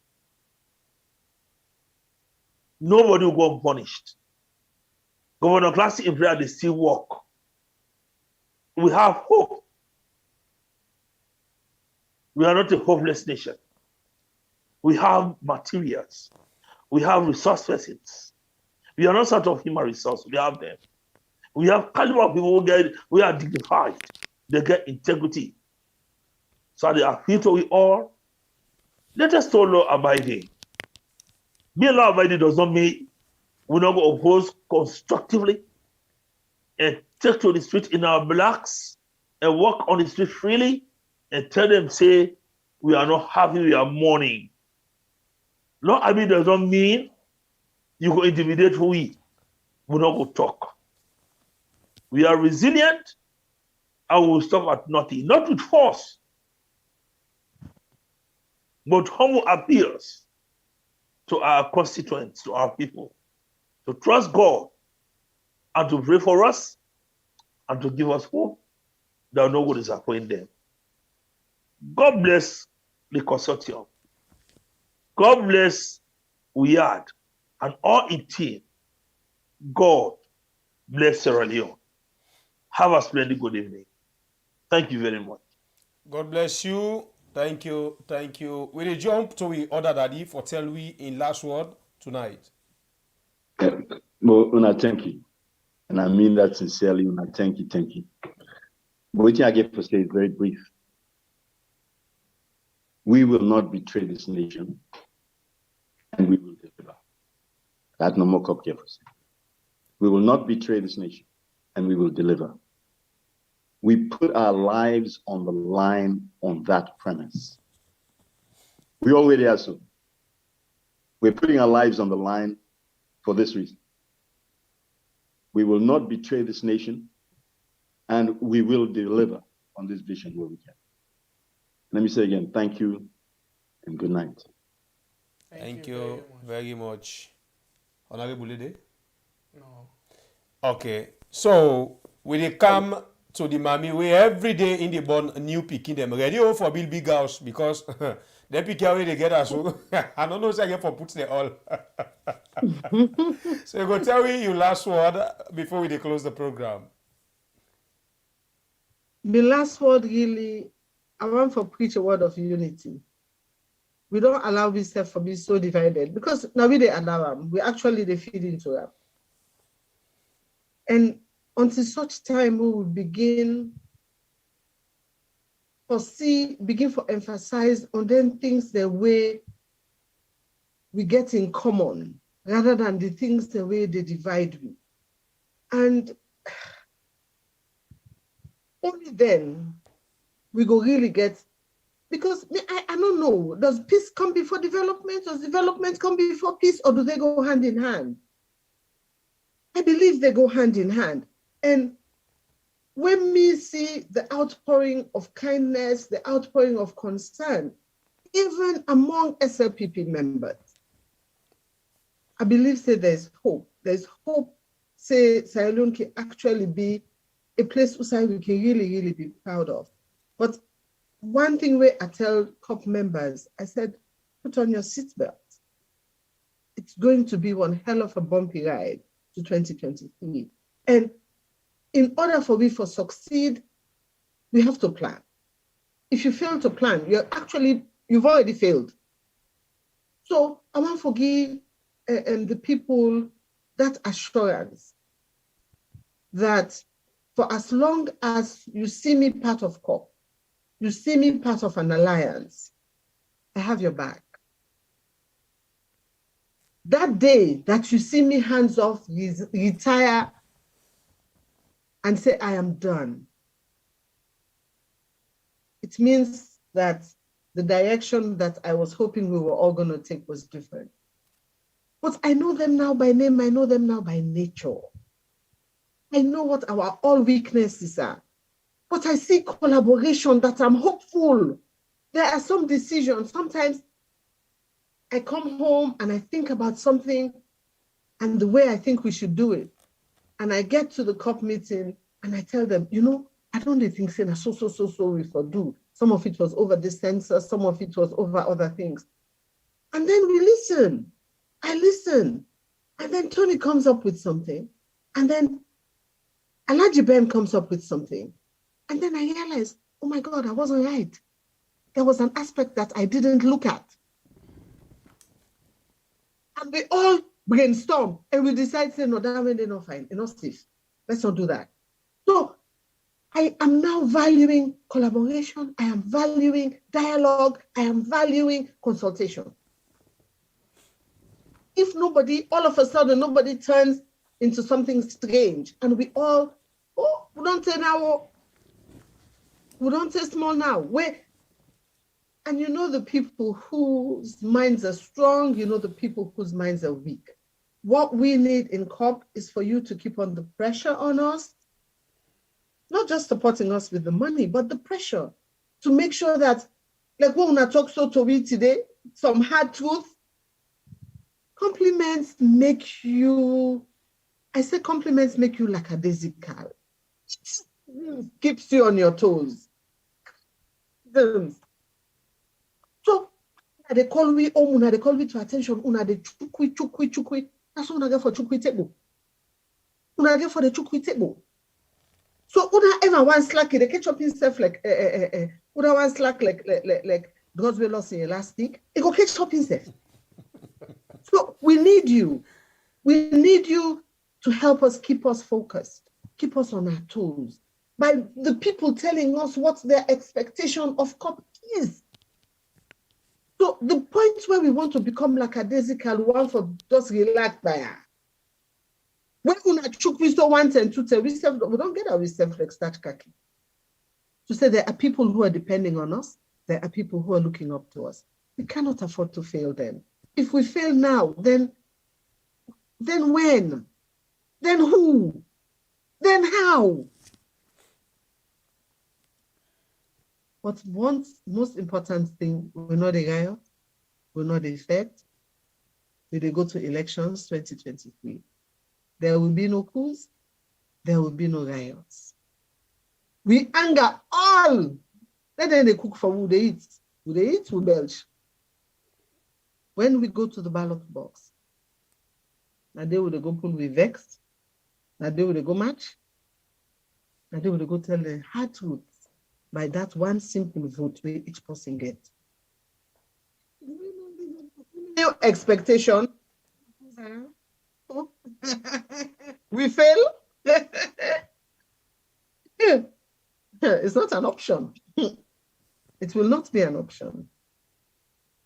Nobody will go unpunished. Governor Classy in prayer, they still work. We have hope. We are not a hopeless nation. We have materials. We have resource persons. We are not sort of human resource. We have them. We have caliber of people who are dignified. They get integrity. So they appeal to we all. Let us told law abiding. Being law abiding does not mean we not go oppose constructively and take to the street in our blocks and walk on the street freely and tell them, say, we are not happy, we are mourning. Law abiding does not mean you go intimidate who we not go talk. We are resilient and we will stop at nothing, not with force, but humble appeals to our constituents, to our people, to trust God and to pray for us and to give us hope that no one disappoint them. God bless the consortium. God bless WIAD and all its team. God bless Sierra Leone. Have a splendid good evening. Thank you very much. God bless you. Thank you. Thank you. We will jump to the other daddy for tell we in last word tonight. Well, Una, thank you. And I mean that sincerely, Una, thank you, thank you. But what I get to say is very brief. We will not betray this nation, and we will deliver. That's no more Coppp for say. We will not betray this nation, and we will deliver. We put our lives on the line on that premise. We already are so. We're putting our lives on the line for this reason. We will not betray this nation, and we will deliver on this vision where we can. Let me say again, thank you and good night. Thank you very much. Honorable Lede? No. Okay, so we dey come to the mommy wey every day in the born new pikin dem ready for build big house because dem pikin wey dey get house so I don't know say I get for put them all. So you go tell me your last word before we dey close the program. The last word really, I want to preach a word of unity. We don't allow ourselves to be so divided because now we they allow them. We actually they feed into them. And until such time we will begin to emphasize on them things the way we get in common rather than the things the way they divide we. And only then we go really get, because I don't know, does peace come before development? Does development come before peace, or do they go hand in hand? I believe they go hand in hand. And when we see the outpouring of kindness, the outpouring of concern, even among SLPP members, I believe say there's hope. There's hope, say Sierra Leone can actually be a place where we can really, really be proud of. But one thing where I tell Coppp members, I said, put on your seatbelt. It's going to be one hell of a bumpy ride to 2023. And in order for we to succeed, we have to plan. If you fail to plan, you've already failed. So I want to give the people that assurance that for as long as you see me part of Coppp, you see me part of an alliance, I have your back. That day that you see me hands off, retire, and say, I am done, it means that the direction that I was hoping we were all going to take was different. But I know them now by name, I know them now by nature. I know what our all weaknesses are. But I see collaboration that I'm hopeful. There are some decisions. Sometimes I come home and I think about something and the way I think we should do it. And I get to the Coppp meeting and I tell them, I don't think saying so we for do. Some of it was over the census, some of it was over other things. And then we listen. I listen. And then Tony comes up with something. And then Alhaji Ben comes up with something. And then I realized, oh my God, I wasn't right. There was an aspect that I didn't look at. And we all brainstorm and we decide, say, no, that way they're not fine, they're not safe. Let's not do that. So I am now valuing collaboration. I am valuing dialogue. I am valuing consultation. If all of a sudden, nobody turns into something strange and we all, we don't say now, we don't say small now. And the people whose minds are strong, the people whose minds are weak. What we need in Coppp is for you to keep on the pressure on us, not just supporting us with the money, but the pressure to make sure that, like when I talk so to me today, some hard truth, compliments make you lackadaisical. Keeps you on your toes. So they call me they call me to attention, they chukwi. That's what I get for chukwi table. I get for the chukwi table. So ever one slack, they catch up himself like one slack like God's will lost in elastic, it go catch up himself. So we need you. We need you to help us keep us focused, keep us on our toes, by the people telling us what their expectation of Coppp is. So the point where we want to become lackadaisical, one for just relax by. When we chukwi so 1 and 2, we don't get ourselves like start kaki. To say there are people who are depending on us, there are people who are looking up to us. We cannot afford to fail them. If we fail now, then when? Then who? Then how? But one most important thing, we're not a riot, we're not a effect. We go to elections 2023. There will be no coups, there will be no riots. We anger all. Let them they cook for who they eat. Who they eat, who belch. When we go to the ballot box, now they will go pull we vexed. Now they will go match. Now they will go tell the hard truth by that one simple vote where each person gets. No expectation. We fail. It's not an option. It will not be an option.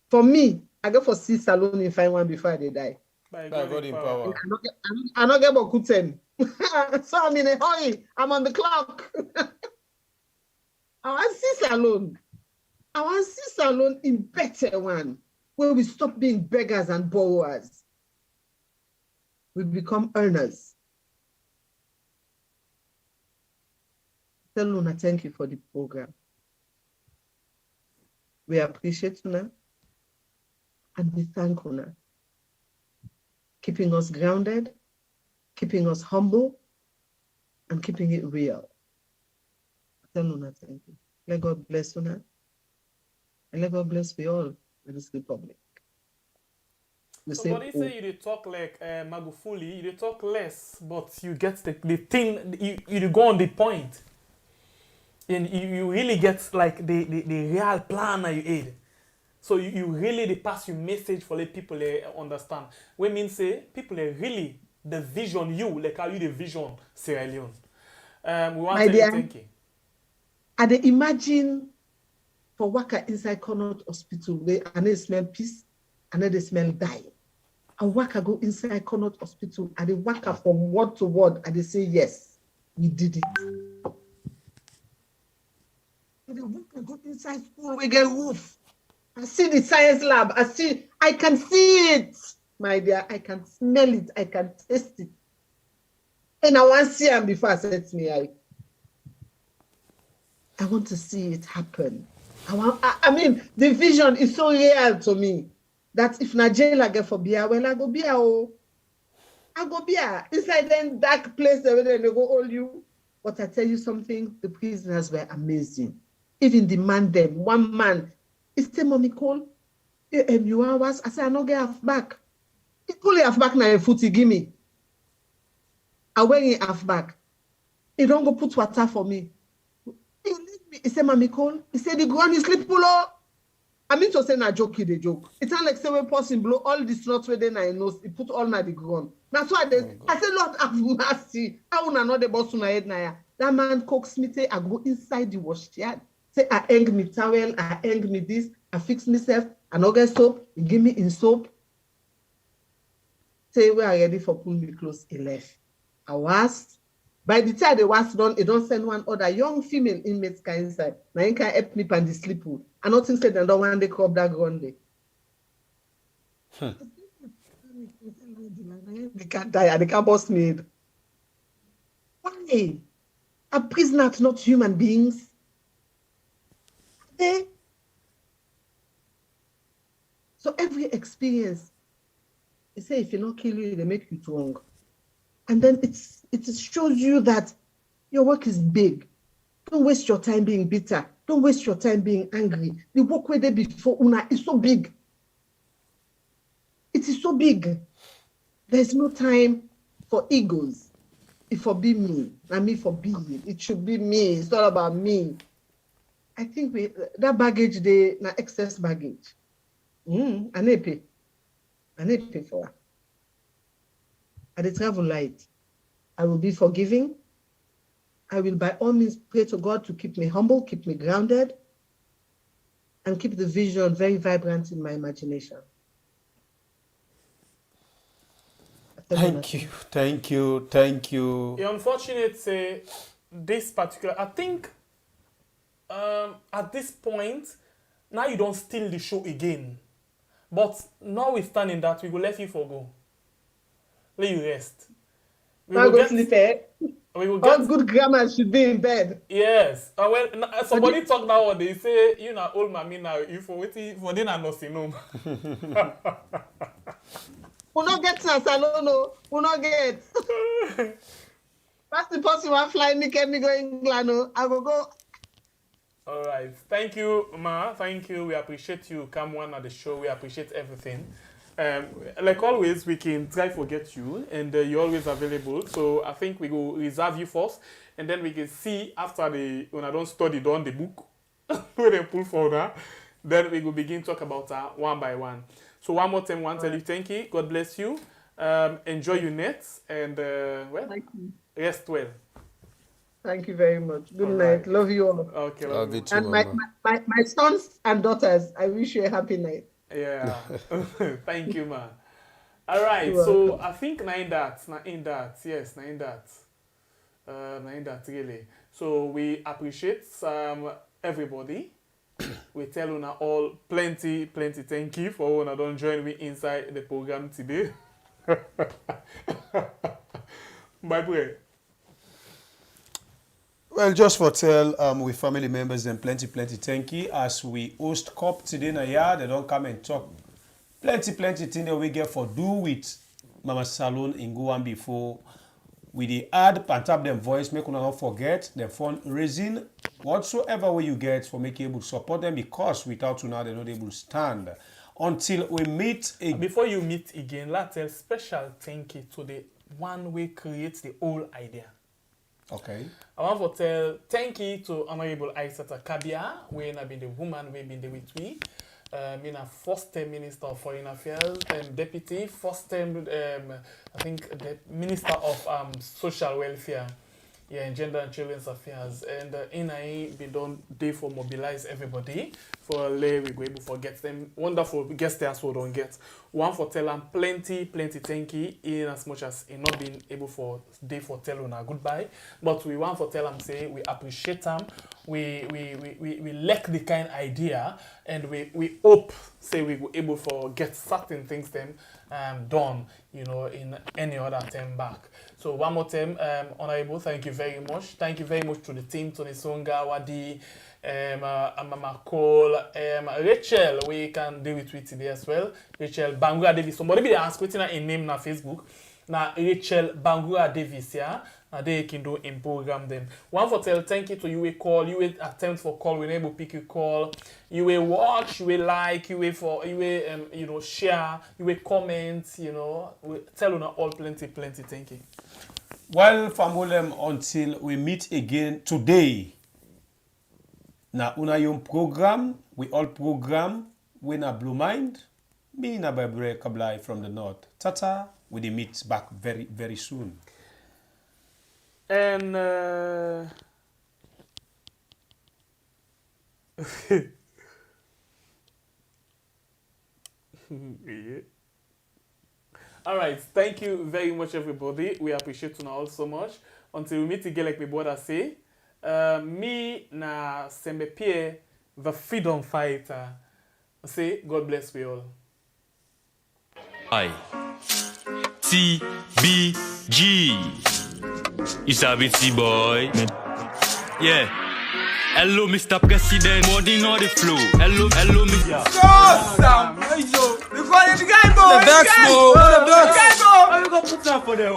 For me, I go for see salon in find one before they die. By God in power. I not get about 10. So I'm in a hurry. I'm on the clock. I want see salon. I want see salon in better one, where we stop being beggars and borrowers. We become earners. Tell Luna, thank you for the program. We appreciate Luna and we thank Luna. Keeping us grounded, keeping us humble, and keeping it real. Tell Luna, thank you. Let God bless Luna. And let God bless we all in this republic. Somebody say you dey talk like Magufuli, you dey talk less, but you get the thing, you go on the point. And you really get like the real plan that you aid. So you really dey pass your message for let people understand. We mean say people really the vision you, like how you the vision Sierra Leone. We want to tell you thank you. I dey imagine for worker inside Connaught Hospital where I dey smell peace, and they smell die. A worker go inside Connaught Hospital and the worker from word to word and they say yes, we did it. And the worker go inside school, we get roof. I see the science lab. I can see it, my dear. I can smell it. I can taste it. And I want to see him before I said to me, I want to see it happen. I mean, the vision is so real to me that if Nigeria get for beer, well, I go beer. Oh, I go beer. Inside that dark place where they go hold you. But I tell you something, the prisoners were amazing. Even the man them, one man, he said, Mommy call, you hours. I said, I no get half back. He pull half back now, foot he give me. I wear him half back. He don't go put water for me. He said, Mommy call. He said, the ground is sleep pull up. I mean to say na joke, the joke. It's not like say when person blow all the snot where then I know, he put all na the ground. That's why I said, Lord have mercy. I will not the boss on my head now. That man coax me, say I go inside the wash yard. Say I hang me towel, I hang me this, I fix myself, I no get soap, he give me in soap. Say we are ready for pull me close, he left. I was. By the time they was done, it don't send one other young female inmates inside. Now you can help me and the sleep pool. I don't think they don't want to crop that ground there. They can't die, they can't bust me. Why? Are prisoners not human beings? They? So every experience, they say if you not kill you, they make you strong. And then it shows you that your work is big. Don't waste your time being bitter. Don't waste your time being angry. The work where they before Una is so big. It is so big. There's no time for egos. It for be me, and me for being. It should be me. It's all about me. I think that baggage they na excess baggage. I need pay. I need pay for it. At the travel light, I will be forgiving. I will by all means pray to God to keep me humble, keep me grounded, and keep the vision very vibrant in my imagination. Thank you. The unfortunate say this particular, I think at this point, now you don't steal the show again. But notwithstanding that, we will let you forgo. Let you rest. We will go sleep, eh? We will all good grammar should be in bed. Yes. Well, somebody talk that one. They say, you know, old mommy now, you for waiting for dinner nursing home. We not get us, I don't know. We not get. That's the person who fly me, can me go England. I will go. All right. Thank you, Ma. Thank you. We appreciate you come on at the show. We appreciate everything. Like always, we can try to forget you, and you're always available. So I think we will reserve you first, and then we can see after when I don't study down the book, when they pull forward, then we will begin to talk about one by one. So one more time, I want to tell you thank you. God bless you. Enjoy your nets, and rest well. Thank you very much. Good all night. Right. Love you all. Okay, love you too, and my sons and daughters, I wish you a happy night. Yeah. Thank you, man. All right. So I think nine that. Yes, nine that really. So we appreciate everybody. We tell you now all plenty thank you for when I don't join me inside the program today. Bye bye. Well, just for tell we family members and plenty thank you as we host Coppp today na here. They don't come and talk plenty thing that we get for do with Mama Salon in Goan before we the add and tap them voice, make una not forget the fundraising whatsoever way you get for making able to support them, because without you now they're not able to stand until we meet again. Before you meet again, let's tell special thank you to the one we creates the whole idea. Okay. I want to tell thank you to Honorable Aissata Kabia, when I've been the woman we've been there with me. Being a first-time Minister of Foreign Affairs, Deputy, first-time, I think, the Minister of Social Welfare, and Gender and Children's Affairs. And I be done day for mobilize everybody for we go able to get them wonderful guests there so don't get. One for tell them plenty thank you in as much as in not being able for day for tell them goodbye. But we want for tell them say we appreciate them. We like the kind idea, and we hope say we were able for get certain things them done, you know, in any other time back. So one more time, Honorable, thank you very much. Thank you very much to the team, Tony Songa, Wadi, Mama Cole, Rachel, we can deal with it today as well. Rachel Bangura Davis. Somebody be asked what's a name na Facebook. Na Rachel Bangura Davis, yeah. They can do in program then. One for tell thank you to you will call, you will attempt for call, we able pick your call, you will watch, you will like, you will for you will you know share, you will comment, you know, we tell you all plenty thank you. Well, famolem until we meet again today. Na una yung program, we all program, we na Blue Mind, me na Babre Kablai from the north. Tata, we will meet back very soon. And yeah. All right, thank you very much, everybody. We appreciate you all so much. Until we meet again, like my brother say, me na Sembepie, the freedom fighter. Say, God bless we all. TBG. It's a bitty boy. Yeah. Hello, Mr. President. Morning on the floor. Hello, Mr. Sam! The guy, bro! The guy, bro! The guy, bro! I'm gonna put that for them.